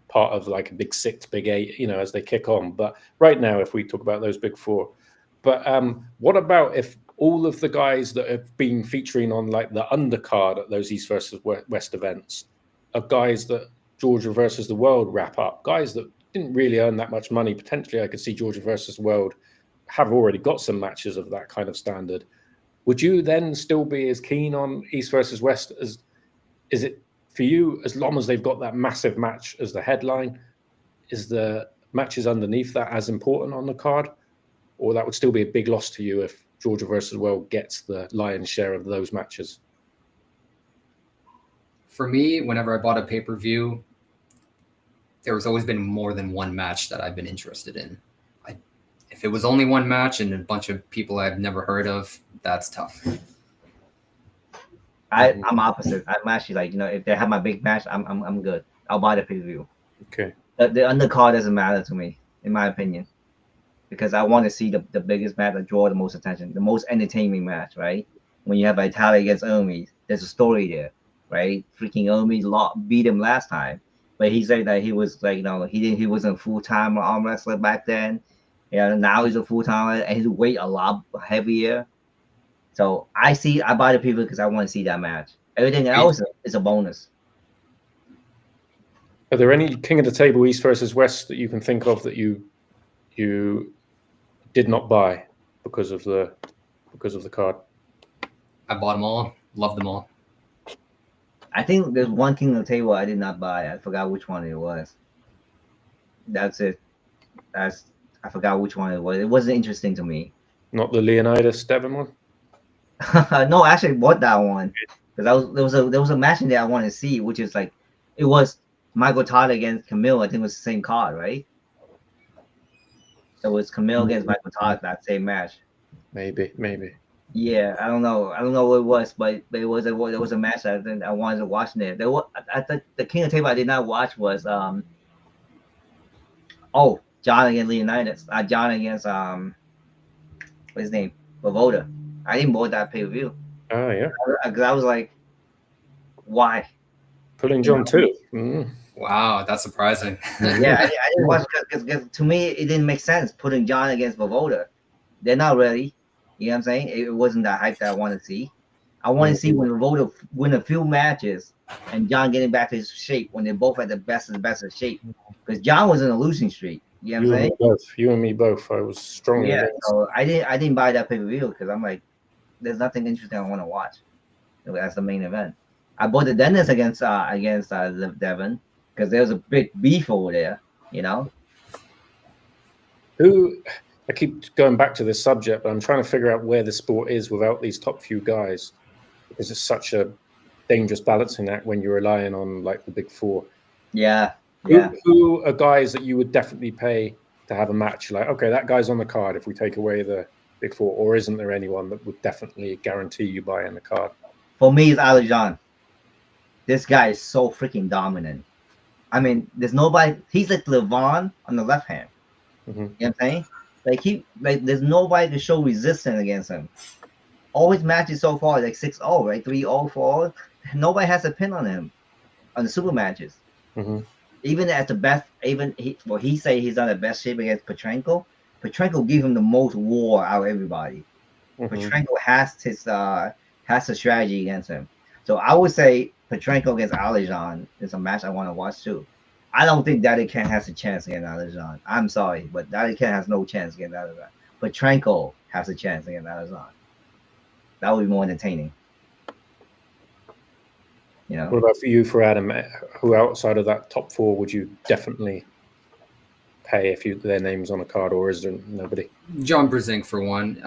part of like a big six, big eight, as they kick on. But right now, if we talk about those big four, but what about if all of the guys that have been featuring on like the undercard at those East versus West events are guys that Georgia versus the World wrap up, guys that didn't really earn that much money. Potentially, I could see Georgia versus the World have already got some matches of that kind of standard. Would you then still be as keen on East versus West as is it for you, as long as they've got that massive match as the headline? Is the matches underneath that as important on the card? Or that would still be a big loss to you if Georgia versus World gets the lion's share of those matches? For me, whenever I bought a pay-per-view, there was always been more than one match that I've been interested in. If it was only one match and a bunch of people I've never heard of, that's tough. I'm opposite. I'm actually like, if they have my big match, I'm good. I'll buy the pay-per-view. Okay. The undercard doesn't matter to me, in my opinion, because I want to see the biggest match that draw the most attention, the most entertaining match, right? When you have Vitalik against Hermes, there's a story there, right? Freaking Hermes beat him last time, but he said that he was like, he wasn't full-time arm wrestler back then. Now he's a full-timer and his weight a lot heavier. So I buy the people because I want to see that match. Everything else is a bonus. Are there any King of the Table East versus West that you can think of that you did not buy because of the card? I bought them all, loved them all. I think there's one King of the Table I did not buy. I forgot which one it was. That's it. I forgot which one it was. It wasn't interesting to me. Not the Leonidas Devon one? No, I actually bought that one because there was a match in there I wanted to see, which is like it was Michael Todd against Camille. I think it was the same card, right? So it was Camille against Michael Todd, that same match. Maybe. Yeah, I don't know what it was, but there was a match that I wanted to watch in there. The King of the Table I did not watch was John against Leonidas. John against what's his name? Vovoda. I didn't bought that pay-per-view. Oh yeah. Because I was like, why? Pulling John too. Mm. Wow, that's surprising. Yeah, I didn't watch because to me it didn't make sense putting John against Vovoda. They're not ready. You know what I'm saying? It wasn't that hype that I want to see. I want to see when Vovoda win a few matches and John getting back to his shape when they're both at the best of shape. Because John was in a losing streak. You know what I'm saying? You and me both. I was strongly against. So I didn't buy that pay-per-view because I'm like, there's nothing interesting I want to watch. That's the main event. I bought the Dennis against Devon because there was a big beef over there. I keep going back to this subject, but I'm trying to figure out where the sport is without these top few guys, because it's such a dangerous balancing act when you're relying on like the big four. Yeah. Who are guys that you would definitely pay to have a match? Like, okay, that guy's on the card if we take away the big four, or isn't there anyone that would definitely guarantee you buying the card? For me, it's Alajan. This guy is so freaking dominant. I mean, there's nobody. He's like Levon on the left hand. Mm-hmm. You know what I'm saying? There's nobody to show resistance against him. All his matches so far, like 6-0, right? 3-0, 4-0. Nobody has a pin on him on the super matches. Mm-hmm. even at the best, he say he's on the best shape against Petrenko. Petrenko give him the most war out of everybody. Petrenko has a strategy against him. So I would say Petrenko against Alijan is a match I want to watch too. I don't think Daddy Ken has a chance against Alijan. I'm sorry, but Daddy Ken has no chance against Alijan. Petrenko has a chance against Alijan. That would be more entertaining. You know. What about for you, for Adam? Who outside of that top four would you definitely pay if their name's on a card, or is there nobody? John Brzenk for one.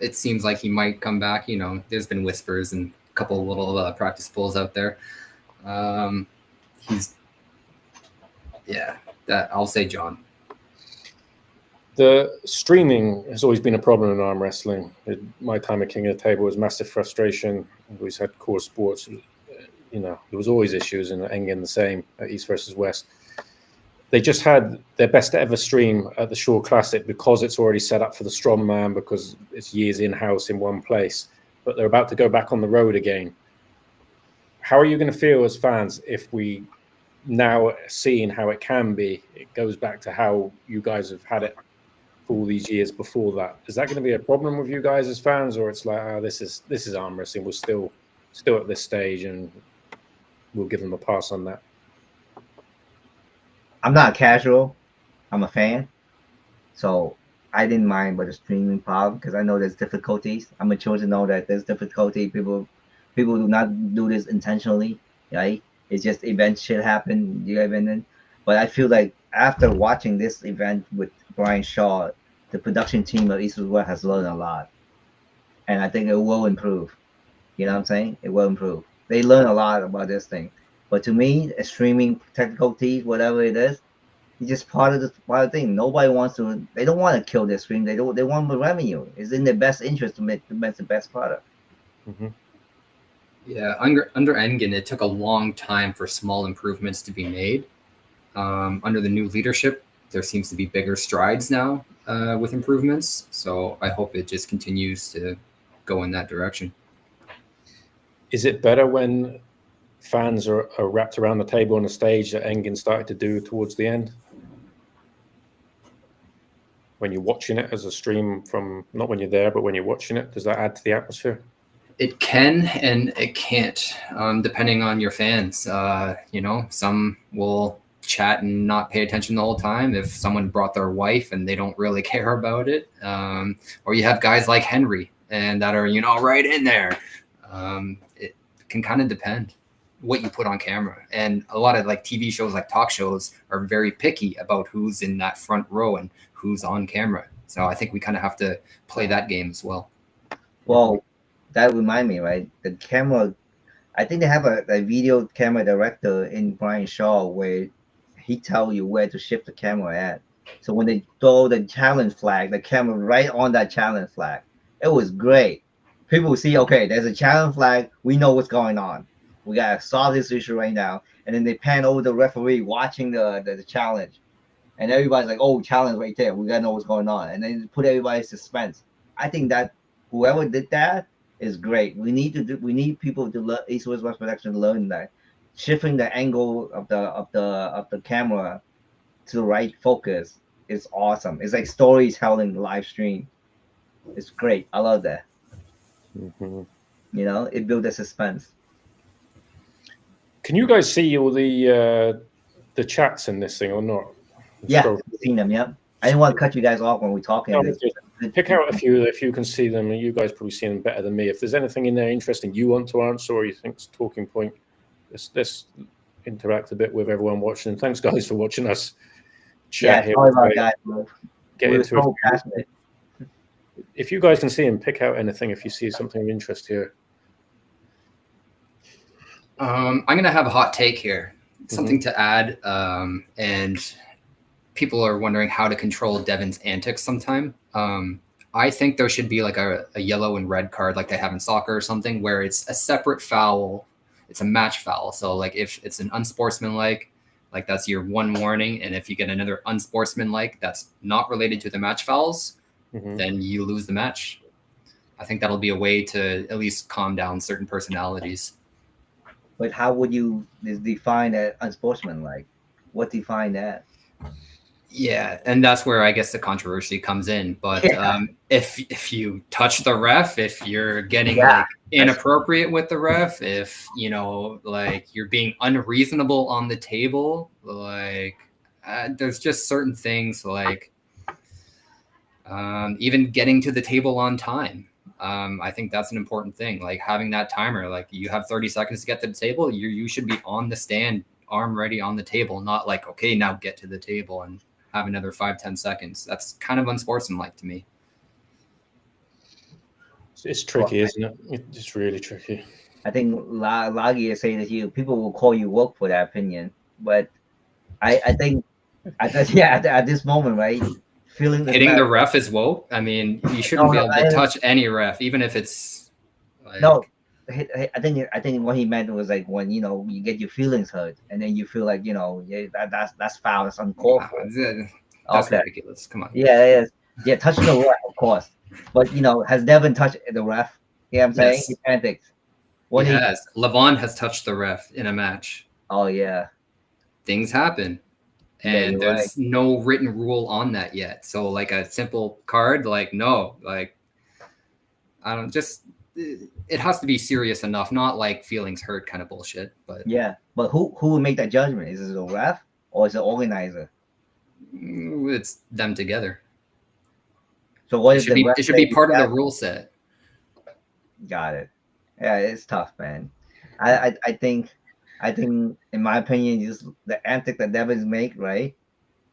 It seems like he might come back. You know, there's been whispers and a couple of little practice pulls out there. I'll say John. The streaming has always been a problem in arm wrestling. In my time at King of the Table was massive frustration. We always had Core Sports. You know, there was always issues, and Engen the same at East versus West. They just had their best ever stream at the Shore Classic because it's already set up for the strongman, because it's years in-house in one place. But they're about to go back on the road again. How are you going to feel as fans if we now, seeing how it can be, it goes back to how you guys have had it for all these years before that? Is that going to be a problem with you guys as fans, or it's like, this is arm wrestling, we're still at this stage and we'll give them a pass on that? I'm not casual. I'm a fan. So I didn't mind about the streaming problem because I know there's difficulties. I'm mature to know that there's difficulty. People do not do this intentionally, right? It's just events shit happen. But I feel like after watching this event with Brian Shaw, the production team of East West has learned a lot. And I think it will improve. You know what I'm saying? It will improve. They learn a lot about this thing. But to me, a streaming difficulties, whatever it is, it's just part of the thing. Nobody wants to. They don't want to kill their stream. They want the revenue. It's in their best interest to make the best product. Mm-hmm. Yeah, under Engen, it took a long time for small improvements to be made. Under the new leadership, there seems to be bigger strides now with improvements. So I hope it just continues to go in that direction. Is it better when fans are wrapped around the table on the stage that Engen started to do towards the end? When you're watching it as a stream from, not when you're there, but when you're watching it, does that add to the atmosphere? It can and it can't, depending on your fans. You know, some will chat and not pay attention the whole time if someone brought their wife and they don't really care about it. Or you have guys like Henry and that are, you know, right in there. It can kind of depend what you put on camera. And a lot of like TV shows, like talk shows, are very picky about who's in that front row and who's on camera. So I think we kind of have to play that game as well. Well, that remind me, right? The camera, I think they have a video camera director in Brian Shaw where he tell you where to shift the camera at. So when they throw the challenge flag, the camera right on that challenge flag. It was great. People see, okay, there's a challenge flag. We know what's going on. We gotta solve this issue right now. And then they pan over the referee watching the challenge, and everybody's like, "Oh, challenge right there. We gotta know what's going on." And then put everybody in suspense. I think that whoever did that is great. We need people to learn. East West Production to learn that shifting the angle of the camera to the right focus is awesome. It's like storytelling live stream. It's great. I love that. Mm-hmm. You know, it builds a suspense. Can you guys see all the chats in this thing or not? Yeah, I've seen them. Yeah, I didn't want to cut you guys off when we're talking. No, pick out a few if you can see them, and you guys probably see them better than me. If there's anything in there interesting you want to answer or you think's talking point, let's interact a bit with everyone watching. Thanks, guys, for watching us chat here. Sorry about guys. Get into it. If you guys can see them, pick out anything if you see something of interest here. I'm going to have a hot take here, something to add. And people are wondering how to control Devin's antics sometime. I think there should be like a yellow and red card like they have in soccer or something, where it's a separate foul. It's a match foul. So like if it's an unsportsmanlike, like that's your one warning. And if you get another unsportsmanlike that's not related to the match fouls, then you lose the match. I think that'll be a way to at least calm down certain personalities. But how would you define that unsportsmanlike? what define that? Yeah, and that's where I guess the controversy comes in. But if you touch the ref, if you're getting like inappropriate with the ref, if like you're being unreasonable on the table, like there's just certain things like even getting to the table on time. I think that's an important thing. Like having that timer, like you have 30 seconds to get to the table, you should be on the stand, arm ready on the table, not like, okay, now get to the table and have another 5-10 seconds. That's kind of unsportsmanlike to me. It's tricky, isn't it? It's really tricky. I think Lagi is saying that people will call you woke for that opinion, but I think at this moment, right, feeling hitting the ref is woke. I mean, you shouldn't be able to touch any ref, even if it's like... No. I think what he meant was like when you get your feelings hurt and then you feel like that's foul, that's uncalled for. That's ridiculous. Come on. Yeah, touching the ref, of course, but has Devin touched the ref? Yeah, I'm saying his antics. He has. Levon has touched the ref in a match. Oh yeah, things happen, and there's no written rule on that yet. So like a simple card, like no, like I don't just. It has to be serious enough, not like feelings hurt kind of bullshit. But but who will make that judgment? Is it the ref or is it the organizer? It's them together. So what it should be part of the rule set. Got it. Yeah, it's tough, man. I think in my opinion, just the antic that Devins make, right?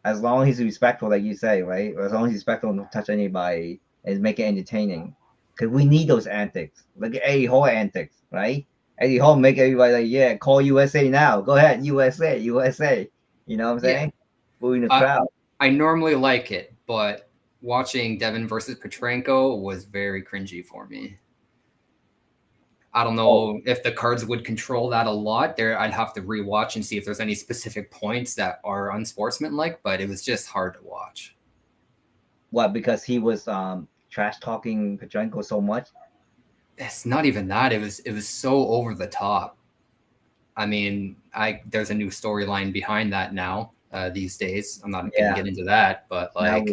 As long as he's respectful, like you say, right? Or as long as he's respectful and don't touch anybody and make it entertaining. Because we need those antics, like Eddie Hall antics, right? Eddie Hall make everybody like, yeah, call USA now. Go ahead, USA. You know what I'm saying? Booing the crowd. I normally like it, but watching Devin versus Petrenko was very cringy for me. I don't know if the cards would control that a lot. I'd have to rewatch and see if there's any specific points that are unsportsmanlike, but it was just hard to watch. What, because he was trash talking Petrenko so much? It's not even that. It was so over the top. I mean, there's a new storyline behind that now these days. I'm not gonna get into that, but like,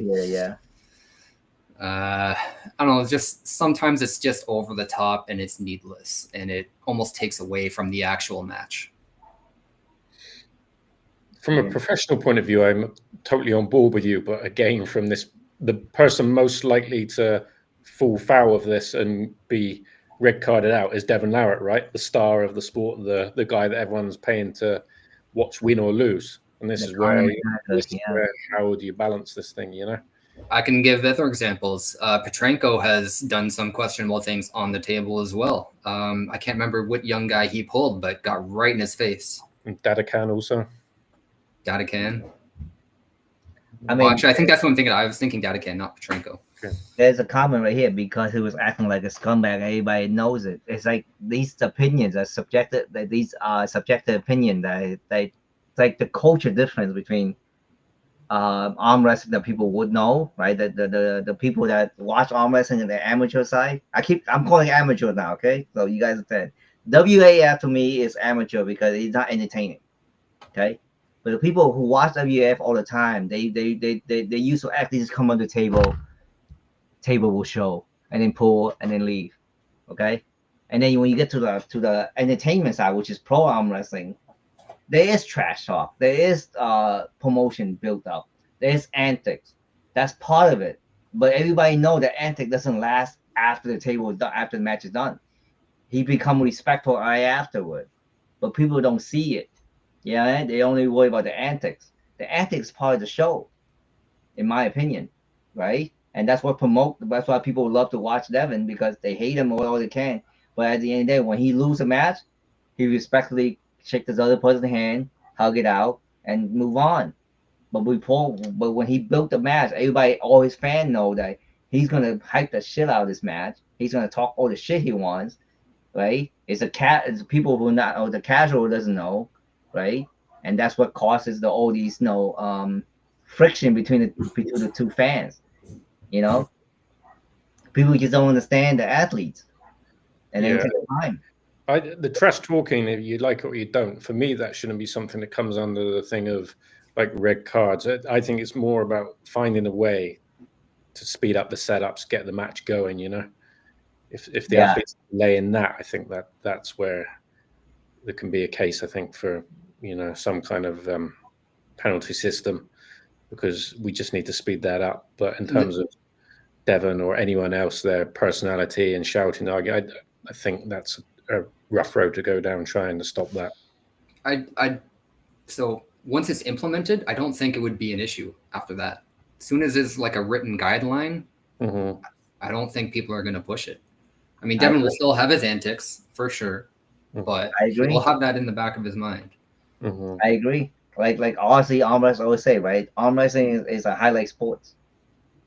I don't know. It's just sometimes it's just over the top and it's needless, and it almost takes away from the actual match. From a professional point of view, I'm totally on board with you. But again, from the person most likely to fall foul of this and be red carded out is Devin Larratt, right? The star of the sport, the guy that everyone's paying to watch win or lose. And this is where how do you balance this thing, I can give other examples. Petrenko has done some questionable things on the table as well. I can't remember what young guy he pulled, but got right in his face. And Dadakan also. Dadakan. Actually, I think that's what I'm thinking. I was thinking Dadakan, not Petrenko. Okay. There's a comment right here because he was acting like a scumbag. Everybody knows it. It's like these opinions are subjective. These are subjective opinion. It's like the culture difference between arm wrestling that people would know, right? The people that watch arm wrestling and the amateur side. I'm calling it amateur now, okay? So you guys understand. WAF to me is amateur because it's not entertaining, okay? But the people who watch WAF all the time, they used to act. They just come on the table will show and then pull and then leave, okay? And then when you get to the entertainment side, which is pro arm wrestling, there is trash talk, there is promotion built up, there's antics. That's part of it. But everybody know that antic doesn't last after the table is done, after the match is done. He become respectful right afterward, but people don't see it. Yeah, they only worry about the antics. The antics is part of the show, in my opinion, right? And that's what that's why people love to watch Devin, because they hate him all they can. But at the end of the day, when he loses a match, he respectfully shake this other person's hand, hug it out, and move on. But when he built the match, all his fans know that he's gonna hype the shit out of this match. He's gonna talk all the shit he wants, right? It's people who not, or the casual doesn't know, right? And that's what causes all these friction between the two fans. People just don't understand the athletes, and then it takes time. The trash talking, if you like it or you don't, for me, that shouldn't be something that comes under the thing of like red cards. I think it's more about finding a way to speed up the setups, get the match going. If the athletes lay in that, I think that's where there can be a case, I think, for some kind of penalty system, because we just need to speed that up. But in terms of Devon or anyone else, their personality and shouting, I think that's a rough road to go down trying to stop that. So once it's implemented, I don't think it would be an issue after that. As soon as it's like a written guideline, I don't think people are going to push it. I mean, Devon will still have his antics for sure, but he'll have that in the back of his mind. I agree. Like honestly, arm wrestling, I always say, right? Arm wrestling is a highlight sports,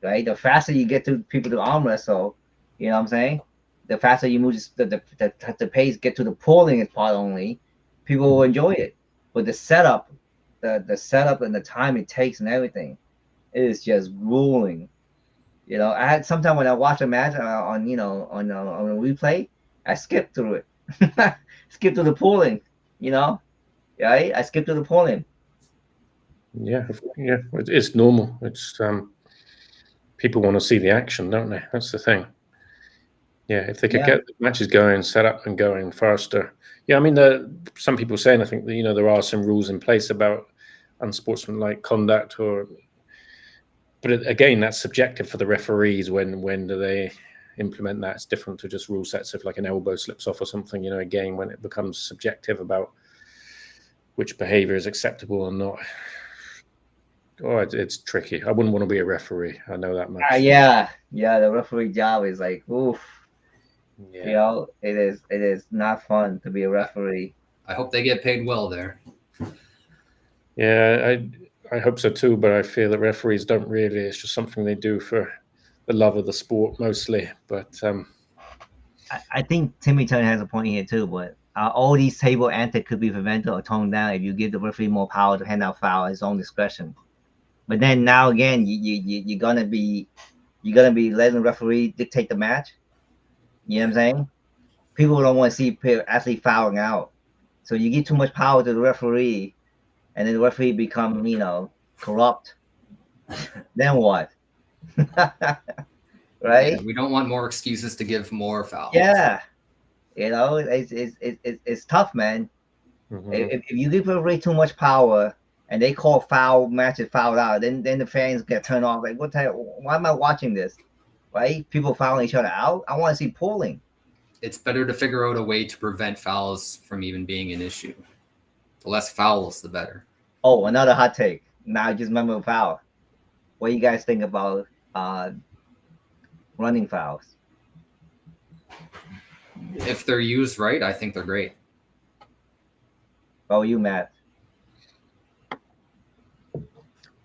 right? The faster you get to people to arm wrestle, you know what I'm saying? The faster you move the pace, get to the pulling part only, people will enjoy it. But the setup, the setup and the time it takes and everything, it is just grueling. I had sometime when I watch a match on a replay, I skip through it, skip through the pulling, right? I skip through the pulling. Yeah, it's normal. It's people want to see the action, don't they? That's the thing. Yeah, if they could get the matches going, set up and going faster. Yeah, I mean, some people saying, I think that, there are some rules in place about unsportsmanlike conduct, but again, that's subjective for the referees. When do they implement that? It's different to just rule sets if like an elbow slips off or something. Again, when it becomes subjective about which behavior is acceptable or not. Oh, it's tricky. I wouldn't want to be a referee. I know that much. The referee job is like, oof. Yeah. It is not fun to be a referee. I hope they get paid well there. Yeah, I hope so too, but I feel that referees don't really. It's just something they do for the love of the sport mostly. But I think Timmy Turner has a point here too, but all these table antics could be prevented or toned down if you give the referee more power to hand out foul at his own discretion. But then now again, you're gonna be letting the referee dictate the match. You know what I'm saying? People don't want to see athlete fouling out, so you give too much power to the referee, and then the referee become corrupt. Then what? Right? Yeah, we don't want more excuses to give more fouls. Yeah, it's tough, man. If you give a referee too much power and they call foul matches fouled out, then the fans get turned off. Like, why am I watching this? Right? People fouling each other out. I want to see pulling. It's better to figure out a way to prevent fouls from even being an issue. The less fouls, the better. Oh, another hot take. Now I just remember a foul. What do you guys think about running fouls? If they're used right, I think they're great. How are you, Matt?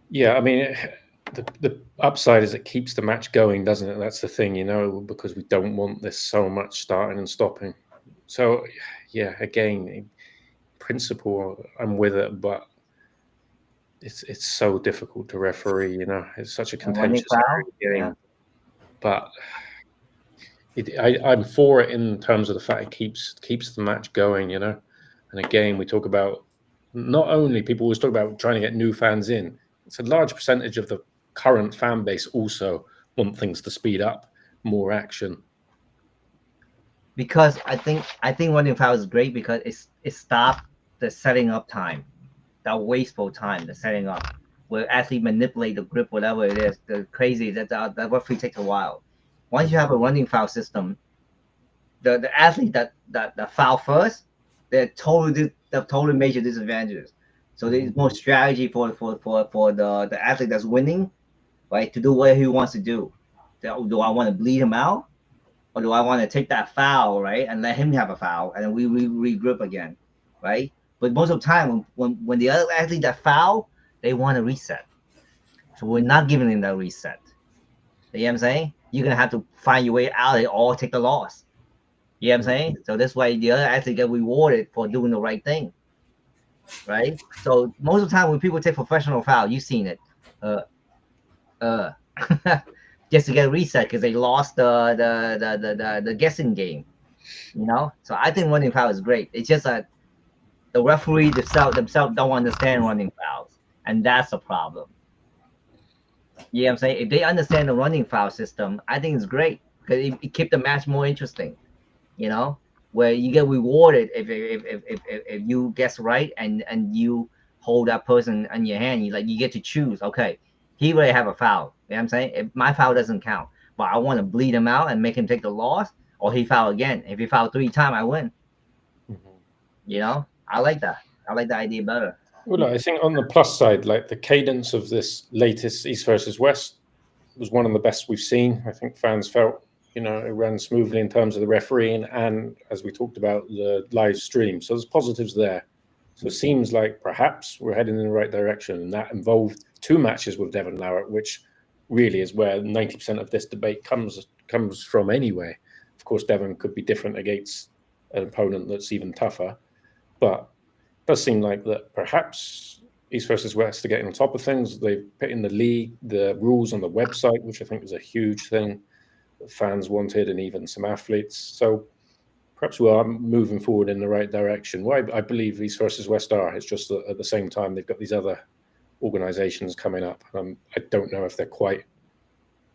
Yeah, I mean, the upside is it keeps the match going, doesn't it? That's the thing, because we don't want this so much starting and stopping. So, yeah, again, in principle, I'm with it, but it's so difficult to referee. It's such a contentious game. Yeah. But I'm for it in terms of the fact it keeps the match going. And again, we talk about not only people always talk about trying to get new fans in. It's a large percentage of the current fan base also want things to speed up, more action. Because I think running foul is great because it stopped the setting up time, that wasteful time, the setting up, where athlete manipulate the grip, whatever it is, the crazy that referee takes a while. Once you have a running foul system, the athlete that foul first, they're totally major disadvantages. So there's more strategy for the athlete that's winning, right, to do what he wants to do. Do I want to bleed him out, or do I want to take that foul, right, and let him have a foul, and then we regroup again, right? But most of the time, when the other athlete that foul, they want to reset. So we're not giving them that reset. You know what I'm saying? You're gonna have to find your way out of it or take the loss. You know what I'm saying? So that's why the other athlete get rewarded for doing the right thing. Right? So most of the time when people take professional foul, you've seen it. Just to get a reset because they lost the guessing game. So I think running foul is great. It's just that the referee themselves don't understand running fouls, And that's a problem. You know what I'm saying? If they understand the running foul system, I think it's great because it keeps the match more interesting. You know, where you get rewarded if you guess right and you hold that person in your hand. You get to choose. Okay, he already have a foul. You know what I'm saying? If my foul doesn't count, but I want to bleed him out and make him take the loss, or he foul again. If he foul 3 times, I win. You know, I like that. I like the idea better. Well, I think on the plus side, like the cadence of this latest East versus West was one of the best we've seen. I think fans felt, it ran smoothly in terms of the refereeing and, as we talked about, the live stream. So there's positives there. So it seems like perhaps we're heading in the right direction. And that involved 2 matches with Devon Larratt, which really is where 90% of this debate comes from anyway. Of course, Devon could be different against an opponent that's even tougher. But it does seem like that perhaps East versus West are getting on top of things. They've put in the league, the rules on the website, which I think was a huge thing that fans wanted, and even some athletes. So perhaps we are moving forward in the right direction. Well, I believe East versus West are. It's just that at the same time, they've got these other organizations coming up. I don't know if they're quite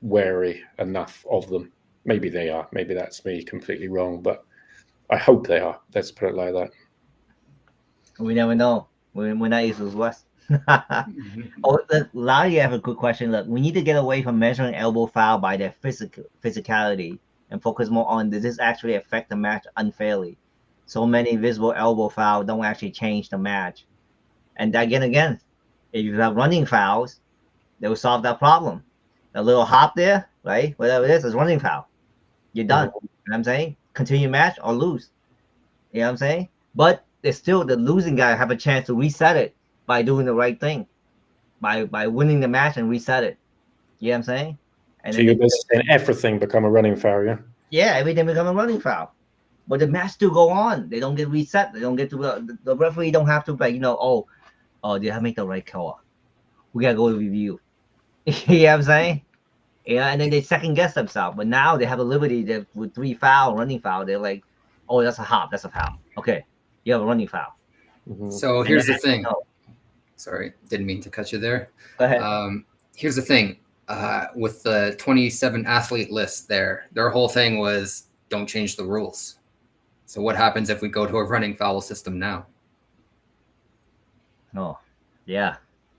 wary enough of them. Maybe they are. Maybe that's me completely wrong, but I hope they are. Let's put it like that. We never know. We're not East versus West. Larry, you have a good question. Look, we need to get away from measuring elbow foul by their physicality and focus more on, does this actually affect the match unfairly? So many visible elbow fouls don't actually change the match. And again, if you have running fouls, they will solve that problem. A little hop there, right? Whatever it is running foul. You're done. You know what I'm saying? Continue match or lose. You know what I'm saying? But there's still the losing guy have a chance to reset it by doing the right thing, by winning the match and reset it. You know what I'm saying? And so you're just saying everything become a running foul, yeah? Yeah, everything become a running foul. But the match still go on. They don't get reset. They don't get to the referee don't have to did I make the right call? We gotta go to review. You know what I'm saying? Yeah, and then they second guess themselves. But now they have the liberty that with 3 foul, running foul, they're like, oh, that's a hop, that's a foul. Okay, you have a running foul. So here's the thing. Sorry, didn't mean to cut you there. Go ahead. Here's the thing. With the 27 athlete list their whole thing was don't change the rules. So what happens if we go to a running foul system now? Oh, yeah.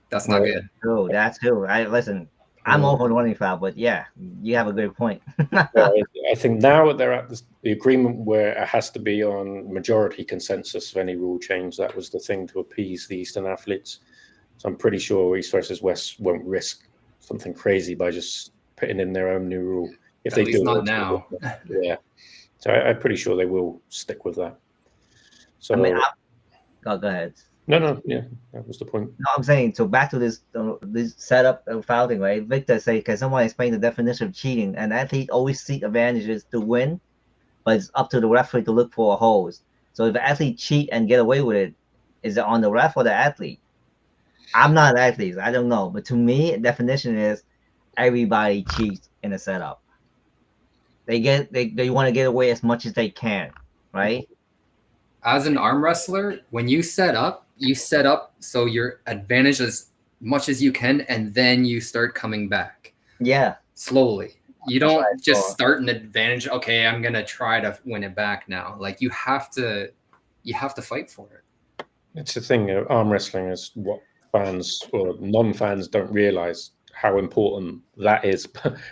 That's not good. True, that's true. Listen, I'm all for the running foul, but yeah, you have a good point. I think now they're at the agreement where it has to be on majority consensus of any rule change. That was the thing to appease the Eastern athletes. So I'm pretty sure East versus West won't risk something crazy by just putting in their own new rule. If At they least do, not now. Yeah. So I'm pretty sure they will stick with that. So go ahead. No, yeah, that was the point. No, I'm saying, so back to this setup of foul thing, right? Victor say, can someone explain the definition of cheating? An athlete always seek advantages to win, but it's up to the referee to look for holes. So if the athlete cheat and get away with it, is it on the ref or the athlete? I'm not an athlete, I don't know. But to me, the definition is everybody cheats in a setup. They want to get away as much as they can, right? As an arm wrestler, when you set up so you're advantaged as much as you can, and then you start coming back. Yeah. Slowly. You don't just start an advantage. Okay, I'm gonna try to win it back now. Like you have to fight for it. It's the thing. Arm wrestling is what fans or non-fans don't realize how important that is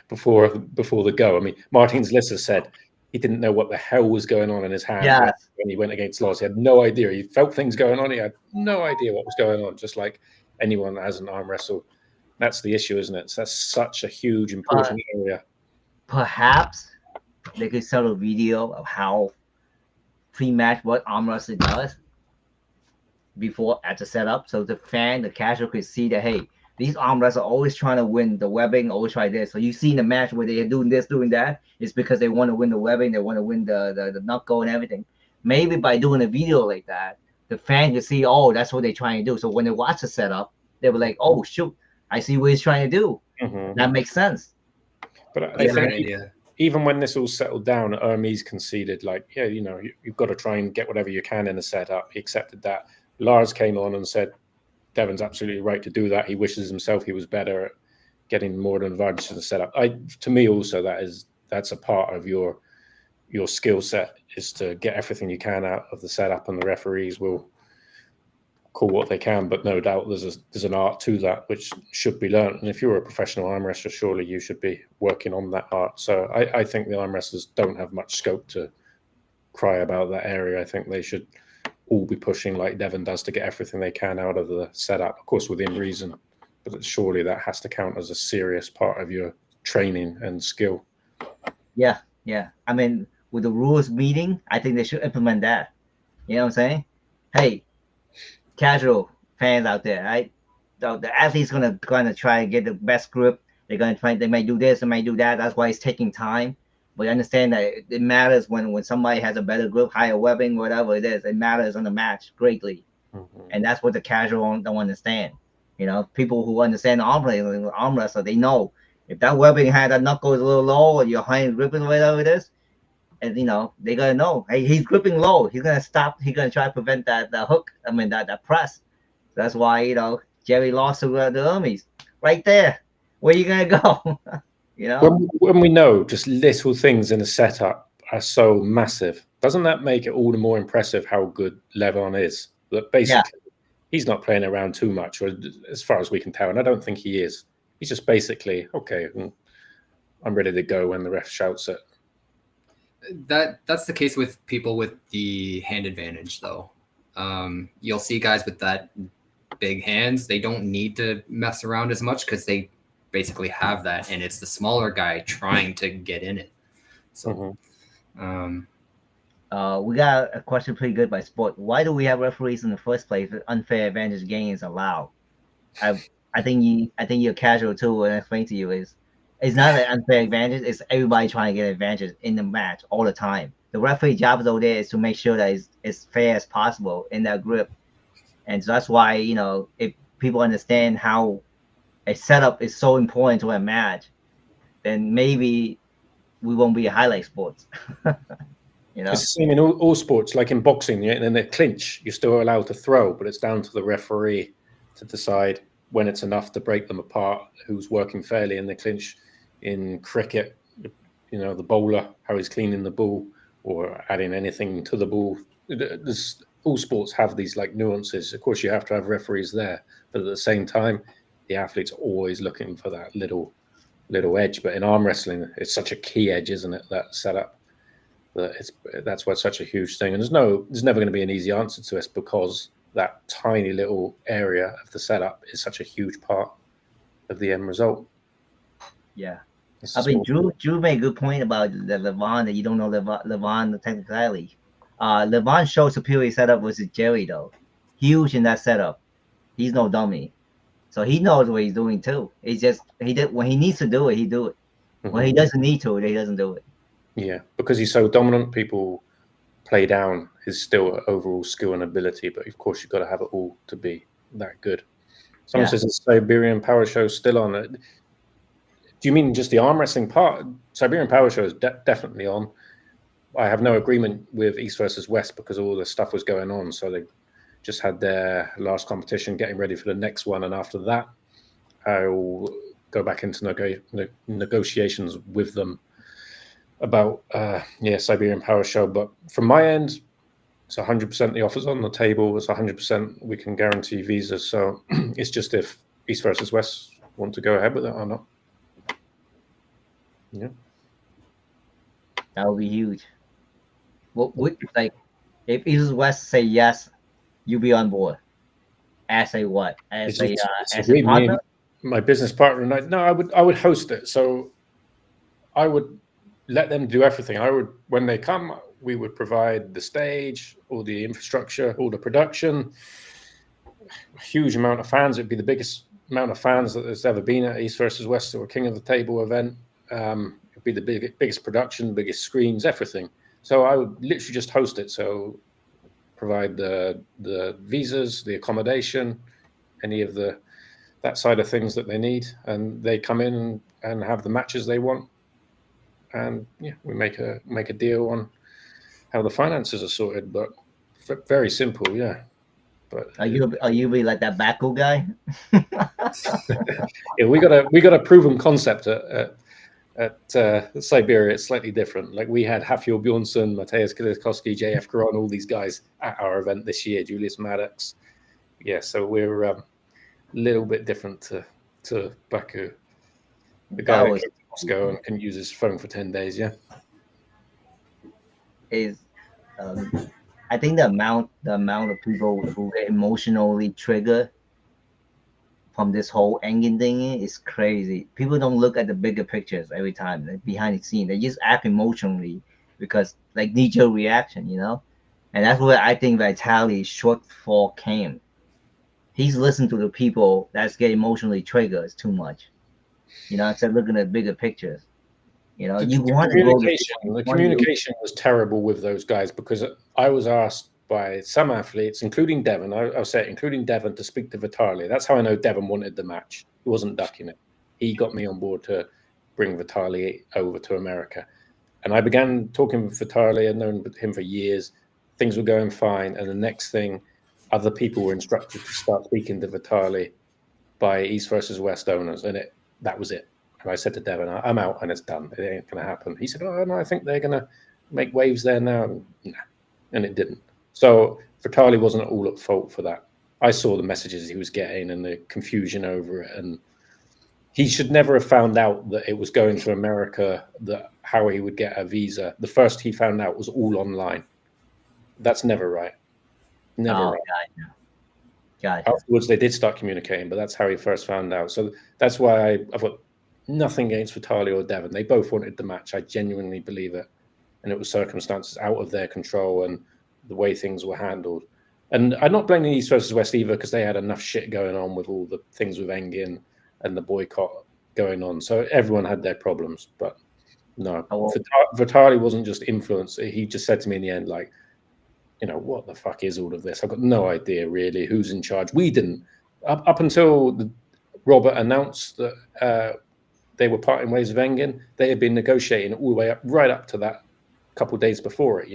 before the go. I mean, Martin's Lisser said he didn't know what the hell was going on in his hand when he went against Laws. He had no idea. He felt things going on. He had no idea what was going on, just like anyone that hasn't arm wrestled. That's the issue, isn't it? So that's such a huge, important area. Perhaps they could sell a video of how pre-match what arm wrestling does before at the setup, so the casual could see that, hey, these arm wrestlers are always trying to win the webbing, always try this. So you see in the match where they're doing this, doing that, it's because they want to win the webbing, they want to win the knuckle and everything. Maybe by doing a video like that, the fan can see, oh, that's what they're trying to do. So when they watch the setup, they were like, oh, shoot, I see what he's trying to do. Mm-hmm. That makes sense. But I think even when this all settled down, Hermes conceded, like, yeah, you've got to try and get whatever you can in the setup. He accepted that. Lars came on and said, Devin's absolutely right to do that. He wishes himself he was better at getting more advantage to the setup. To me also, that's a part of your skill set, is to get everything you can out of the setup, and the referees will call what they can, but no doubt there's an art to that which should be learned. And if you're a professional arm wrestler, surely you should be working on that art. So I think the arm wrestlers don't have much scope to cry about that area. I think they should all be pushing like Devin does to get everything they can out of the setup, of course within reason, but surely that has to count as a serious part of your training and skill. Yeah. I mean, with the rules meeting, I think they should implement that. You know what I'm saying? Hey, casual fans out there, right? So the athlete's gonna try to get the best grip. They're gonna try. They may do this, they may do that. That's why it's taking time. But understand that it matters when somebody has a better grip, higher webbing, whatever it is. It matters on the match greatly, and that's what the casual don't understand. You know, people who understand arm wrestler, they know if that webbing had that knuckle is a little low, or your hand gripping, whatever it is. And they gotta know, hey, he's gripping low. He's gonna stop. He's gonna try to prevent that hook. I mean that press. That's why Jerry lost to the Hermes right there. Where you gonna go? When we know just little things in the setup are so massive, doesn't that make it all the more impressive how good Levon is? That basically he's not playing around too much, or as far as we can tell, and I don't think he is. He's just basically, okay, I'm ready to go when the ref shouts it. That's the case with people with the hand advantage, though. You'll see guys with that big hands, they don't need to mess around as much because they basically have that, and it's the smaller guy trying to get in it. So we got a question pretty good by Sport. Why do we have referees in the first place if unfair advantage gains allowed? I think you're casual too. What I explain to you is it's not an unfair advantage. It's everybody trying to get advantage in the match all the time. The referee job over there is to make sure that it's as fair as possible in that grip. And so that's why, if people understand how a setup is so important to a match, then maybe we won't be a highlight sports. It's the same in all sports, like in boxing, and in the clinch, you're still allowed to throw, but it's down to the referee to decide when it's enough to break them apart, who's working fairly in the clinch. In cricket, the bowler, how he's cleaning the ball or adding anything to the ball. All sports have these like nuances. Of course, you have to have referees there, but at the same time, the athlete's always looking for that little edge. But in arm wrestling, it's such a key edge, isn't it? That setup. That's why it's such a huge thing. And there's never going to be an easy answer to this, because that tiny little area of the setup is such a huge part of the end result. Yeah. I mean, Drew made a good point about the Levon, that you don't know Levon technically. Levon showed superior setup versus Jerry, though. Huge in that setup. He's no dummy. So he knows what he's doing, too. It's just, when he needs to do it, he do it. When he doesn't need to, he doesn't do it. Yeah, because he's so dominant, people play down his still overall skill and ability. But of course, you've got to have it all to be that good. Someone says the Siberian Power Show is still on. Do you mean just the arm wrestling part? Siberian Power Show is definitely on. I have no agreement with East versus West because all the stuff was going on. So they just had their last competition, getting ready for the next one. And after that, I'll go back into negotiations with them about, Siberian Power Show. But from my end, it's 100% the offer's on the table. It's 100% we can guarantee visas. So it's just if East versus West want to go ahead with it or not. Yeah, that would be huge. What would if East West say yes, you be on board? As a what? As a partner? My business partner and I would host it. So I would let them do everything. When they come, we would provide the stage, all the infrastructure, all the production. A huge amount of fans. It'd be the biggest amount of fans that there's ever been at East versus West or King of the Table event. It'd be the biggest production, biggest screens, everything. So I would literally just host it. So provide the visas, the accommodation, any of that side of things that they need, and they come in and have the matches they want. And we make a deal on how the finances are sorted. But very simple, But Are you be like that Baku guy? yeah, we got a proven concept at Siberia. It's slightly different. Like we had Hafjord Bjornsson, Mateusz Kwiatkowski, JF Karan, all these guys at our event this year. Julius Maddox. Yeah, so we're a little bit different to Baku. The guy that came to Moscow and can use his phone for 10 days. Yeah. I think the amount of people who get emotionally triggered from this whole Engin thing is crazy. People don't look at the bigger pictures every time, like behind the scene. They just act emotionally because like knee-jerk reaction, and that's where I think Vitali's shortfall came. He's listened to the people that's get emotionally triggered too much, instead of looking at bigger pictures. You want to go. The communication was terrible with those guys because I was asked by some athletes, including Devon, I'll say it, including Devon, to speak to Vitaly. That's how I know Devon wanted the match. He wasn't ducking it. He got me on board to bring Vitaly over to America. And I began talking with Vitaly. I'd known him for years. Things were going fine. And the next thing, other people were instructed to start speaking to Vitaly by East versus West owners. And that was it. And I said to Devon, I'm out and it's done. It ain't going to happen. He said, oh, no, I think they're going to make waves there now. Nah. And it didn't. So Vitaly wasn't all at fault for that. I saw the messages he was getting and the confusion over it. And he should never have found out that it was going to America, that how he would get a visa. The first he found out was all online. That's never right. Never right. Gotcha. Afterwards, they did start communicating, but that's how he first found out. So that's why I've got nothing against Vitaly or Devon. They both wanted the match. I genuinely believe it. And it was circumstances out of their control and the way things were handled. And I'm not blaming East versus West either because they had enough shit going on with all the things with Engin and the boycott going on. So everyone had their problems. But no, Vitaly wasn't just influenced. He just said to me in the end, like, what the fuck is all of this? I've got no idea really who's in charge. We didn't. Up until Robert announced that they were parting ways with Engin, they had been negotiating all the way up, right up to that couple of days before it,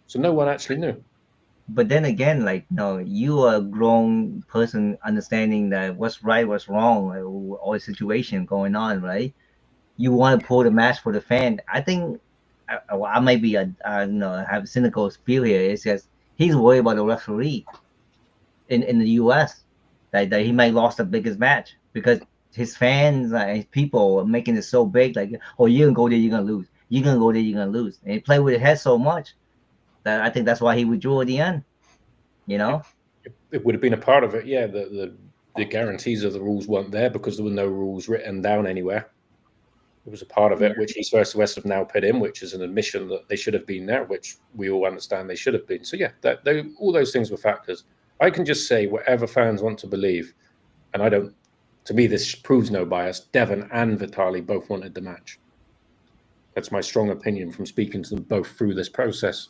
So no one actually knew. But then again, you are a grown person understanding that what's right, what's wrong, all the situation going on, right? You want to pull the match for the fan. I think I might be have a cynical feel here. It's just he's worried about the referee in the US that he might lost the biggest match because his fans, his people are making it so big. Like, oh, you're gonna go there, you're gonna lose. You're gonna go there, you're gonna lose. And he played with his head so much that I think that's why he withdrew at the end. It would have been a part of it. Yeah, the guarantees of the rules weren't there because there were no rules written down anywhere. It was a part of it, which East versus West have now put in, which is an admission that they should have been there, which we all understand they should have been. So yeah, all those things were factors. I can just say whatever fans want to believe, and I don't. To me, this proves no bias. Devon and Vitaly both wanted the match. That's my strong opinion from speaking to them both through this process.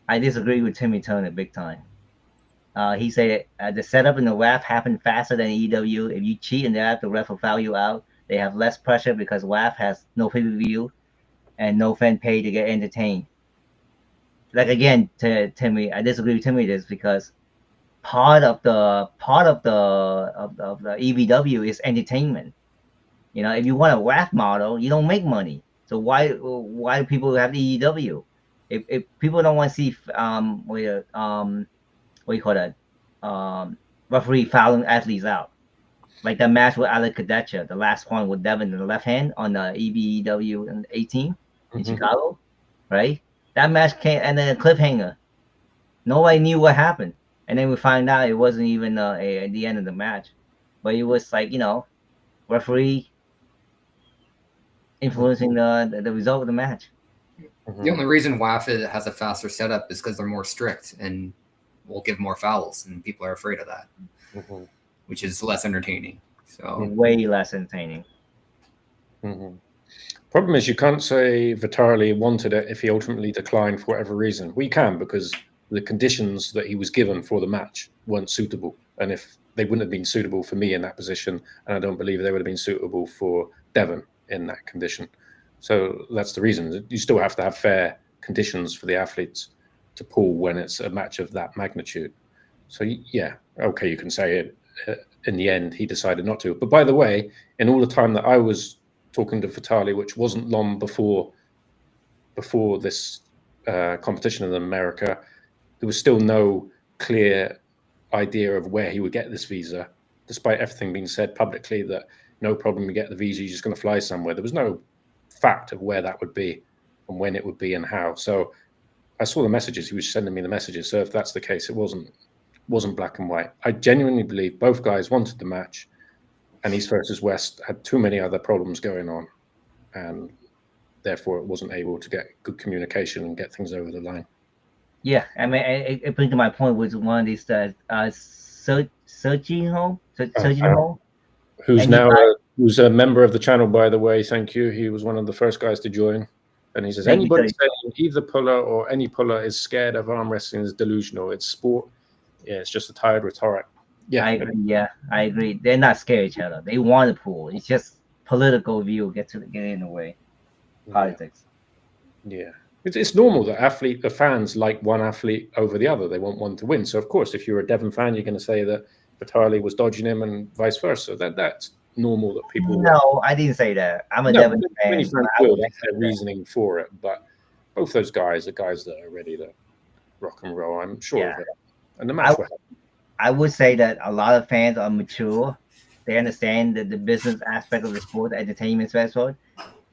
I disagree with Timmy Turner big time. He said the setup in the WAF happened faster than EW. If you cheat and the ref will foul you out, they have less pressure because WAF has no pay-per-view and no fan pay to get entertained. Like again, to Timmy, I disagree with Timmy this because part of the EBW is entertainment. If you want a WAF model, you don't make money. So why do people have the EW? If people don't want to see what do you call that? Referee fouling athletes out. Like that match with Alec Kadecha, the last one with Devon in the left hand on the EBW in 18 in Chicago, right? That match came and then a cliffhanger. Nobody knew what happened. And then we find out it wasn't even at the end of the match. But it was like, referee influencing the result of the match. The only reason WAF has a faster setup is because they're more strict and will give more fouls, and people are afraid of that, which is less entertaining. So way less entertaining. Problem is, you can't say Vitaly wanted it if he ultimately declined for whatever reason. We can because the conditions that he was given for the match weren't suitable, and if they wouldn't have been suitable for me in that position, and I don't believe they would have been suitable for Devon in that condition. So that's the reason. You still have to have fair conditions for the athletes. to pull when it's a match of that magnitude. So yeah, okay, you can say it. In the end, he decided not to. But by the way, in all the time that I was talking to Vitali, which wasn't long before this competition in America, there was still no clear idea of where he would get this visa, despite everything being said publicly that no problem, you get the visa, you're just going to fly somewhere. There was no fact of where that would be and when it would be and how. So I saw the messages. He was sending me the messages. So if that's the case, it wasn't black and white. I genuinely believe both guys wanted the match, and East versus West had too many other problems going on, and therefore it wasn't able to get good communication and get things over the line. Yeah, I mean, it brings to my point with one of these Sergio, who's a member of the channel, by the way. Thank you. He was one of the first guys to join. And he says, anybody saying either puller or any puller is scared of arm wrestling is delusional. It's sport. Yeah, it's just a tired rhetoric. Yeah, I agree. They're not scared of each other. They want to pull. It's just political view get in the way. Politics. Yeah. It's normal that the fans like one athlete over the other. They want one to win. So, of course, if you're a Devon fan, you're going to say that Vitali was dodging him and vice versa. That's normal that people... No, I didn't say that. I'm a Devon fan. Many fans will. That's their reasoning for it. But both those guys are guys that are ready to rock and roll. I'm sure of it. And the match I would say that a lot of fans are mature. They understand the business aspect of the sport, the entertainment aspect.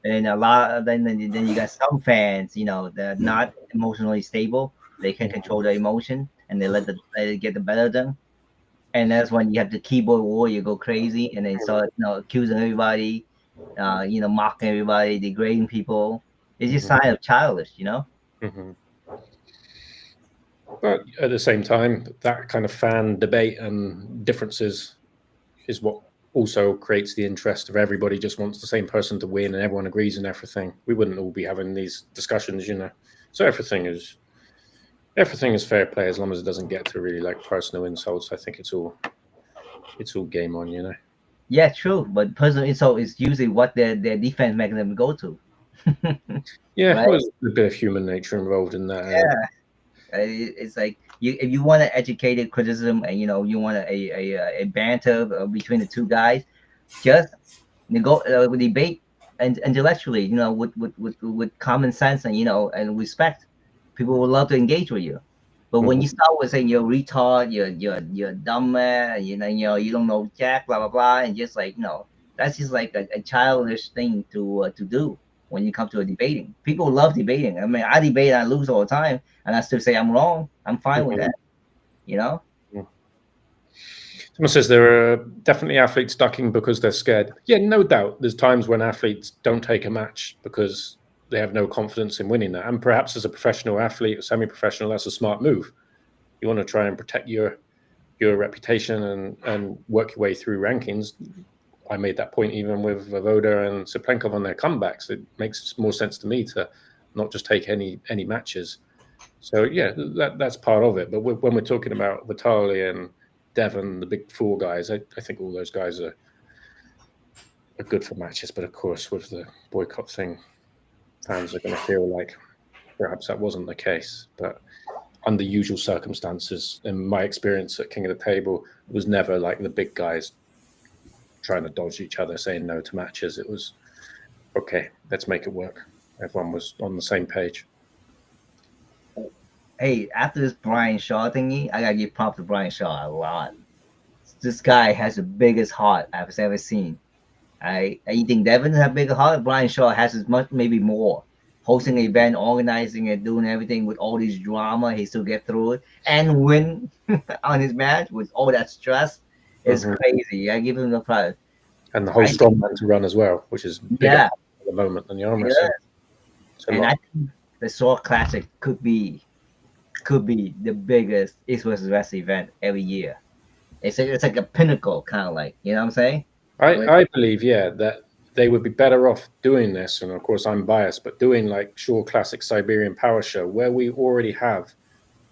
And a lot of then you got some fans, they're not emotionally stable. They can control their emotion and they let it get the better of them. And that's when you have the keyboard warrior go crazy and they start, accusing everybody, mocking everybody, degrading people. It's just a sign of childish, Mm-hmm. But at the same time, that kind of fan debate and differences is what also creates the interest of everybody just wants the same person to win and everyone agrees on everything. We wouldn't all be having these discussions, So everything is fair play as long as it doesn't get to really like personal insults. I think it's all game on, Yeah, true. But personal insult is usually what their defense mechanism go to. Yeah, right? There's a bit of human nature involved in that. Yeah. It's like if you want an educated criticism and you want a banter between the two guys, just debate and intellectually, with common sense and and respect. People would love to engage with you. But when you start with saying you're retard, you're dumb man, you don't know jack, blah blah blah, and just like that's just like a childish thing to do. When you come to a debating, people love debating. I mean, I debate, I lose all the time, and I still say I'm wrong. I'm fine with that, Someone says there are definitely athletes ducking because they're scared. Yeah, no doubt. There's times when athletes don't take a match because they have no confidence in winning that. And perhaps as a professional athlete or semi-professional, that's a smart move. You want to try and protect your reputation and work your way through rankings. I made that point even with Voda and Saplenkov on their comebacks. It makes more sense to me to not just take any matches. So yeah, that's part of it. But when we're talking about Vitali and Devon, the big four guys, I think all those guys are good for matches. But of course, with the boycott thing, fans are going to feel like perhaps that wasn't the case. But under usual circumstances, in my experience at King of the Table, it was never like the big guys trying to dodge each other, saying no to matches. It was, okay, let's make it work. Everyone was on the same page. Hey, after this Brian Shaw thingy, I gotta give props to Brian Shaw a lot. This guy has the biggest heart I've ever seen. You think Devin has a bigger heart? Brian Shaw has as much, maybe more. Hosting an event, organizing it, doing everything with all this drama, he still get through it and win on his match with all that stress. It's crazy. I give him the prize. And the whole strongman to run as well, which is bigger at the moment than the arm wrestling. And I think the Shaw Classic could be the biggest East versus West event every year. It's like a pinnacle, kind of like, you know what I'm saying? I believe, that they would be better off doing this, and of course I'm biased, but doing like Shaw Classic Siberian Power Show, where we already have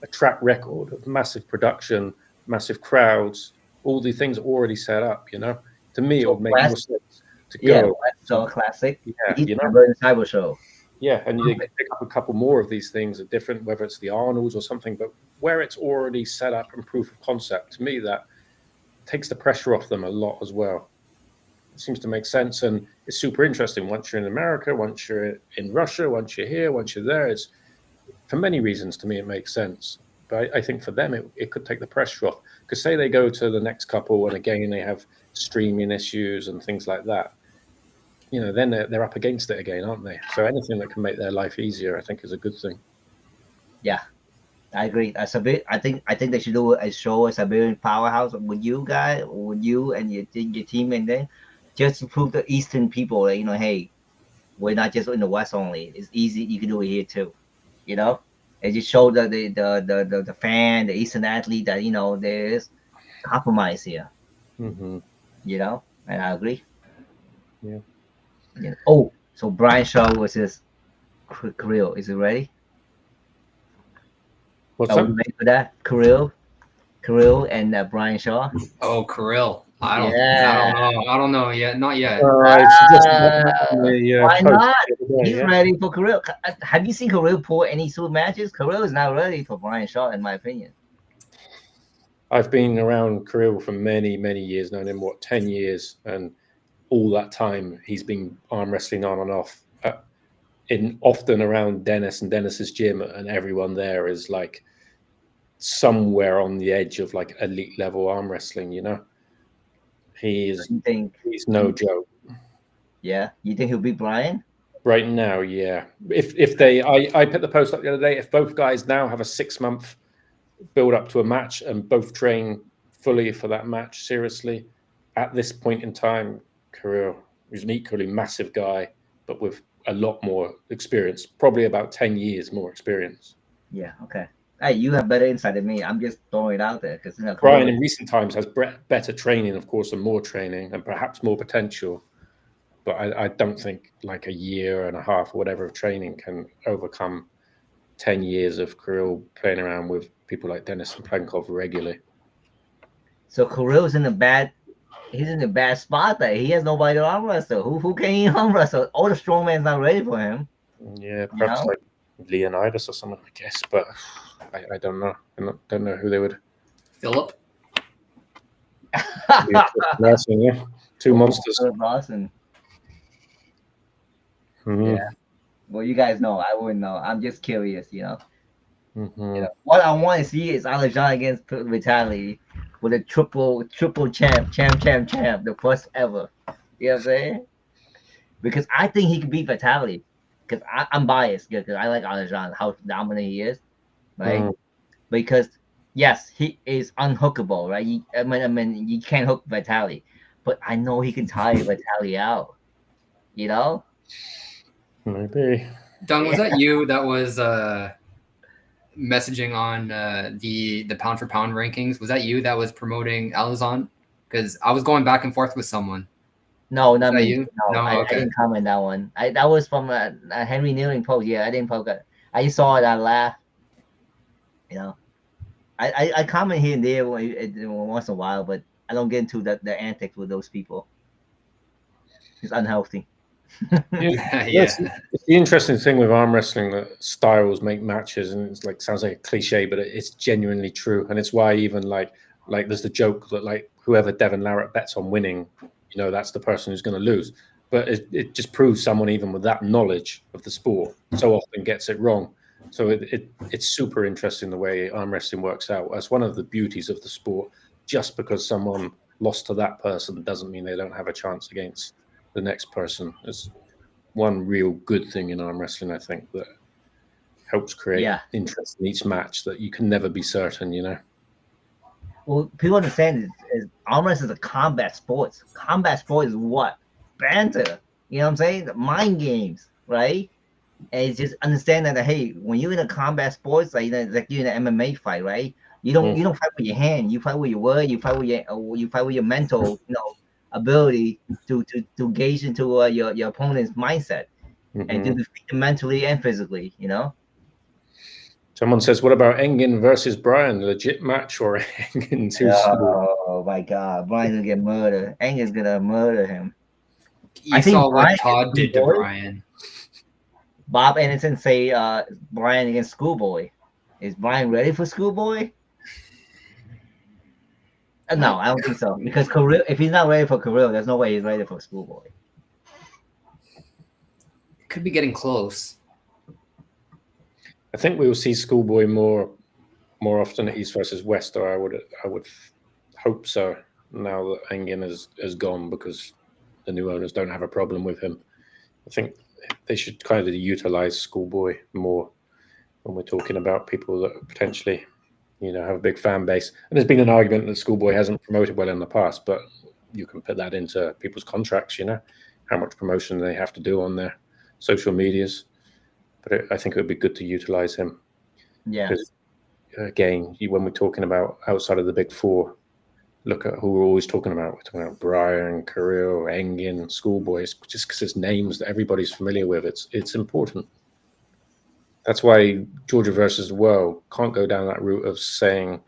a track record of massive production, massive crowds, all the things already set up, To me, it would make more sense to go. Shaw Classic. Yeah, Cyber Show. Yeah, and you can pick up a couple more of these things that different, whether it's the Arnolds or something, but where it's already set up and proof of concept, to me, that takes the pressure off them a lot as well. It seems to make sense, and it's super interesting. Once you're in America, once you're in Russia, once you're here, once you're there, it's for many reasons, to me, it makes sense. But I think for them, it could take the pressure off. Because say they go to the next couple, and again, they have streaming issues and things like that. You know, then they're up against it again, aren't they? So anything that can make their life easier, I think, is a good thing. Yeah, I agree. I think they should do a show as a Siberian powerhouse with you guys, with you and your team, and then just to prove the Eastern people that, you know, hey, we're not just in the West only. It's easy. You can do it here too. You know, and just show the fan, the Eastern athlete that, you know, there's compromise here. Mm-hmm. You know, and I agree. Yeah. Yeah. Oh, so Brian Shaw versus Kirill. Is it ready? What's Are that? we ready for that? Kirill and Brian Shaw. Oh, Kirill. I don't know yet. Not yet. Why post not? the other day, He's ready for Kirill. Have you seen Kirill pull any super matches? Kirill is not ready for Brian Shaw, in my opinion. I've been around Kirill for many, many years, known him, 10 years, and all that time he's been arm wrestling on and off, often around Dennis and Dennis's gym, and everyone there is like somewhere on the edge of like elite level arm wrestling. You know, he's no joke. Yeah, you think he'll beat Brian? Right now, yeah. If they, I put the post up the other day. If both guys now have a 6-month build up to a match and both train fully for that match, seriously, at this point in time, Kirill is an equally massive guy, but with a lot more experience, probably about 10 years more experience. Yeah, okay. Hey, you have better insight than me. I'm just throwing it out there because, you know, Brian in recent times has better training, of course, and more training and perhaps more potential. But I don't think like a year and a half or whatever of training can overcome 10 years of Kirill playing around with people like Dennis and Plankov regularly. So Kirill's in a bad spot there. He has nobody to arm wrestle. Who can he arm wrestle? All the strongman's not ready for him. Yeah, perhaps like Leonidas or someone, I guess, but I don't know. I don't know who they would. Philip. Nursing, yeah. Two monsters. Lawson. Mm-hmm. Yeah. Well, you guys know. I wouldn't know. I'm just curious, you know. Mm-hmm. You know, what I want to see is Alexander against Vitaly with a triple champ, the first ever. You know what I'm saying? Because I think he could beat Vitaly. Because I'm biased, because I like Alexander, how dominant he is, right? Mm. Because yes, he is unhookable, right? I mean, you can't hook Vitaly, but I know he can tire Vitaly out. You know? Maybe. Dung, was that you that was messaging on the pound for pound rankings? Was that you that was promoting Alizon? Because I was going back and forth with someone. No, not me. You? No, I didn't comment that one. That was from a Henry Nealing post. Yeah, I didn't poke it. I just saw it. I laughed. You know, I comment here and there once in a while, but I don't get into the antics with those people. It's unhealthy. Yeah. It's the interesting thing with arm wrestling that styles make matches, and it's like sounds like a cliche, but it's genuinely true, and it's why even like there's the joke that like whoever Devin Larratt bets on winning, you know, that's the person who's going to lose. But it just proves someone even with that knowledge of the sport so often gets it wrong. So it's super interesting the way arm wrestling works out. That's one of the beauties of the sport. Just because someone lost to that person doesn't mean they don't have a chance against the next person. It's one real good thing in arm wrestling, I think, that helps create interest in each match that you can never be certain, you know. Well, people understand is arm wrestling is a combat sport. Combat sport is what? Banter. You know what I'm saying? The mind games, right? And it's just understand that hey, when you're in a combat sports, like like you're in an MMA fight, right? You don't fight with your hand. You fight with your word. You fight with your mental, you know, ability to gauge into your opponent's mindset and to defeat them mentally and physically. You know. Someone says, "What about Engin versus Brian? Legit match or Engin too slow?" Oh my God, Brian's gonna get murdered. Engin's gonna murder him. I saw what Todd did to Brian. Bob Anderson say Brian against Schoolboy. Is Brian ready for Schoolboy? No, I don't think so. Because Kirill, if he's not ready for Kirill, there's no way he's ready for Schoolboy. Could be getting close. I think we will see Schoolboy more often at East versus West, or I would hope so. Now that Engin has gone, because the new owners don't have a problem with him. I think they should kind of utilize Schoolboy more when we're talking about people that potentially, have a big fan base. And there's been an argument that Schoolboy hasn't promoted well in the past, but you can put that into people's contracts, how much promotion they have to do on their social medias. But I think it would be good to utilize him. Yeah. Because, again, when we're talking about outside of the big four, look at who we're always talking about. We're talking about Brian, Kirill, Engin, Schoolboy. Just because it's names that everybody's familiar with, it's important. That's why Georgia versus the World can't go down that route of saying,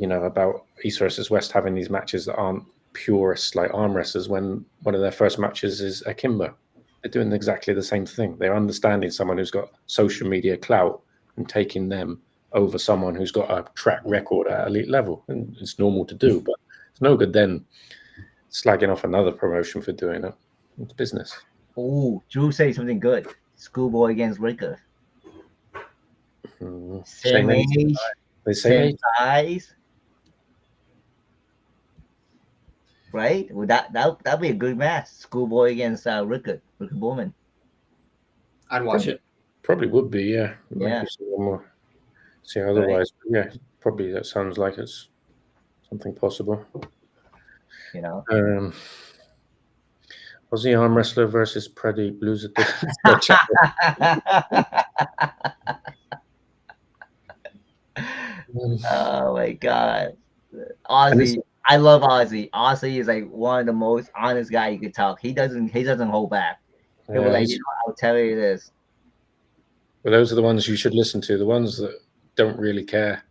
about East versus West having these matches that aren't purists like arm wrestlers when one of their first matches is akimbo. They're doing exactly the same thing. They're understanding someone who's got social media clout and taking them over someone who's got a track record at elite level. And it's normal to do, but it's no good then slagging off another promotion for doing it. It's business. Oh, Drew said something good. Schoolboy against Ricker. Same age, same size. Right? Well, that'd be a good match. Schoolboy against Ricker Bowman. I'd watch it. Probably would be, yeah. Yeah. See, otherwise, right. Yeah, probably that sounds like it's something possible. Aussie arm wrestler versus Pradeep lose a difference. Oh my God, Ozzy! I love Ozzy. Ozzy is like one of the most honest guy you could talk. He doesn't hold back. He was like, I'll tell you this. Well, those are the ones you should listen to. The ones that don't really care,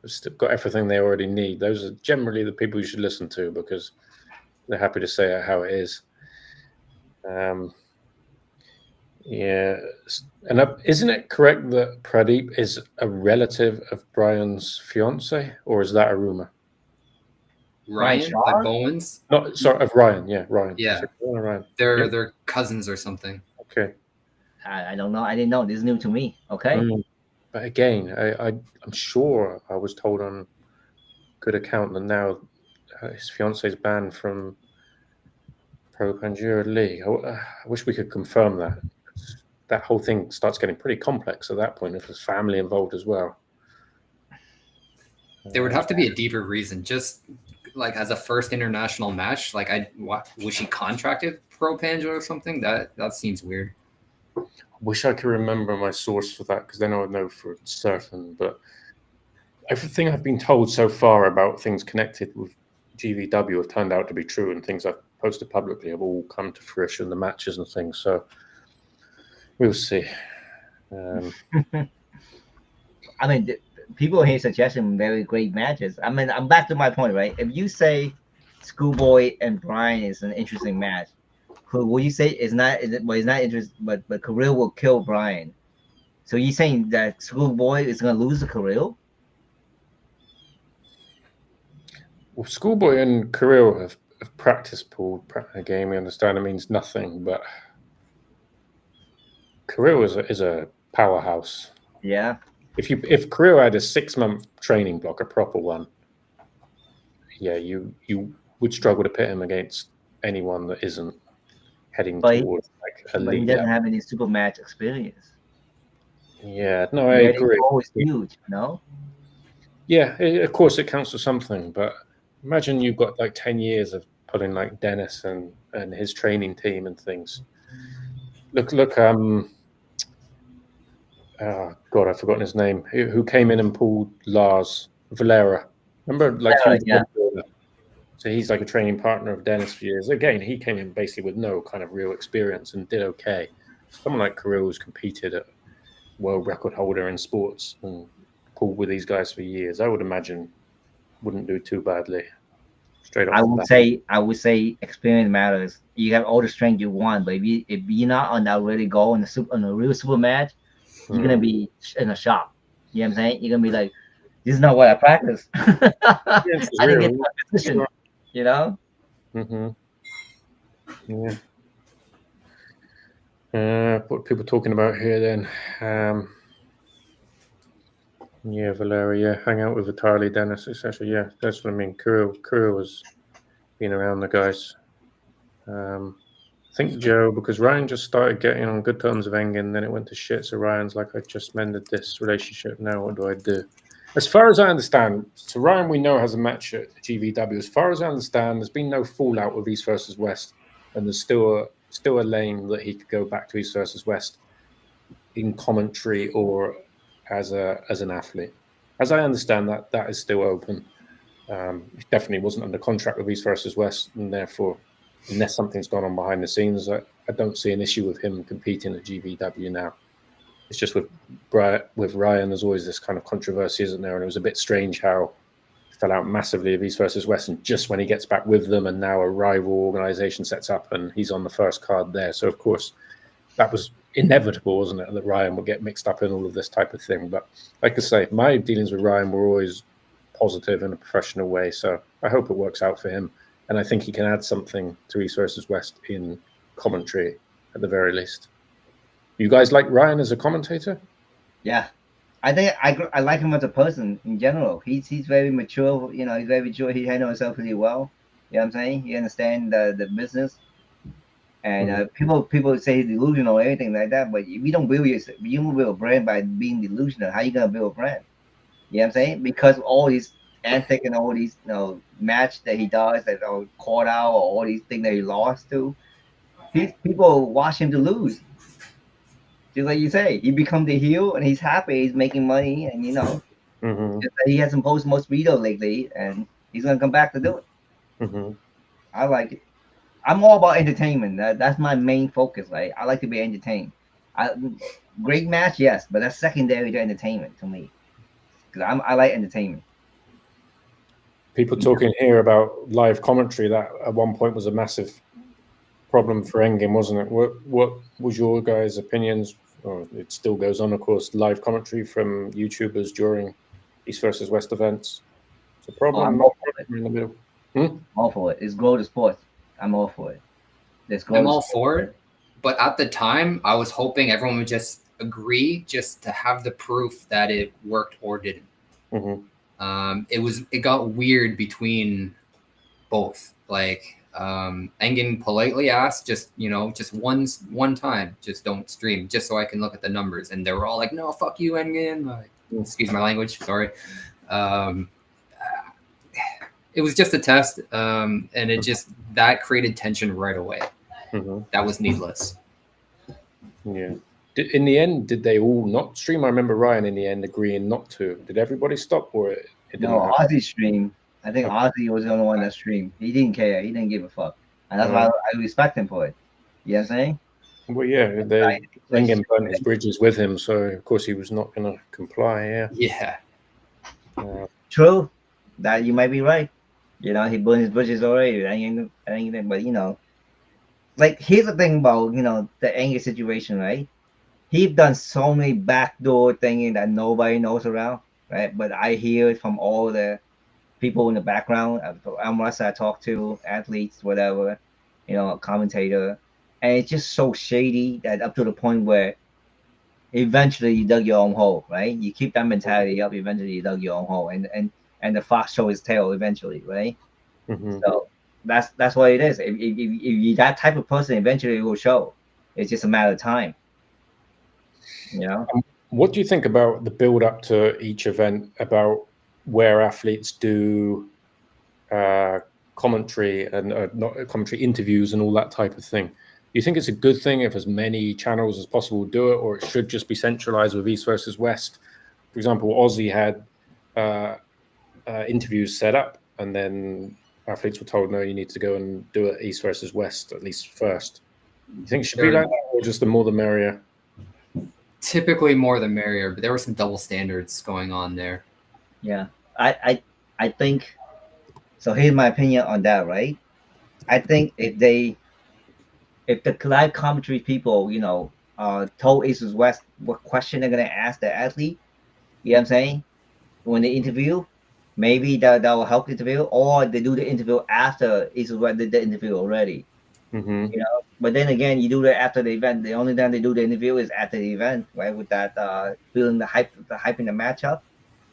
they've got everything they already need. Those are generally the people you should listen to because they're happy to say it how it is. Yeah, and isn't it correct that Pradeep is a relative of Brian's fiance, or is that a rumor? Ryan, like Bowens? No, sorry, of Ryan. Yeah, Ryan. Yeah, Ryan. They're cousins or something. Okay. I don't know. I didn't know. This is new to me. Okay. But again, I'm sure I was told on good account that now his fiance is banned from Pro Pandura League. I wish we could confirm that. That whole thing starts getting pretty complex at that point if there's family involved as well. There would have to be a deeper reason. Just like as a first international match, like was she contracted Pro Pandura or something? That seems weird. I wish I could remember my source for that because then I would know for certain. But everything I've been told so far about things connected with GVW have turned out to be true, and things I've posted publicly have all come to fruition, the matches and things. So we'll see. I mean, people here suggesting very great matches. I mean, I'm back to my point, right? If you say Schoolboy and Brian is an interesting match, will you say it's not interesting, but Kirill will kill Brian? So you saying that Schoolboy is going to lose to Kirill? Well, Schoolboy and Kirill have practiced pool a game. We understand it means nothing, but Kirill is a powerhouse. Yeah. If Kirill had a 6-month training block, a proper one, yeah, you would struggle to pit him against anyone that isn't heading towards like elite. But he doesn't have any super match experience. Yeah, no, I agree. Always huge, no? Yeah, of course it counts for something, but imagine you've got like 10 years of putting like Dennis and his training team and things. Look, oh God, I've forgotten his name. Who came in and pulled Lars Valera? Remember, like, so he's like a training partner of Dennis for years. Again, he came in basically with no kind of real experience and did okay. Someone like Kirill who's competed at world record holder in sports and pulled with these guys for years, I would imagine wouldn't do too badly. Straight off I the would bat. say experience matters. You have all the strength you want, but if you're not on that ready goal in a real super match, you're gonna be in a shock. You know what I'm saying? You're gonna be like, this is not what I practice. I didn't get that position. Sure. You know? Mm-hmm. Yeah. What are people talking about here then? Yeah, Valeria, hang out with Vitaly, Dennis, etc. Yeah, that's what I mean. Kuro was being around the guys. I think Joe, because Ryan just started getting on good terms with Engin, then it went to shit. So Ryan's like, I just mended this relationship. Now what do I do? As far as I understand, so Ryan we know has a match at GVW. As far as I understand, there's been no fallout with East versus West, and there's still a lane that he could go back to East versus West in commentary or as an athlete. As I understand that is still open. He definitely wasn't under contract with East versus West, and therefore, unless something's gone on behind the scenes, I don't see an issue with him competing at GVW now. It's just with Ryan, there's always this kind of controversy, isn't there? And it was a bit strange how he fell out massively of East versus West, and just when he gets back with them, and now a rival organization sets up, and he's on the first card there. So of course, that was inevitable, wasn't it, that Ryan would get mixed up in all of this type of thing. But like I say, my dealings with Ryan were always positive in a professional way. So I hope it works out for him. And I think he can add something to East versus West in commentary at the very least. You guys like Ryan as a commentator? Yeah. I think I like him as a person in general. He's very mature, he's very mature. He handles himself pretty well. You know what I'm saying? He understands the business. And people say he's delusional or anything like that, but if you don't build a brand by being delusional, how you gonna build a brand? You know what I'm saying? Because all these antics and all these match that he does that are caught out, or all these things that he lost to, people watch him to lose. Just like you say, he become the heel and he's happy, he's making money, and he hasn't posted most videos lately, and he's gonna come back to do it. I like it. I'm all about entertainment. That's my main focus. Right? I like to be entertained. Great match, yes, but that's secondary to entertainment to me. Because I like entertainment. People talking here about live commentary, that at one point was a massive problem for Engin, wasn't it? What was your guys' opinions? Oh, it still goes on, of course. Live commentary from YouTubers during East versus West events. It's a problem. I'm all for it. In the middle. All for it. It's grow the sport. I'm all for it. I'm all for it, but at the time, I was hoping everyone would just agree, just to have the proof that it worked or didn't. It got weird between both. Like Engin politely asked, just one time, just don't stream, just so I can look at the numbers, and they were all like, "No, fuck you, Engin." Like, excuse my language, sorry. It was just a test, and that created tension right away. That was needless. Yeah. In the end, did they all not stream? I remember Ryan in the end agreeing not to. Did everybody stop, or it didn't happen? Ozzy streamed. I think Ozzy was the only one that streamed. He didn't care. He didn't give a fuck, and that's why I respect him for it. You know what I'm saying? Well, yeah, Engin burnt his bridges with him, so of course he was not going to comply. Yeah. True. That you might be right. He burned his bridges already. But like here's the thing about the Engin situation, right? He's done so many backdoor things that nobody knows around, right? But I hear it from all the people in the background. Armwrestling I talk to, athletes, whatever, commentator, and it's just so shady that up to the point where eventually you dug your own hole, right? You keep that mentality up, eventually you dug your own hole, and the fox show his tail eventually, right? So that's what it is. If you're that type of person, eventually it will show. It's just a matter of time. What do you think about the build up to each event, about where athletes do commentary and not commentary interviews and all that type of thing? Do you think it's a good thing if as many channels as possible do it, or it should just be centralized with East versus West? For example, Aussie had interviews set up, and then athletes were told, no, you need to go and do it East versus West at least first. You think it should be like that, or just the more the merrier? Typically more the merrier, but there were some double standards going on there. Yeah, I think So here's my opinion on that, right? I think if the live commentary people, told Aces West what question they're gonna ask the athlete, you know what I'm saying? When they interview, maybe that will help the interview, or they do the interview after Aces West did the interview already. Mm-hmm. But then again, you do that after the event. The only time they do the interview is after the event, right? With that feeling the hype in the matchup.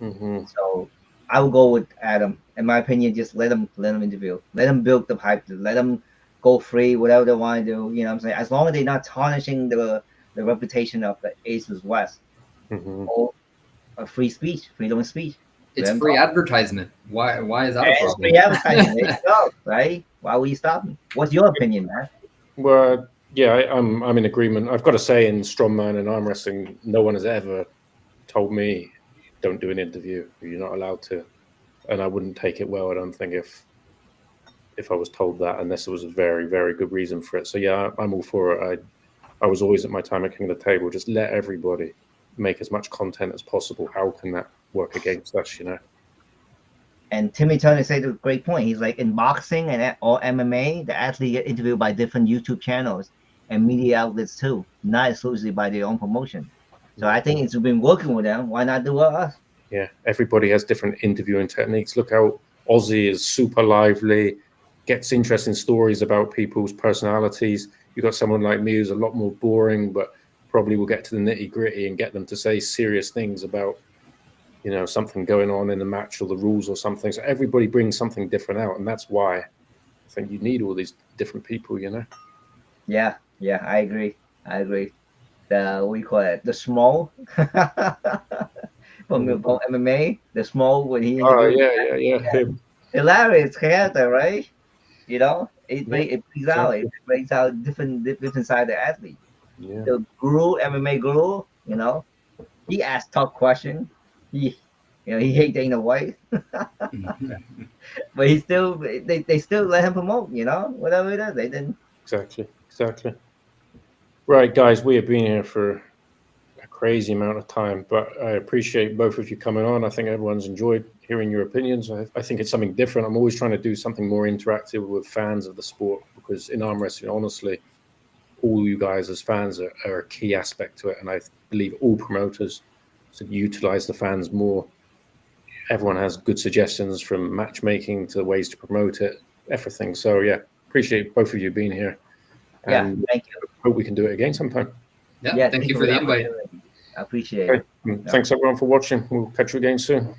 Mm-hmm. So I would go with Adam. In my opinion, just let them interview. Let them build the hype. Let them go free, whatever they want to do. You know what I'm saying? As long as they're not tarnishing the reputation of the Aces West. Mm-hmm. Or a free speech, freedom of speech. It's free advertisement. Why is that a problem? Free advertising. There you go, right? Why would you stop me? What's your opinion, man? Well, yeah, I'm in agreement. I've got to say, in strongman and arm wrestling, no one has ever told me don't do an interview. You're not allowed to, and I wouldn't take it well. I don't think if I was told that, unless there was a very, very good reason for it. So yeah, I'm all for it. I was always at my time at King of the Table. Just let everybody make as much content as possible. How can that work against us? And Timmy Turner said a great point. He's like, in boxing or MMA, the athlete get interviewed by different YouTube channels and media outlets too, not exclusively by their own promotion. So I think it's been working with them. Why not do it with us? Yeah, everybody has different interviewing techniques. Look how Ozzy is super lively, gets interesting stories about people's personalities. You've got someone like me who's a lot more boring, but probably will get to the nitty gritty and get them to say serious things about, something going on in the match or the rules or something. So everybody brings something different out. And that's why I think you need all these different people, Yeah, I agree. What do you call it? The small from MMA, the small when he interviewed. Oh, yeah. Hilarious character, right? It brings out different side of the athlete. Yeah. The guru, MMA guru, he asks tough questions. He hate Dana White, but they still let him promote. Whatever it is, they didn't. Exactly. Right, guys, we have been here for a crazy amount of time, but I appreciate both of you coming on. I think everyone's enjoyed hearing your opinions. I think it's something different. I'm always trying to do something more interactive with fans of the sport, because in arm wrestling, honestly, all you guys as fans are a key aspect to it. And I believe all promoters should utilize the fans more. Everyone has good suggestions, from matchmaking to ways to promote it, everything. So yeah, appreciate both of you being here. And thank you. Hope we can do it again sometime. Yeah, thank you for the invite. I appreciate it. Thanks everyone for watching. We'll catch you again soon.